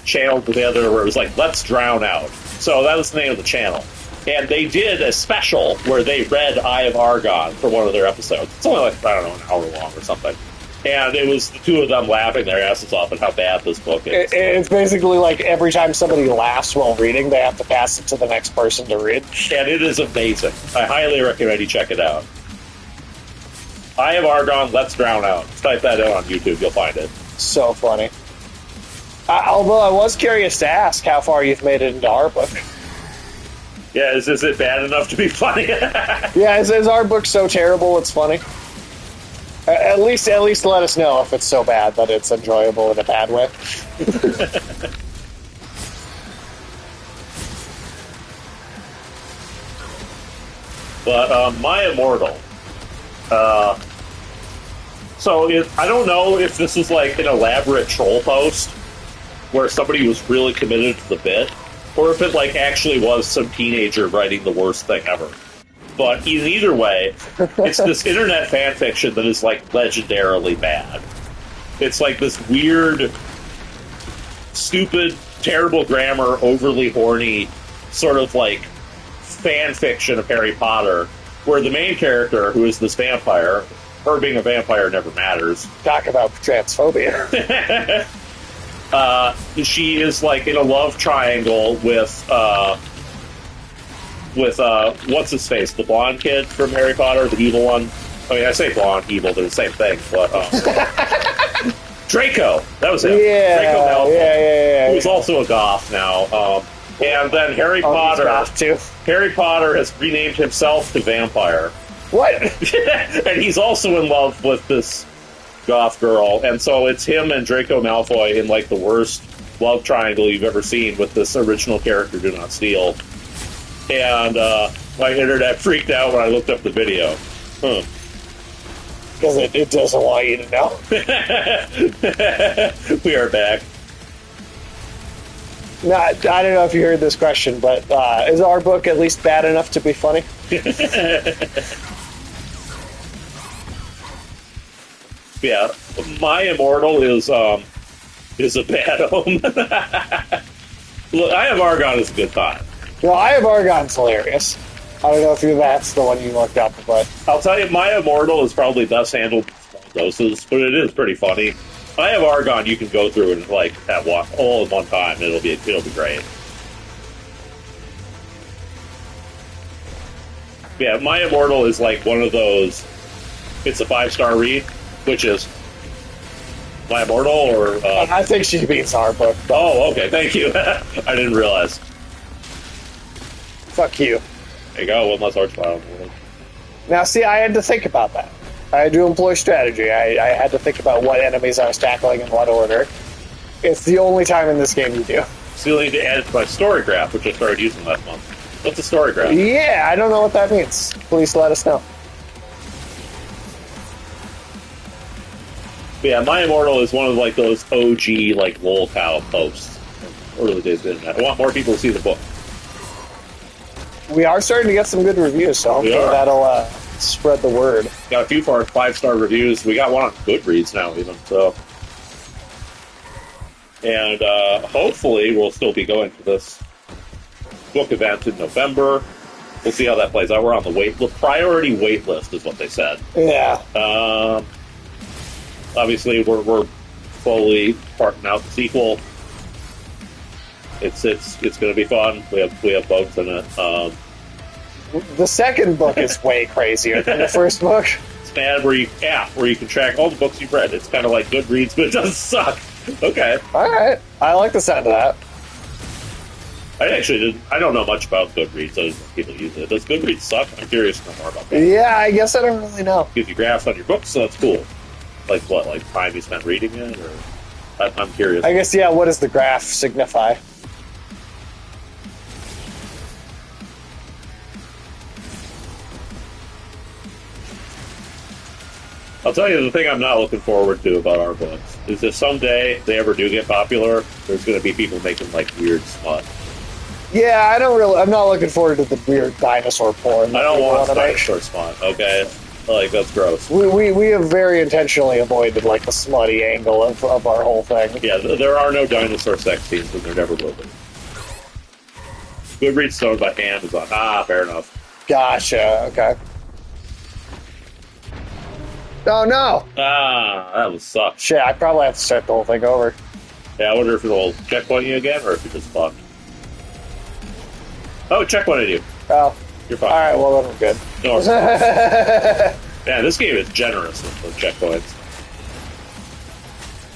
channel together where it was like, Let's Drown Out. So that was the name of the channel. And they did a special where they read Eye of Argon for one of their episodes. It's only like, I don't know, an hour long or something. And it was the two of them laughing their asses off at how bad this book is. It's basically like every time somebody laughs while reading, they have to pass it to the next person to read. And it is amazing. I highly recommend you check it out. Eye of Argon, Let's Drown Out. Type that in on YouTube, you'll find it. So funny. Although I was curious to ask how far you've made it into our book. Yeah, is it bad enough to be funny? Yeah, is our book so terrible it's funny? At least let us know if it's so bad that it's enjoyable in a bad way. But My Immortal. I don't know if this is like an elaborate troll post where somebody was really committed to the bit, or if it like actually was some teenager writing the worst thing ever. But in either way, it's this internet fan fiction that is, like, legendarily bad. It's, like, this weird, stupid, terrible grammar, overly horny, sort of, like, fan fiction of Harry Potter, where the main character, who is this vampire, her being a vampire never matters. Talk about transphobia. She is like in a love triangle with what's his face, the blonde kid from Harry Potter, the evil one. I mean, I say blonde, evil, they're the same thing, but Draco, that was him. Yeah, Draco Malfoy, yeah. who's also a goth now. And then Harry Potter. Goth too. Harry Potter has renamed himself to Vampire. What? And he's also in love with this goth girl, and so it's him and Draco Malfoy in like the worst love triangle you've ever seen with this original character, Do Not Steal. And my internet freaked out when I looked up the video. Because it doesn't want you to know. We are back. No, I don't know if you heard this question, but is our book at least bad enough to be funny? Yeah, My Immortal is a bad omen. Look, I Have Argon is a good time. Well, I Have Argon's hilarious. I don't know if that's the one you looked up, but I'll tell you, My Immortal is probably best handled in small doses, but it is pretty funny. I Have Argon you can go through and like at one all at one time. It'll be great. Yeah, My Immortal is like one of those. It's a 5-star read, which is My Immortal, or I think she means our book. oh, okay, thank you. I didn't realize. Fuck you. There you go, one less archvile. Now, see, I had to think about that. I had to employ strategy. I had to think about what enemies I was tackling in what order. It's the only time in this game you do. Still need to add it to my story graph, which I started using last month. What's a story graph? Yeah, I don't know what that means. Please let us know. But yeah, My Immortal is one of like those OG like lol cow posts. Early days of the internet. I want more people to see the book. We are starting to get some good reviews, so hopefully that'll spread the word. Got a few 5-star reviews. We got one on Goodreads now, even so. And hopefully we'll still be going for this book event in November. We'll see how that plays out. We're on the priority wait list, is what they said. Yeah. Obviously, we're slowly parting out the sequel. It's going to be fun. We have bugs in it. The second book is way crazier than the first book. It's bad where you can track all the books you've read. It's kind of like Goodreads, but it doesn't suck. Okay. All right. I like the sound of that. I don't know much about Goodreads. I just know people use it. Does Goodreads suck? I'm curious to know more about that. Yeah, I guess I don't really know. Gives you graphs on your books, so that's cool. Like what? Like time you spent reading it, or I'm curious. I guess yeah. What does the graph signify? I'll tell you the thing I'm not looking forward to about our books is if someday they ever do get popular, there's going to be people making like weird smut. Yeah, I'm not looking forward to the weird dinosaur porn. I don't want dinosaur smut. Okay, like that's gross. We have very intentionally avoided like the smutty angle of our whole thing. Yeah, there are no dinosaur sex scenes, and there never will be. Goodreads owned by Amazon. Fair enough. Gotcha. Okay. Oh no! That would suck. Shit, I probably have to start the whole thing over. Yeah, I wonder if it'll checkpoint you again, or if you're just fucked. Oh, it checkpointed you. Oh. You're fine. Alright, well then we're good. No, yeah, this game is generous with checkpoints.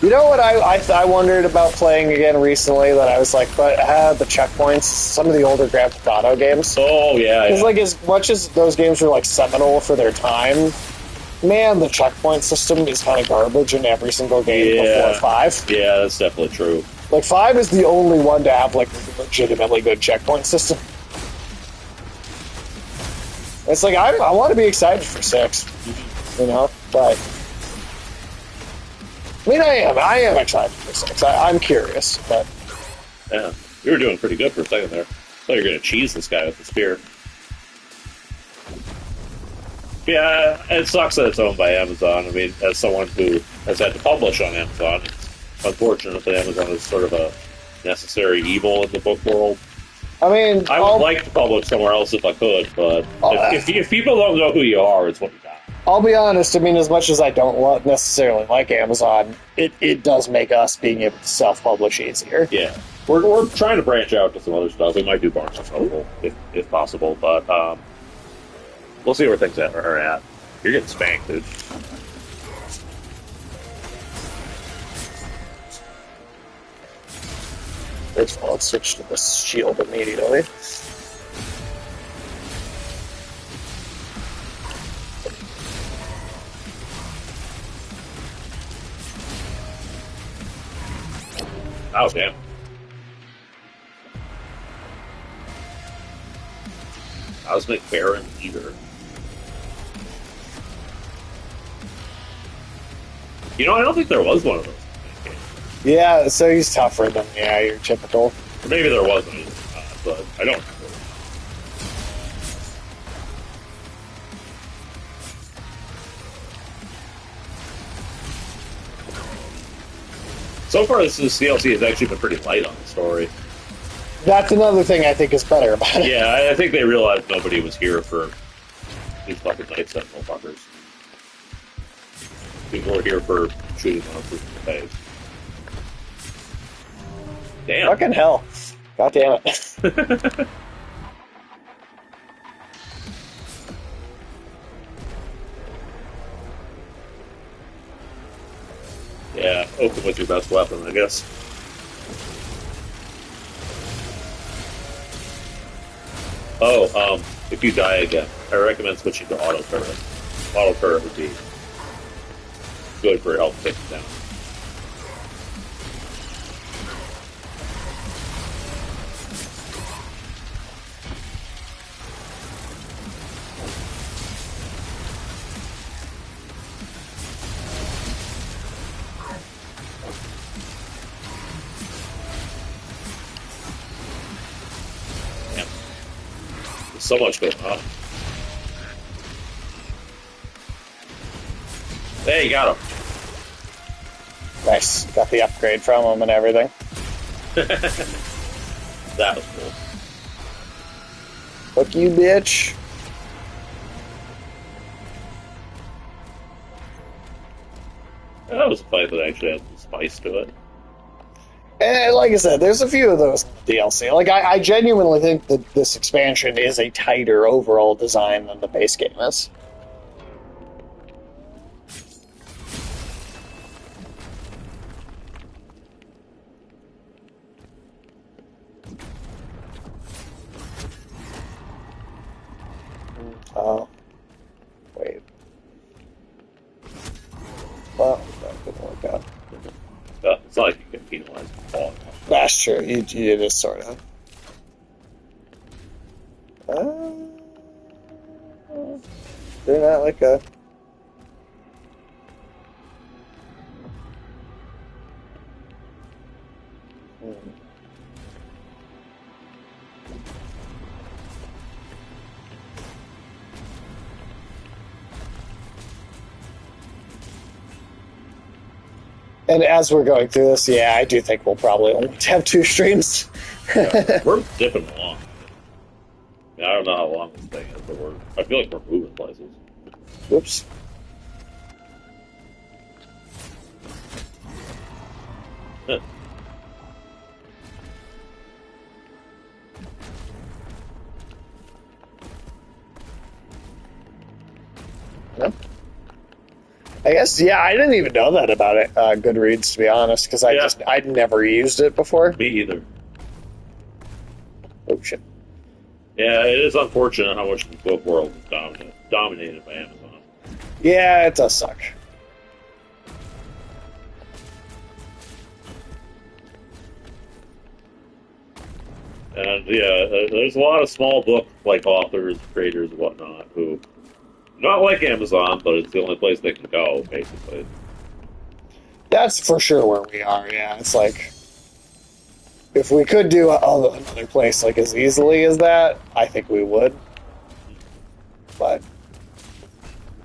You know what I wondered about playing again recently that I was like, but the checkpoints, some of the older Grand Theft Auto games. Oh, yeah. Because like as much as those games were like seminal for their time, man, the checkpoint system is kind of garbage in every single game before 5. Yeah, that's definitely true. Like 5 is the only one to have like a legitimately good checkpoint system. It's like I want to be excited for 6, you know, but I mean I am excited for 6. I'm curious, but yeah, you were doing pretty good for a second there. I thought you were going to cheese this guy with the spear. Yeah, it sucks that it's owned by Amazon. I mean, as someone who has had to publish on Amazon, it's unfortunate that Amazon is sort of a necessary evil in the book world. I mean, I would like to publish somewhere else if I could, but if people don't know who you are, it's what you got. I'll be honest, I mean, as much as I don't necessarily like Amazon, it does make us being able to self-publish easier. Yeah. We're trying to branch out to some other stuff. We might do Barnes and Noble if possible, but we'll see where things are at. You're getting spanked, dude. Let's switch to this shield immediately. Oh, damn. How's McBaron either? You know, I don't think there was one of those. Yeah, so he's tougher than, your typical. Or maybe there wasn't, but I don't remember. So far, this DLC has actually been pretty light on the story. That's another thing I think is better about it. Yeah, I think they realized nobody was here for these fucking Night Sentinel fuckers. People were here for shooting monsters in the face. Damn. Fucking hell. God damn it. Yeah, open with your best weapon, I guess. Oh, if you die again, I recommend switching to auto turret. Auto turret would be good for help taking down. So much going on. Hey, you got him. Nice. Got the upgrade from him and everything. That was cool. Fuck you, bitch. That was a fight that actually had some spice to it. And like I said, there's a few of those in the DLC. Like, I genuinely think that this expansion is a tighter overall design than the base game is. Oh. Wait. Well, that didn't work out. It's not like you can penalize all. That's true. You just sort of. They're not like a. And as we're going through this, yeah, I do think we'll probably only have 2 streams. Yeah, we're dipping along. I don't know how long this thing is, but I feel like we're moving places. Whoops. Huh. Yep. I guess, yeah, I didn't even know that about it, Goodreads, to be honest, because I'd never used it before. Me either. Oh, shit. Yeah, it is unfortunate how much the book world is dominated by Amazon. Yeah, it does suck. And yeah, there's a lot of small book like authors, creators, and whatnot who not like Amazon, but it's the only place they can go, basically. That's for sure where we are, yeah. It's like, if we could do another place like as easily as that, I think we would. But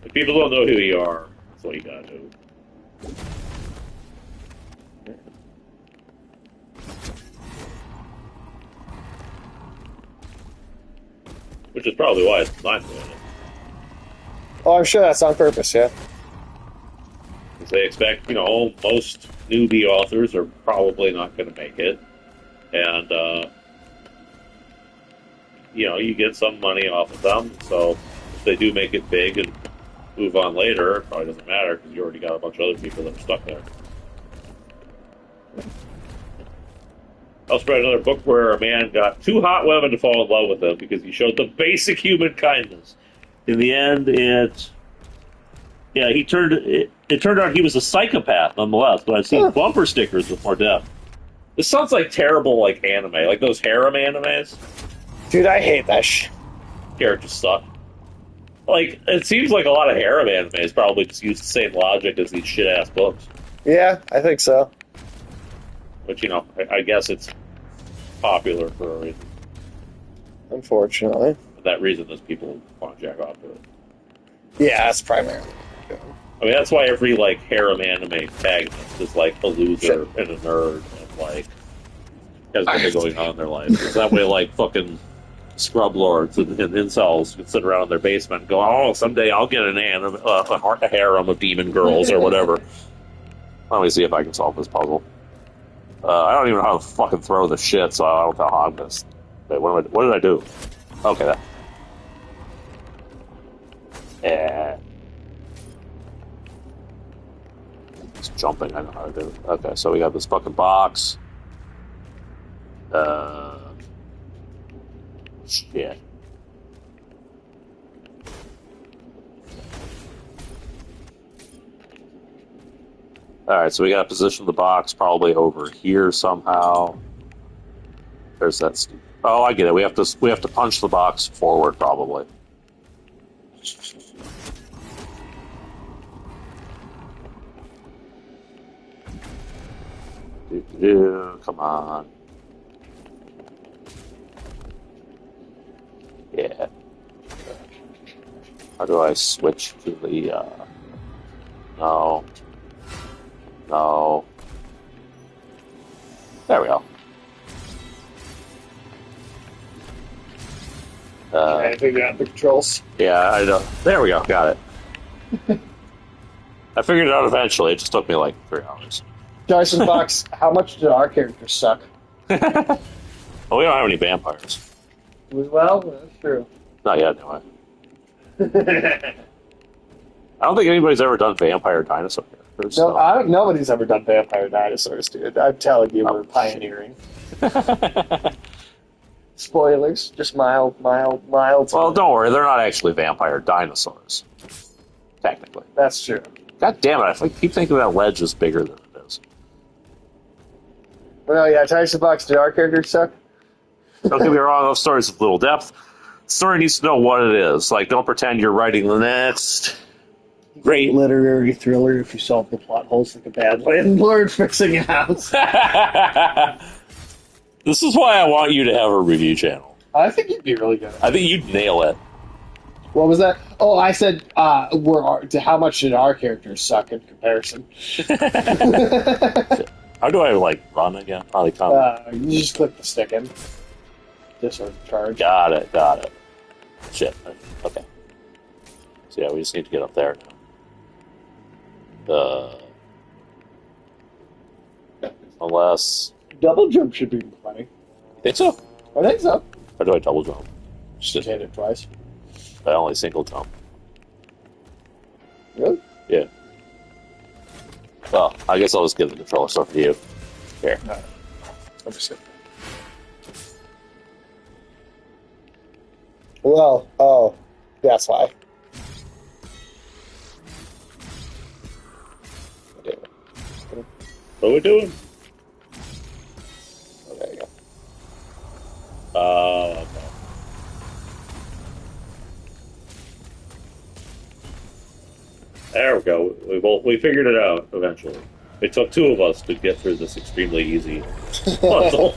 if people don't know who you are, that's what you gotta do. Which is probably why I'm doing it. Oh, I'm sure that's on purpose, yeah. They expect, most newbie authors are probably not going to make it. And, you get some money off of them. So if they do make it big and move on later, it probably doesn't matter because you already got a bunch of other people that are stuck there. I also read another book where a man got too hot women to fall in love with him because he showed them basic human kindness. In the end, it turned out he was a psychopath nonetheless, but I've seen bumper stickers with more depth. This sounds like terrible, like, anime, like those harem animes. Dude, I hate that Characters suck. Like, it seems like a lot of harem animes probably just use the same logic as these shit-ass books. Yeah, I think so. Which, I guess it's popular for a reason. Unfortunately. For that reason, those people want to jack off to it. Yeah, that's primarily. I mean, that's why every, like, harem anime protagonist is, like, a loser and a nerd and, like, has nothing going on in their life. It's that way, like, fucking scrub lords and incels can sit around in their basement and go, oh, someday I'll get a harem of demon girls or whatever. Let me see if I can solve this puzzle. I don't even know how to fucking throw the shit, so I don't know how I'm going to... Wait, what did I do? Okay, that... Yeah. It's jumping, I know how to do it. Okay, so we got this fucking box. Shit. Alright, so we gotta position the box probably over here somehow. There's that. Oh, I get it. We have to punch the box forward probably. Come on. Yeah. How do I switch to the, No. No. There we go. I figured out the controls. Yeah, I know. There we go. Got it. I figured it out eventually. It just took me like 3 hours. Dyson Fox, how much did our characters suck? Well, we don't have any vampires. Well, that's true. Not yet, anyway. I don't think anybody's ever done vampire dinosaur characters. No, nobody's ever done vampire dinosaurs, dude. I'm telling you, we're pioneering. Spoilers, just mild. Well, don't worry, they're not actually vampire dinosaurs. Technically. That's true. God damn it, I keep thinking that ledge is bigger than it is. Well, yeah, Dyson Fox, did our characters suck? Don't get me wrong, those stories with little depth. The story needs to know what it is. Like, don't pretend you're writing the next great literary thriller if you solve the plot holes like a bad landlord fixing a house. This is why I want you to have a review channel. I think you'd be really good. I think you'd nail it. What was that? Oh, I said, how much did our characters suck in comparison? How do I, run again? You just click the stick in. This sort of charge. Got it. Shit. Okay. So yeah, we just need to get up there now. Unless... Double jump should be plenty. Think so? I think so. Or do I double jump? Just hit it twice. I only single jump. Really? Yeah. Well, I guess I'll just give the controller stuff to you. Here. All right. I'm just kidding. Well, that's why. What are we doing? Oh, there you go. Okay. There we go. We figured it out eventually. It took 2 of us to get through this extremely easy puzzle.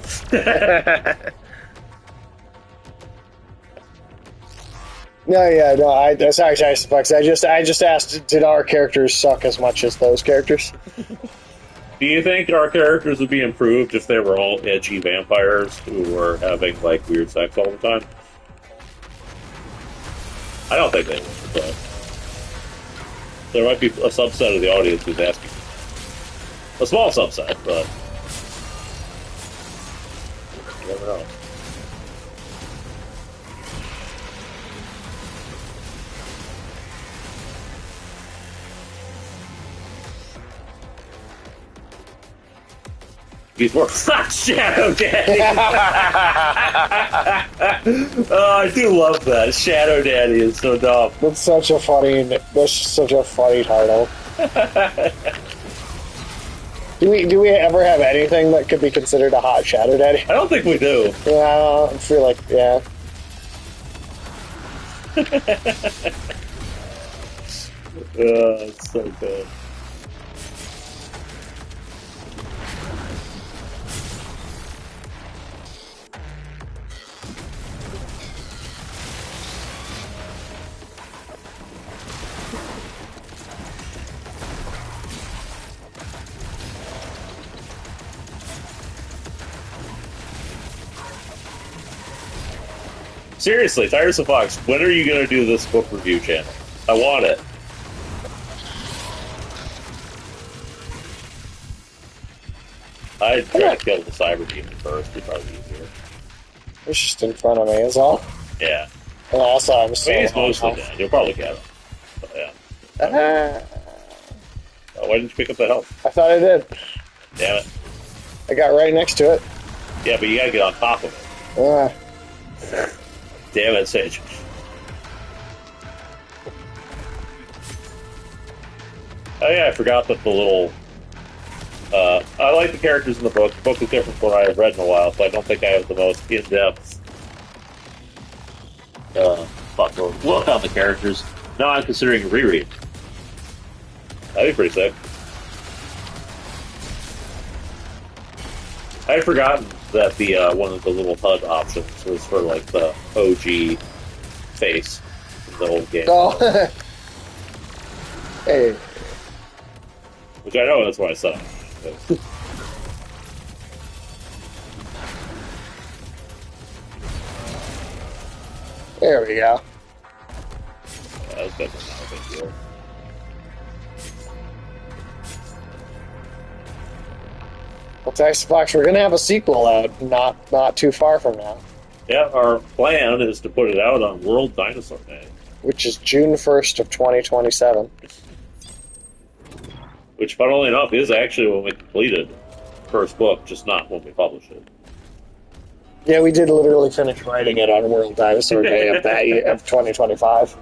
No. Sorry, Dyson Fox. I just asked, did our characters suck as much as those characters? Do you think our characters would be improved if they were all edgy vampires who were having, weird sex all the time? I don't think they would, but... There might be a subset of the audience who's asking. A small subset, but you never know. He's more Shadow Daddy. Oh, I do love that. Shadow Daddy is so dumb. That's such a funny title. Do we ever have anything that could be considered a hot Shadow Daddy? I don't think we do. Yeah, I feel like, yeah. It's so good. Seriously, Tiresome Fox, when are you going to do this book review channel? I want it. I'd try to kill the Cyber Demon first. It'd probably be easier. It's just in front of me, is all. Yeah. And also, I'm so he's mostly dead. You'll probably get him. But yeah. Why didn't you pick up the health? I thought I did. Damn it. I got right next to it. Yeah, but you gotta get on top of it. Damn it, Sage. Oh yeah, I forgot that the little... I like the characters in the book. The book is different from what I have read in a while, so I don't think I have the most in-depth look on the characters. Now I'm considering a reread. That'd be pretty sick. I had forgotten that the one of the little HUD options was for like the OG face in the old game. Oh. Hey. Which I know that's why I said. There we go. That's better than I think you were. Well, Tiresome Fox, we're gonna have a sequel out not too far from now. Yeah, our plan is to put it out on World Dinosaur Day, which is June 1st of 2027. Which, funnily enough, is actually when we completed the first book, just not when we published it. Yeah, we did literally finish writing it on World Dinosaur Day of that year, of 2025.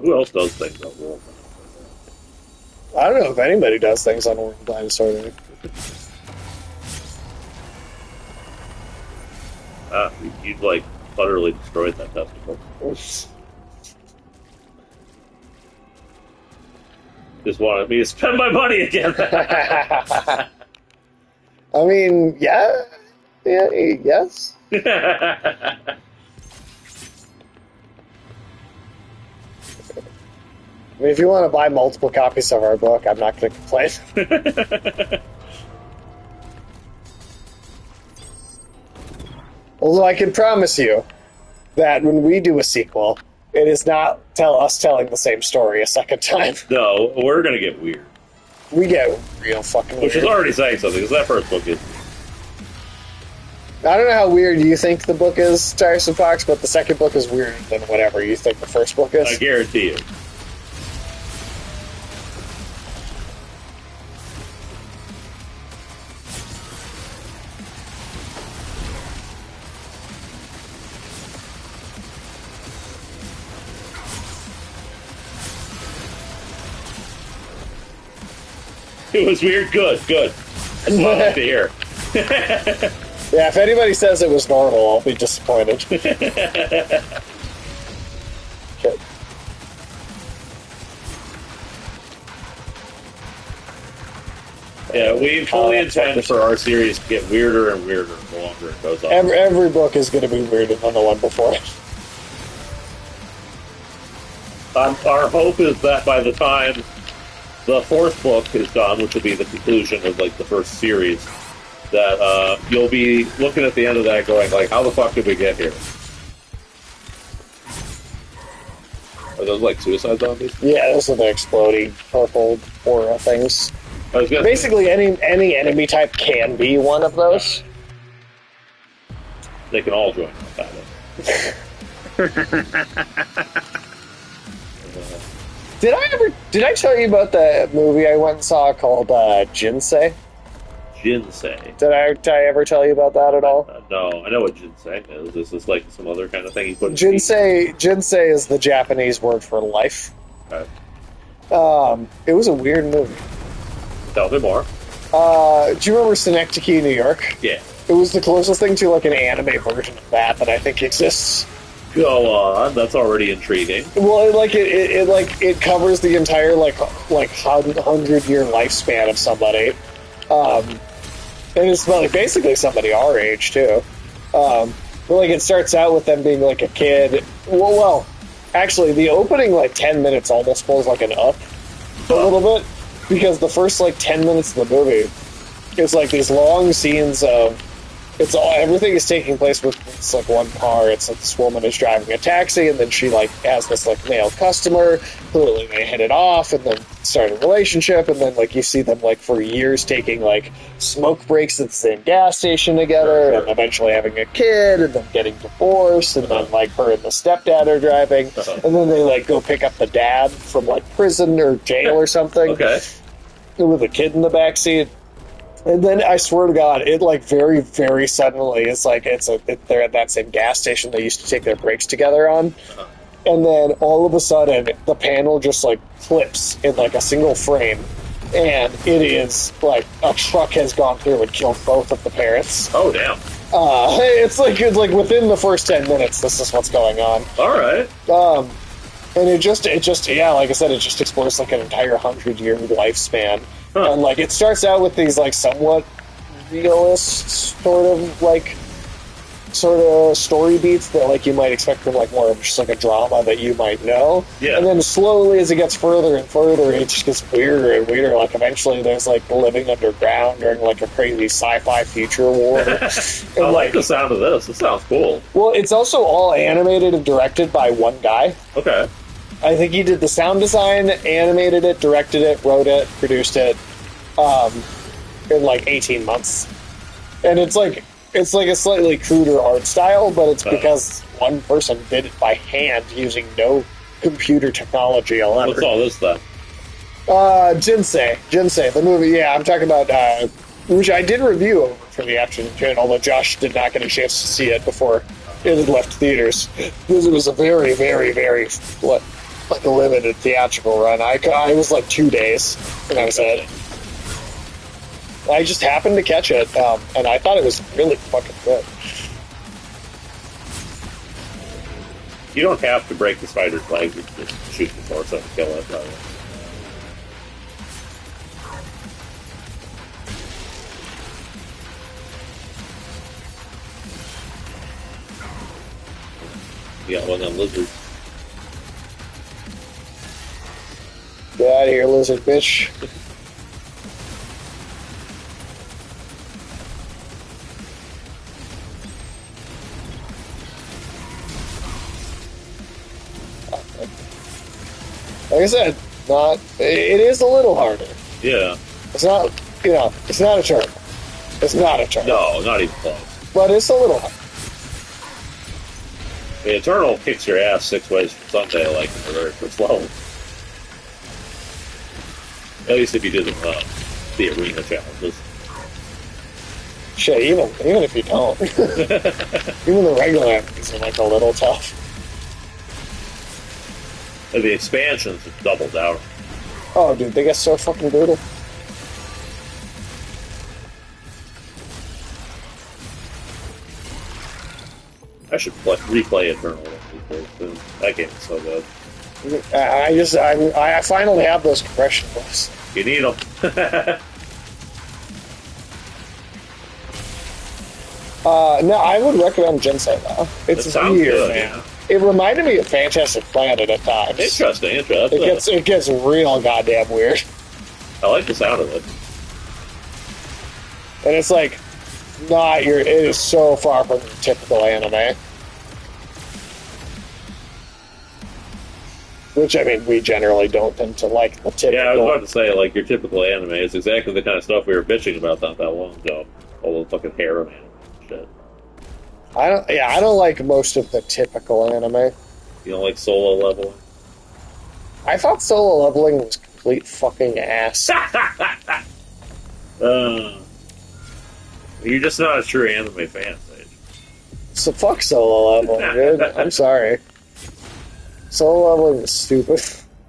Who else does things on World Dinosaur Day? I don't know if anybody does things on World Dinosaur Day. You'd like utterly destroyed that testicle. Just wanted me to spend my money again. I mean, yeah, yes. I mean, if you want to buy multiple copies of our book, I'm not going to complain. Although I can promise you that when we do a sequel, it is not us telling the same story a second time. No, we're going to get weird. We get real fucking weird. Which is already saying something, because that first book is... I don't know how weird you think the book is, Tiresome Fox, but the second book is weirder than whatever you think the first book is. I guarantee you. It was weird. Good. That's what I like to hear. Yeah, if anybody says it was normal, I'll be disappointed. Okay. Yeah, we fully intend for our series to get weirder and weirder the longer it goes on. Every book is going to be weirder than the one before it. Our hope is that by the time the fourth book is done, which will be the conclusion of like the first series, that you'll be looking at the end of that going, like, how the fuck did we get here? Are those like suicide zombies? Yeah, those are the exploding purple aura things. Basically, Basically, any enemy type can be one of those. they can all join that battle. Did I tell you about the movie I went and saw called Jinsei? Jinsei. Did I ever tell you about that at all? No, I know what ginseng is. Is this like some other kind of thing you put in Jinsei is the Japanese word for life. Okay. It was a weird movie. Tell me more. Do you remember Synecdoche, New York? Yeah. It was the closest thing to like an anime version of that I think exists. Go on. That's already intriguing. Well, it covers the entire like 100-year lifespan of somebody, and it's like basically somebody our age too. But like it starts out with them being like a kid. Well, actually, the opening like 10 minutes almost feels like an up a little bit because the first like 10 minutes of the movie is like these long scenes of. Everything is taking place with this like one car. It's like this woman is driving a taxi, and then she like has this like male customer. Clearly, they hit it off, and then start a relationship, and then like you see them like for years taking like smoke breaks at the same gas station together, and eventually having a kid, and then getting divorced, and then like her and the stepdad are driving, and then they like go pick up the dad from like prison or jail or something. Okay. With a kid in the backseat. And then I swear to God, it like very, very suddenly it's like they're at that same gas station they used to take their breaks together on, and then all of a sudden the panel just like flips in like a single frame, and it is like a truck has gone through and killed both of the parents. Oh damn! It's like within the first 10 minutes, this is what's going on. All right. And it just yeah, like I said, it just explores like an entire 100-year lifespan. Huh. And like it starts out with these like somewhat realist sort of story beats that like you might expect from like more of just like a drama that you might know. Yeah. And then slowly as it gets further and further, it just gets weirder and weirder. Like eventually there's like living underground during like a crazy sci-fi future war. I like the sound of this. This sounds cool. Well, it's also all animated and directed by one guy. Okay. I think he did the sound design, animated it, directed it, wrote it, produced it, in like 18 months. And it's like a slightly cruder art style, but it's because one person did it by hand using no computer technology. What's all this then? Jinsei, the movie. Yeah, I'm talking about which I did review over for the afternoon channel, although Josh did not get a chance to see it before it had left theaters because it was a very, very, very like a limited theatrical run. I was like 2 days, and that was it. I just happened to catch it, and I thought it was really fucking good. You don't have to break the spider's leg. You can just shoot the torso and kill it. Probably. You got one of them lizards. Get out of here, lizard bitch. Like I said, it is a little harder. Yeah. It's not, it's not a turn. It's not a turn. No, not even close. But it's a little hard. The Eternal kicks your ass 6 ways from Sunday, like in the very first level. At least if you do the arena challenges. Shit, even if you don't. Even the regular enemies are like a little tough. And the expansions have doubled down. Oh, dude, they get so fucking brutal. I should replay Eternal. That game is so good. I finally have those compression books. You need them. No, I would recommend Jinsei though. It's weird, good, man. Yeah. It reminded me of Fantastic Planet at times. Interesting. It gets real goddamn weird. I like the sound of it. And it's like not your. It is so far from your typical anime. Which, I mean, we generally don't tend to like the typical. Yeah, I was about to say, like, your typical anime is exactly the kind of stuff we were bitching about not that long ago. All the fucking harem anime and shit. I don't like most of the typical anime. You don't like solo leveling? I thought solo leveling was complete fucking ass. You're just not a true anime fan, Sage. So fuck solo leveling, dude. I'm sorry. Solo leveling is stupid.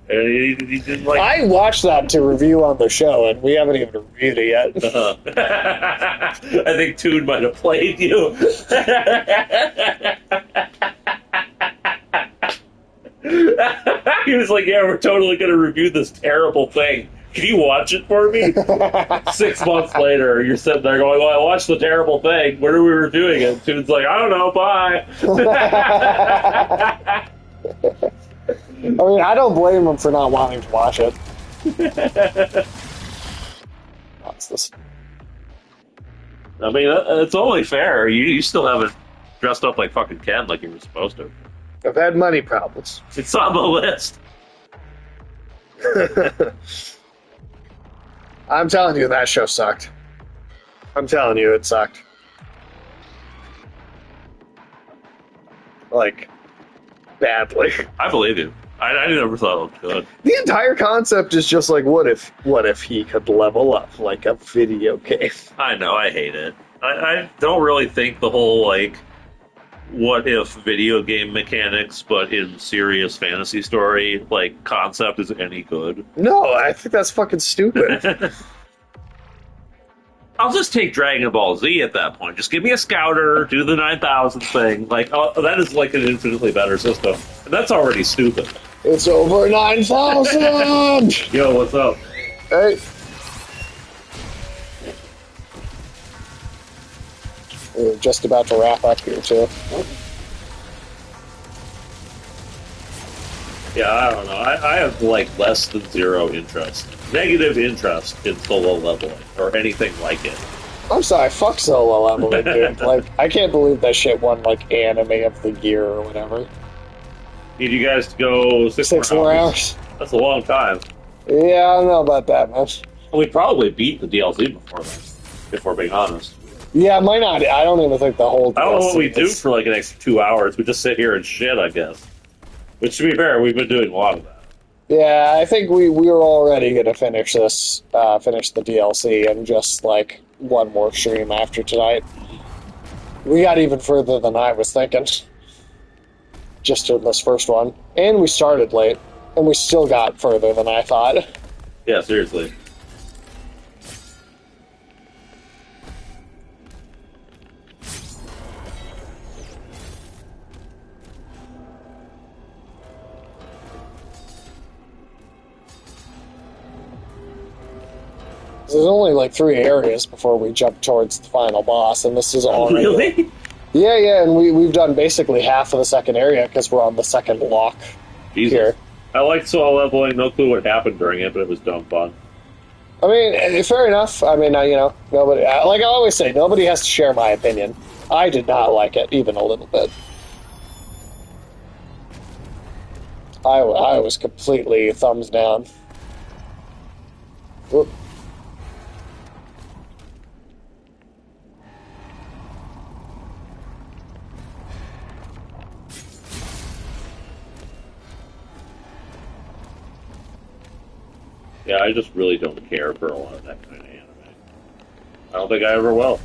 You didn't like... I watched that to review on the show, and we haven't even reviewed it yet. I think Toon might have played you. He was like, yeah, we're totally going to review this terrible thing. Can you watch it for me? 6 months later, you're sitting there going, well, I watched the terrible thing. Where are we reviewing it? Toon's like, I don't know, bye. I mean, I don't blame him for not wanting to watch it. What's this? I mean, it's only fair. You still haven't dressed up like fucking Ken like you were supposed to. I've had money problems. It's on the list. I'm telling you, that show sucked. I'm telling you, it sucked. Like, badly. I believe you. I never thought it looked good. The entire concept is just like, what if he could level up like a video game? I know, I hate it. I don't really think the whole, like, what if video game mechanics, but in serious fantasy story, like, concept is any good. No, I think that's fucking stupid. I'll just take Dragon Ball Z at that point. Just give me a scouter, do the 9,000 thing. Like, that is like an infinitely better system. And that's already stupid. It's over 9,000! Yo, what's up? Hey. We're just about to wrap up here, too. Yeah, I don't know. I have, like, less than zero interest. Negative interest in solo leveling, or anything like it. I'm sorry, fuck solo leveling, dude. Like, I can't believe that shit won, like, anime of the year or whatever. Need you guys to go 6 more hours. That's a long time. Yeah, I don't know about that much. We probably beat the DLC before then, if we're being honest. Yeah, might not. I don't even think the whole DLC I don't know what we do for, like, an extra 2 hours. We just sit here and shit, I guess. Which, to be fair, we've been doing a lot of that. Yeah, I think we were already going to finish this, finish the DLC and just, like, one more stream after tonight. We got even further than I was thinking. Just in this first one. And we started late, and we still got further than I thought. Yeah, seriously. There's only like 3 areas before we jump towards the final boss, and this is already... Really? Yeah, and we've done basically half of the second area because we're on the second lock here. I liked solo leveling, no clue what happened during it, but it was dumb fun. I mean, fair enough. I mean, you know, nobody... Like I always say, nobody has to share my opinion. I did not like it, even a little bit. I was completely thumbs down. Whoop. Yeah, I just really don't care for a lot of that kind of anime. I don't think I ever will.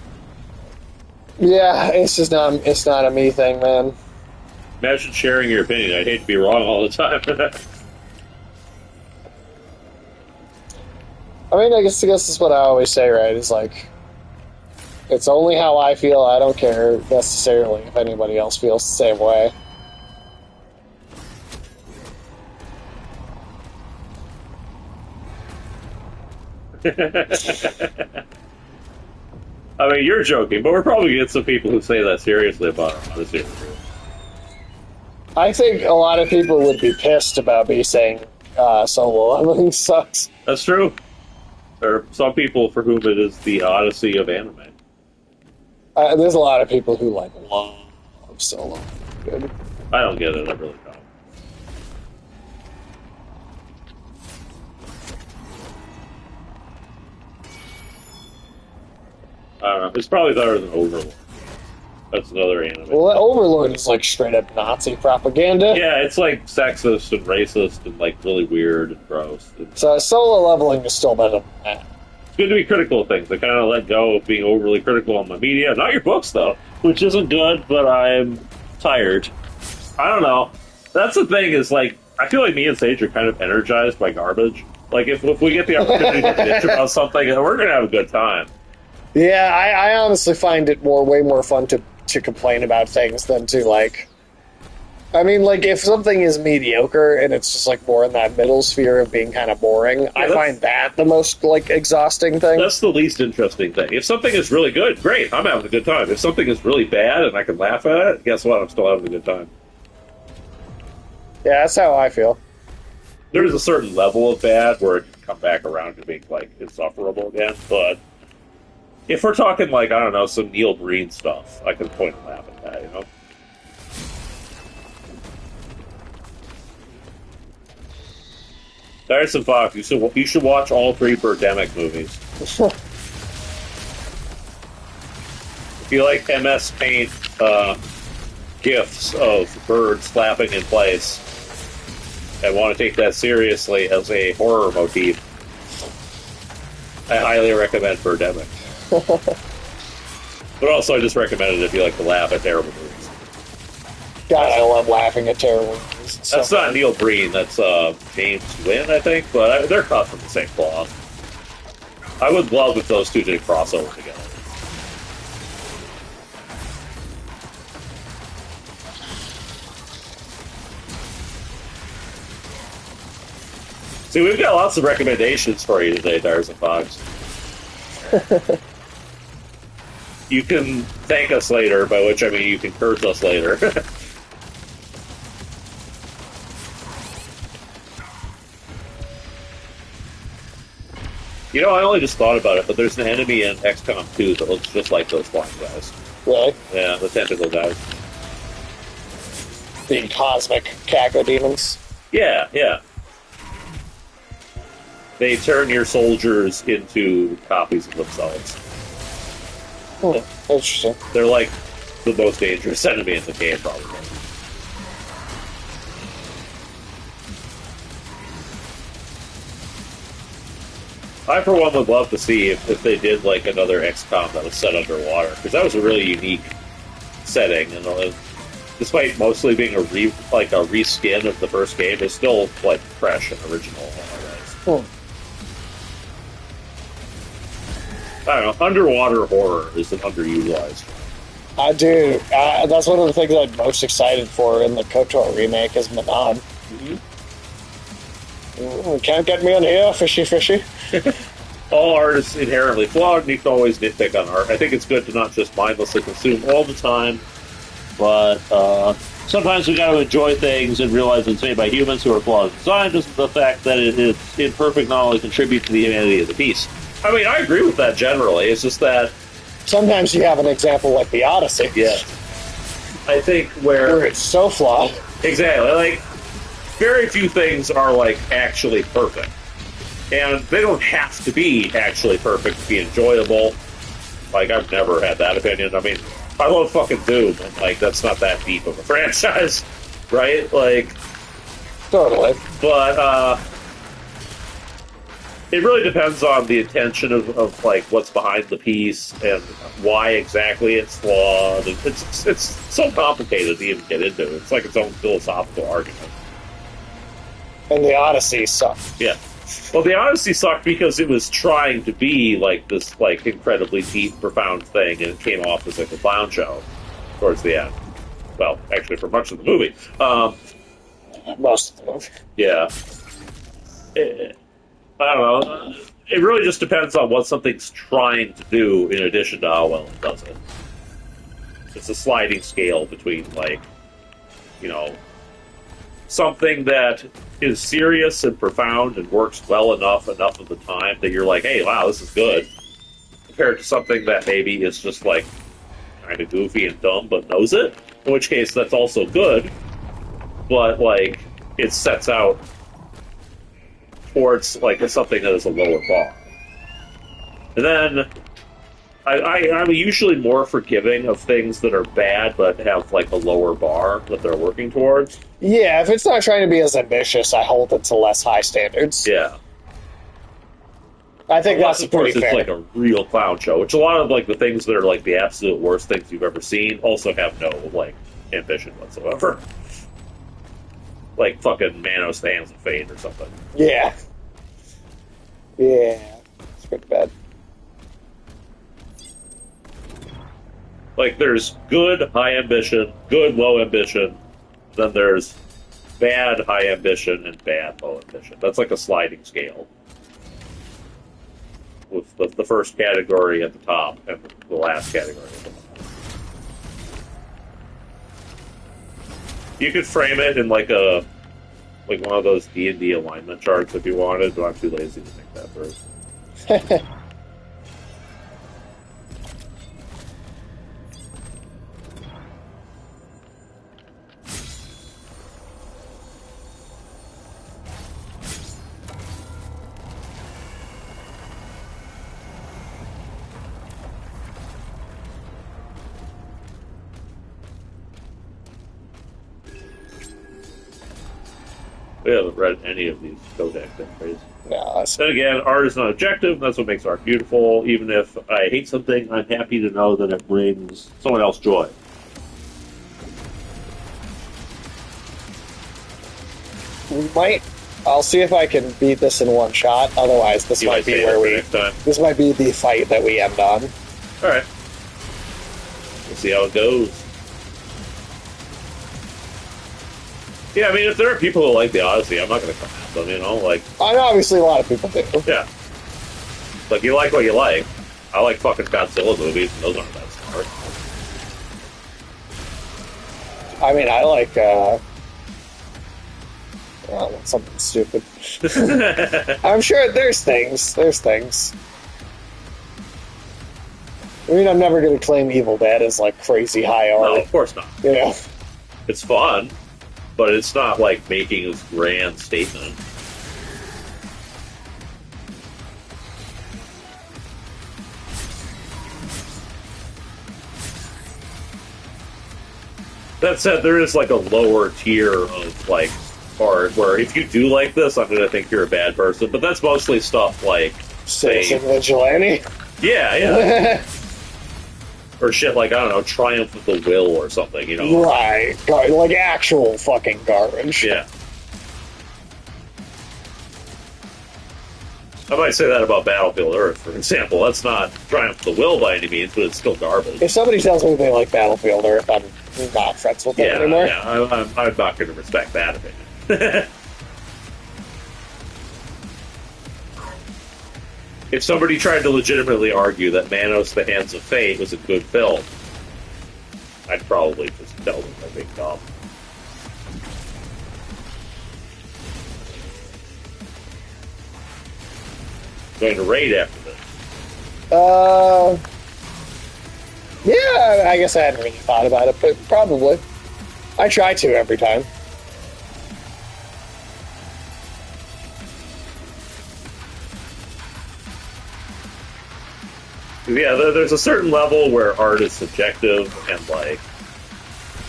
Yeah, it's just not. It's not a me thing, man. Imagine sharing your opinion. I'd hate to be wrong all the time. I mean, I guess that's what I always say, right? It's like, it's only how I feel. I don't care necessarily if anybody else feels the same way. I mean, you're joking, but we're probably getting some people who say that seriously about our honesty. I think a lot of people would be pissed about me saying solo leveling sucks. That's true. There are some people for whom it is the odyssey of anime. There's a lot of people who like love Solo. Good. I don't get it. I really don't. I don't know. It's probably better than Overlord. That's another anime. Well, Overlord is like straight up Nazi propaganda. Yeah, it's like sexist and racist and like really weird and gross. So Solo leveling is still better than that. It's good to be critical of things. I kind of let go of being overly critical on my media. Not your books, though, which isn't good, but I'm tired. I don't know. That's the thing is, like, I feel like me and Sage are kind of energized by garbage. Like, if we get the opportunity to bitch about something, we're going to have a good time. Yeah, I honestly find it way more fun to complain about things than to, like... I mean, like, if something is mediocre and it's just, like, more in that middle sphere of being kind of boring, yeah, I find that the most, like, exhausting thing. That's the least interesting thing. If something is really good, great, I'm having a good time. If something is really bad and I can laugh at it, guess what? I'm still having a good time. Yeah, that's how I feel. There's a certain level of bad where it can come back around to being, like, insufferable again, but if we're talking, like, I don't know, some Neil Breen stuff, I can point and laugh at that, you know? Darius and Fox, you should watch all 3 Birdemic movies. If you like MS Paint gifs of birds flapping in place and want to take that seriously as a horror motif, I highly recommend Birdemic. But also, I just recommend it if you like to laugh at terrible movies. God, I love laughing at terrible movies. That's not Neil Breen, that's James Wynn, I think, but they're cut from the same cloth. I would love if those two did a crossover together. See, we've got lots of recommendations for you today, Dars and Fox. You can thank us later, by which I mean you can curse us later. You know, I only just thought about it, but there's an enemy in XCOM 2 that looks just like those flying guys. Really? Yeah, the tentacle guys. The cosmic cacodemons. Yeah, yeah. They turn your soldiers into copies of themselves. Interesting. They're like the most dangerous enemy in the game, probably. I, for one, would love to see if they did like another XCOM that was set underwater, because that was a really unique setting, and despite mostly being a reskin of the first game, it's still like fresh and original in a lot of ways. I don't know. Underwater horror is an underutilized. I do. That's one of the things I'm most excited for in the KOTOR remake is Manon. Can't get me on here, fishy, fishy. All art is inherently flawed, and you can always nitpick on art. I think it's good to not just mindlessly consume all the time, but sometimes we got to enjoy things and realize it's made by humans who are flawed in design, just the fact that it's imperfect not only contributes to the humanity of the piece. I mean, I agree with that generally. It's just that sometimes you have an example like the Odyssey. Yeah. I think where it's so flawed. Exactly. Like, very few things are, like, actually perfect. And they don't have to be actually perfect to be enjoyable. Like, I've never had that opinion. I mean, I love fucking Doom, and, like, that's not that deep of a franchise, right? Like... Totally. But, it really depends on the intention of like, what's behind the piece and why exactly it's flawed. And it's so complicated to even get into. It's like its own philosophical argument. And the Odyssey sucked. Yeah. Well, the Odyssey sucked because it was trying to be, like, this, like, incredibly deep, profound thing, and it came off as, like, a clown show towards the end. Well, actually, for much of the movie. Most of the movie. Yeah. I don't know. It really just depends on what something's trying to do in addition to how well it does it. It's a sliding scale between, like, you know, something that is serious and profound and works well enough of the time that you're like, hey, wow, this is good, compared to something that maybe is just, like, kind of goofy and dumb, but knows it. In which case, that's also good. But like, it sets out towards like something that is a lower bar. And then I'm usually more forgiving of things that are bad but have like a lower bar that they're working towards. Yeah, if it's not trying to be as ambitious, I hold it to less high standards. Yeah. I think Unless, that's of course, pretty fair. it's like a real clown show, which a lot of like the things that are like the absolute worst things you've ever seen also have no like ambition whatsoever. Like fucking Manos the Hands of Fate or something. Yeah. Yeah. It's pretty bad. Like, there's good high ambition, good low ambition, then there's bad high ambition and bad low ambition. That's like a sliding scale. With the first category at the top and the last category at the bottom. You could frame it in like one of those D&D alignment charts if you wanted, but I'm too lazy to make that first. We haven't read any of these codex entries. No, Then again, art is not objective. That's what makes art beautiful. Even if I hate something, I'm happy to know that it brings someone else joy. we might. I'll see if I can beat this in one shot. Otherwise, this You might might be save where it for we. next time. This might be the fight that we end on. All right. We'll see how it goes. Yeah, I mean, if there are people who like the Odyssey, I'm not going to come at them, you know? Like, I know obviously a lot of people do. yeah. Like, you like what you like. I like fucking Godzilla movies, and those aren't that smart. I mean, I like. Something stupid. I'm sure there's things. There's things. I mean, I'm never going to claim Evil Dead as like crazy high art. No, of course not. You know? It's fun, but it's not like making this grand statement. That said, there is like a lower tier of like art where if you do like this, I'm going to think you're a bad person. But that's mostly stuff like, Citizen Vigilante. yeah. Or shit like, I don't know, Triumph of the Will or something, you know? Right. Like actual fucking garbage. Yeah. I might say that about Battlefield Earth, for example. That's not Triumph of the Will by any means, but it's still garbage. If somebody tells me they like Battlefield Earth, I'm not friends with them anymore. Yeah, I'm not going to respect that opinion. If somebody tried to legitimately argue that Manos the Hands of Fate was a good film, I'd probably just tell them they're being dumb. Going to raid after this. Yeah, I guess I hadn't really thought about it, but probably. I try to every time. Yeah, there's a certain level where art is subjective and, like,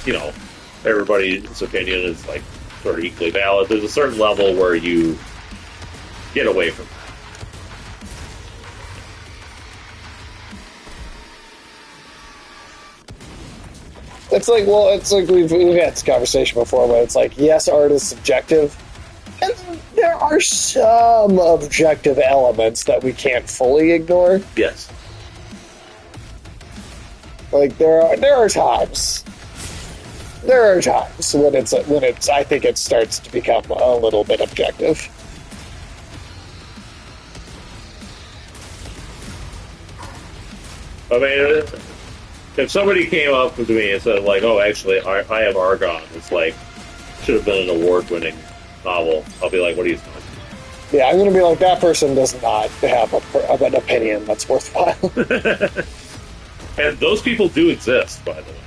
you know, everybody's opinion is, like, sort of equally valid. There's a certain level where you get away from that. It's like, well, it's like we've had this conversation before, but it's like, yes, art is subjective, and there are some objective elements that we can't fully ignore. Yes. Like there are times when it's I think it starts to become a little bit objective. I mean, if somebody came up to me and said, like, oh, actually, I have Argon, it's like, should have been an award-winning novel, I'll be like, what are you talking about? Yeah, I'm going to be like, that person does not have an opinion that's worthwhile. And those people do exist, by the way.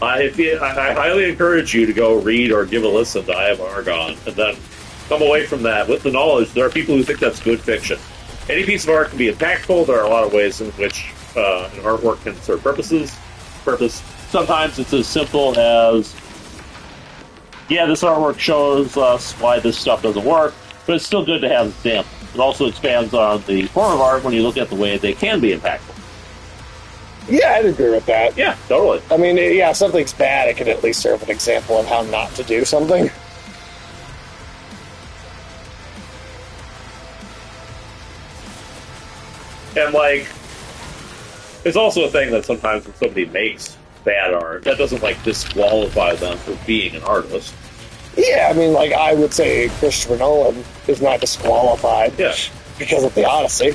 I highly encourage you to go read or give a listen to I Am Argon, and then come away from that with the knowledge there are people who think that's good fiction. Any piece of art can be impactful. There are a lot of ways in which an artwork can serve purpose. Sometimes it's as simple as, yeah, this artwork shows us why this stuff doesn't work, but it's still good to have examples. It also expands on the form of art when you look at the way they can be impactful. Yeah, I'd agree with that. Yeah, totally. I mean, yeah, if something's bad, it can at least serve an example of how not to do something. And, like, it's also a thing that sometimes when somebody makes bad art, that doesn't, like, disqualify them for being an artist. Yeah, I mean, like, I would say Christopher Nolan is not disqualified. Yeah. Because of the Odyssey.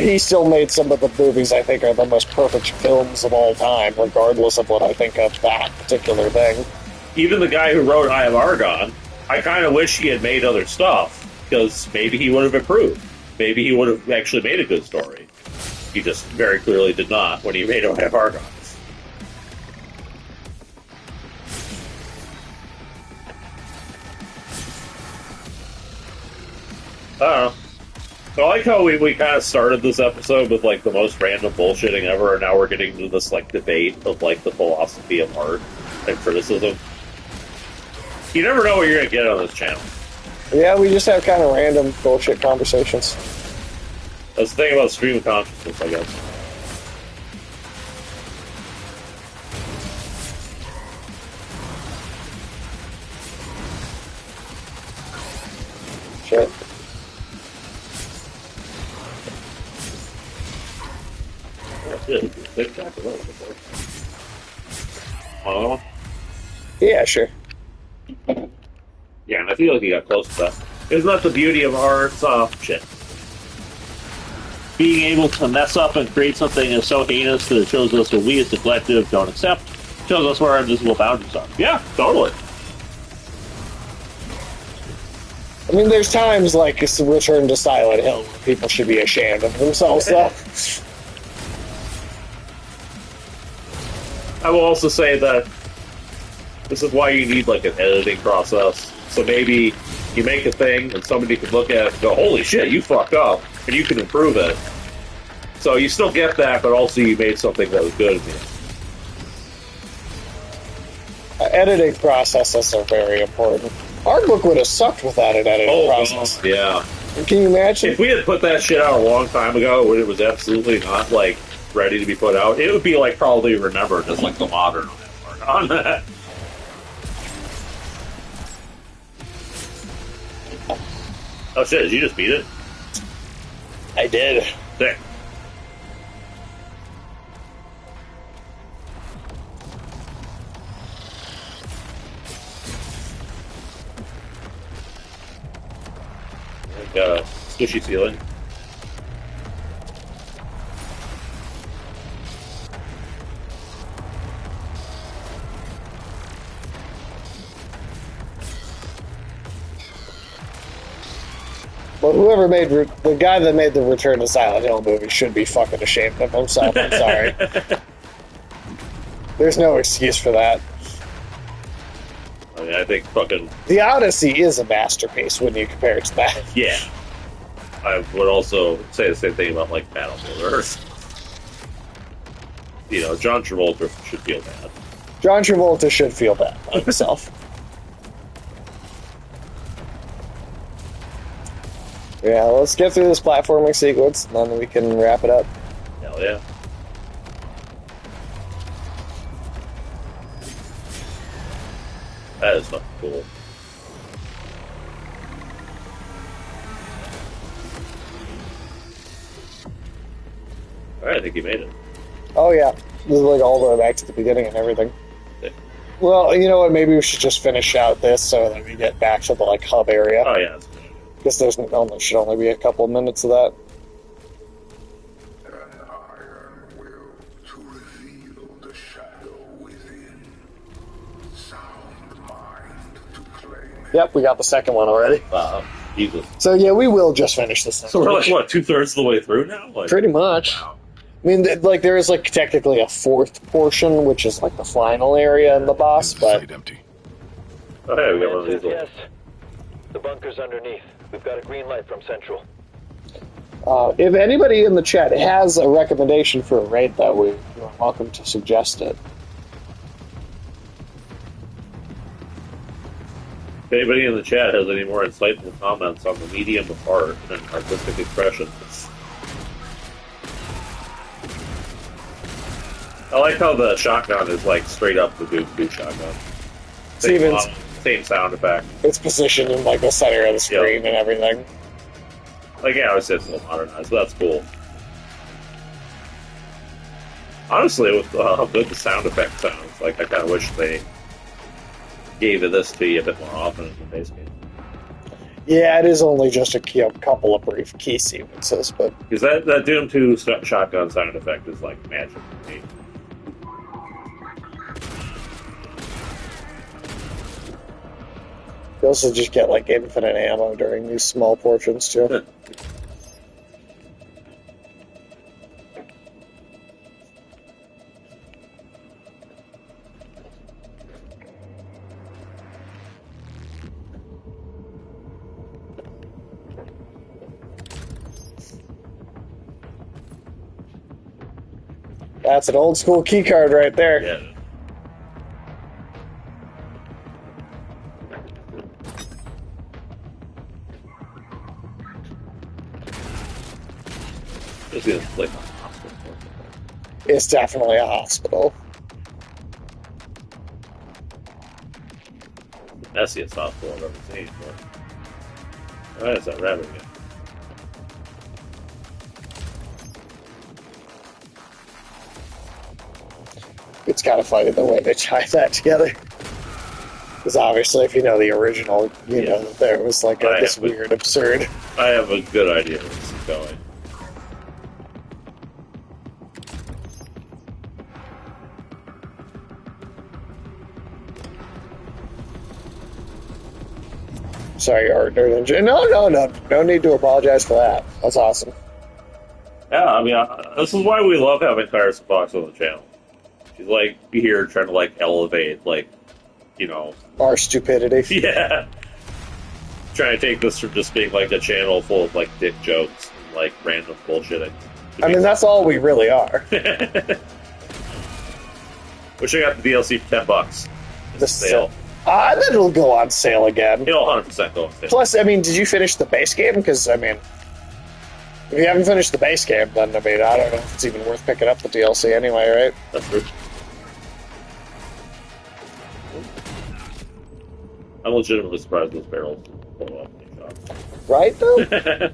He still made some of the movies I think are the most perfect films of all time, regardless of what I think of that particular thing. Even the guy who wrote I Am Argon, I kind of wish he had made other stuff, because maybe he would have improved. Maybe he would have actually made a good story. He just very clearly did not when he made I Am Argon. I don't know. I like how we kind of started this episode with, like, the most random bullshitting ever, and now we're getting into this, like, debate of, like, the philosophy of art and criticism. You never know what you're going to get on this channel. Yeah, we just have kind of random bullshit conversations. That's the thing about stream of consciousness, I guess. Shit. Another one? Yeah, sure. Yeah, and I feel like he got close to that. Isn't that the beauty of art? Shit. Being able to mess up and create something that's so heinous that it shows us what we as the collective don't accept, shows us where our invisible boundaries are. Yeah, totally. I mean, there's times like it's the Return to Silent Hill where people should be ashamed of themselves, though. I will also say that this is why you need, like, an editing process. So maybe you make a thing and somebody could look at it and go, holy shit, you fucked up, and you can improve it. So you still get that, but also you made something that was good in the end. Editing processes are very important. Our book would have sucked without an editing process. Yeah. Can you imagine? If we had put that shit out a long time ago when it was absolutely not, like, ready to be put out, it would be, like, probably remembered as, like, the modern art on that. Oh shit, did you just beat it? I did. Sick. Got a squishy ceiling. Well, whoever made the guy that made the Return to Silent Hill movie should be fucking ashamed of himself. I'm sorry. There's no excuse for that. I mean, I think fucking... The Odyssey is a masterpiece when you compare it to that. Yeah. I would also say the same thing about, like, Battlefield Earth. You know, John Travolta should feel bad. John Travolta should feel bad about himself. Yeah, let's get through this platforming sequence, and then we can wrap it up. Hell yeah. That is fucking cool. Alright, I think you made it. Oh yeah, this is like all the way back to the beginning and everything. Yeah. Well, you know what, maybe we should just finish out this so that we get back to the, like, hub area. Oh yeah, that's good. Guess there should only be a couple of minutes of that. An iron will to reveal the shadow within. Sound mind to claim it. Yep, we got the second one already. Jesus. So yeah, we will just finish this thing. So we're like, what, 2/3 of the way through now? Like, Pretty much. wow. I mean, like there is like technically a fourth portion, which is like the final area in the boss, Is the but site empty? Oh, hey, we got one of these Yes. little... The bunker's underneath. We've got a green light from Central. if anybody in the chat has a recommendation for a raid, though, you're welcome to suggest it. If anybody in the chat has any more insightful comments on the medium of art and artistic expression, I like how the shotgun is like straight up the Doom shotgun. Same sound effect. It's positioned in like the center of the screen and everything. Like, yeah, I would say it's a little modernized, but that's cool. Honestly, with how good the sound effect sounds, like I kind of wish they gave this to you a bit more often in the base game. Yeah, it is only just a couple of brief key sequences, but Because that Doom 2 shotgun sound effect is like magic to me. you also just get like infinite ammo during these small portions too. That's an old school key card right there. Yeah. Just gonna like a hospital. It's definitely a hospital. Messiest hospital I've ever seen. But... Alright, it's that rabbit again. It's kind of funny the way they tie that together. Because obviously, if you know the original, you know that there was like this weird, absurd. I have a good idea where this is going. Sorry, Art Nerd Ninja. No need to apologize for that. That's awesome. Yeah, I mean, this is why we love having Tires Fox on the channel. She's like here trying to like elevate, like, you know, Our stupidity. yeah, trying to take this from just being like a channel full of like dick jokes and like random bullshitting. I mean, that's all we really are. Wish I got the DLC for $10. The sale. Then it'll go on sale again. It'll 100% go on sale. Plus, I mean, did you finish the base game? Because, I mean, if you haven't finished the base game, then, I mean, I don't know if it's even worth picking up the DLC anyway, right? That's true. I'm legitimately surprised those barrels blow up when you shot. Right, though?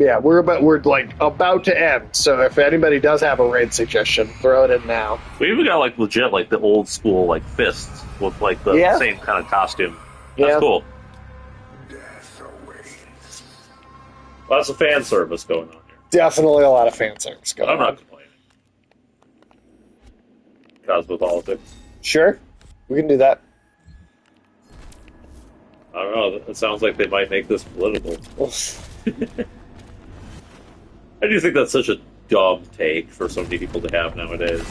Yeah, we're like about to end. So if anybody does have a raid suggestion, throw it in now. We even got like legit like the old school like fists with like the same kind of costume. That's cool. Lots of fan service going on here. Definitely a lot of fan service going on. I'm not complaining. Cosmopolitics. Sure, we can do that. I don't know. It sounds like they might make this political. I do think that's such a dumb take for so many people to have nowadays.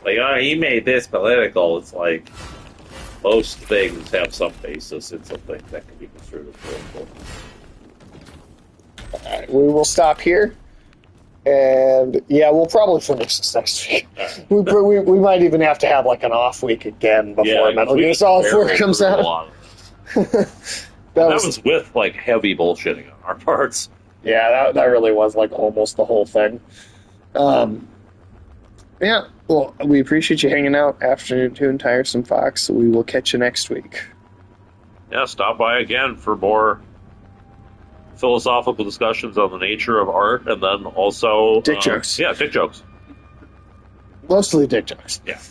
Like, oh, he made this political. It's like most things have some basis in something that can be construed as political. All right, we will stop here. And yeah, we'll probably finish this next week. Right. We might even have to have like an off week again before Metal Gear Solid 4 comes out. that was with like heavy bullshitting on our parts. Yeah, that really was like almost the whole thing. Yeah, well, we appreciate you hanging out after Toon Tiresome Fox. We will catch you next week. Yeah, stop by again for more philosophical discussions on the nature of art, and then also dick jokes. Yeah, dick jokes. Mostly dick jokes. Yeah.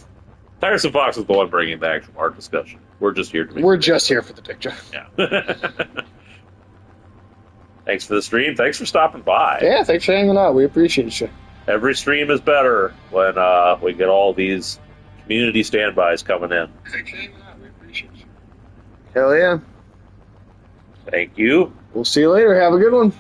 Tiresome Fox is the one bringing the actual art discussion. We're just here to make We're just here for the dick joke. Yeah. Thanks for the stream. Thanks for stopping by. Yeah, thanks for hanging out. We appreciate you. Every stream is better when we get all these community standbys coming in. Thanks for hanging out. We appreciate you. Hell yeah. Thank you. We'll see you later. Have a good one.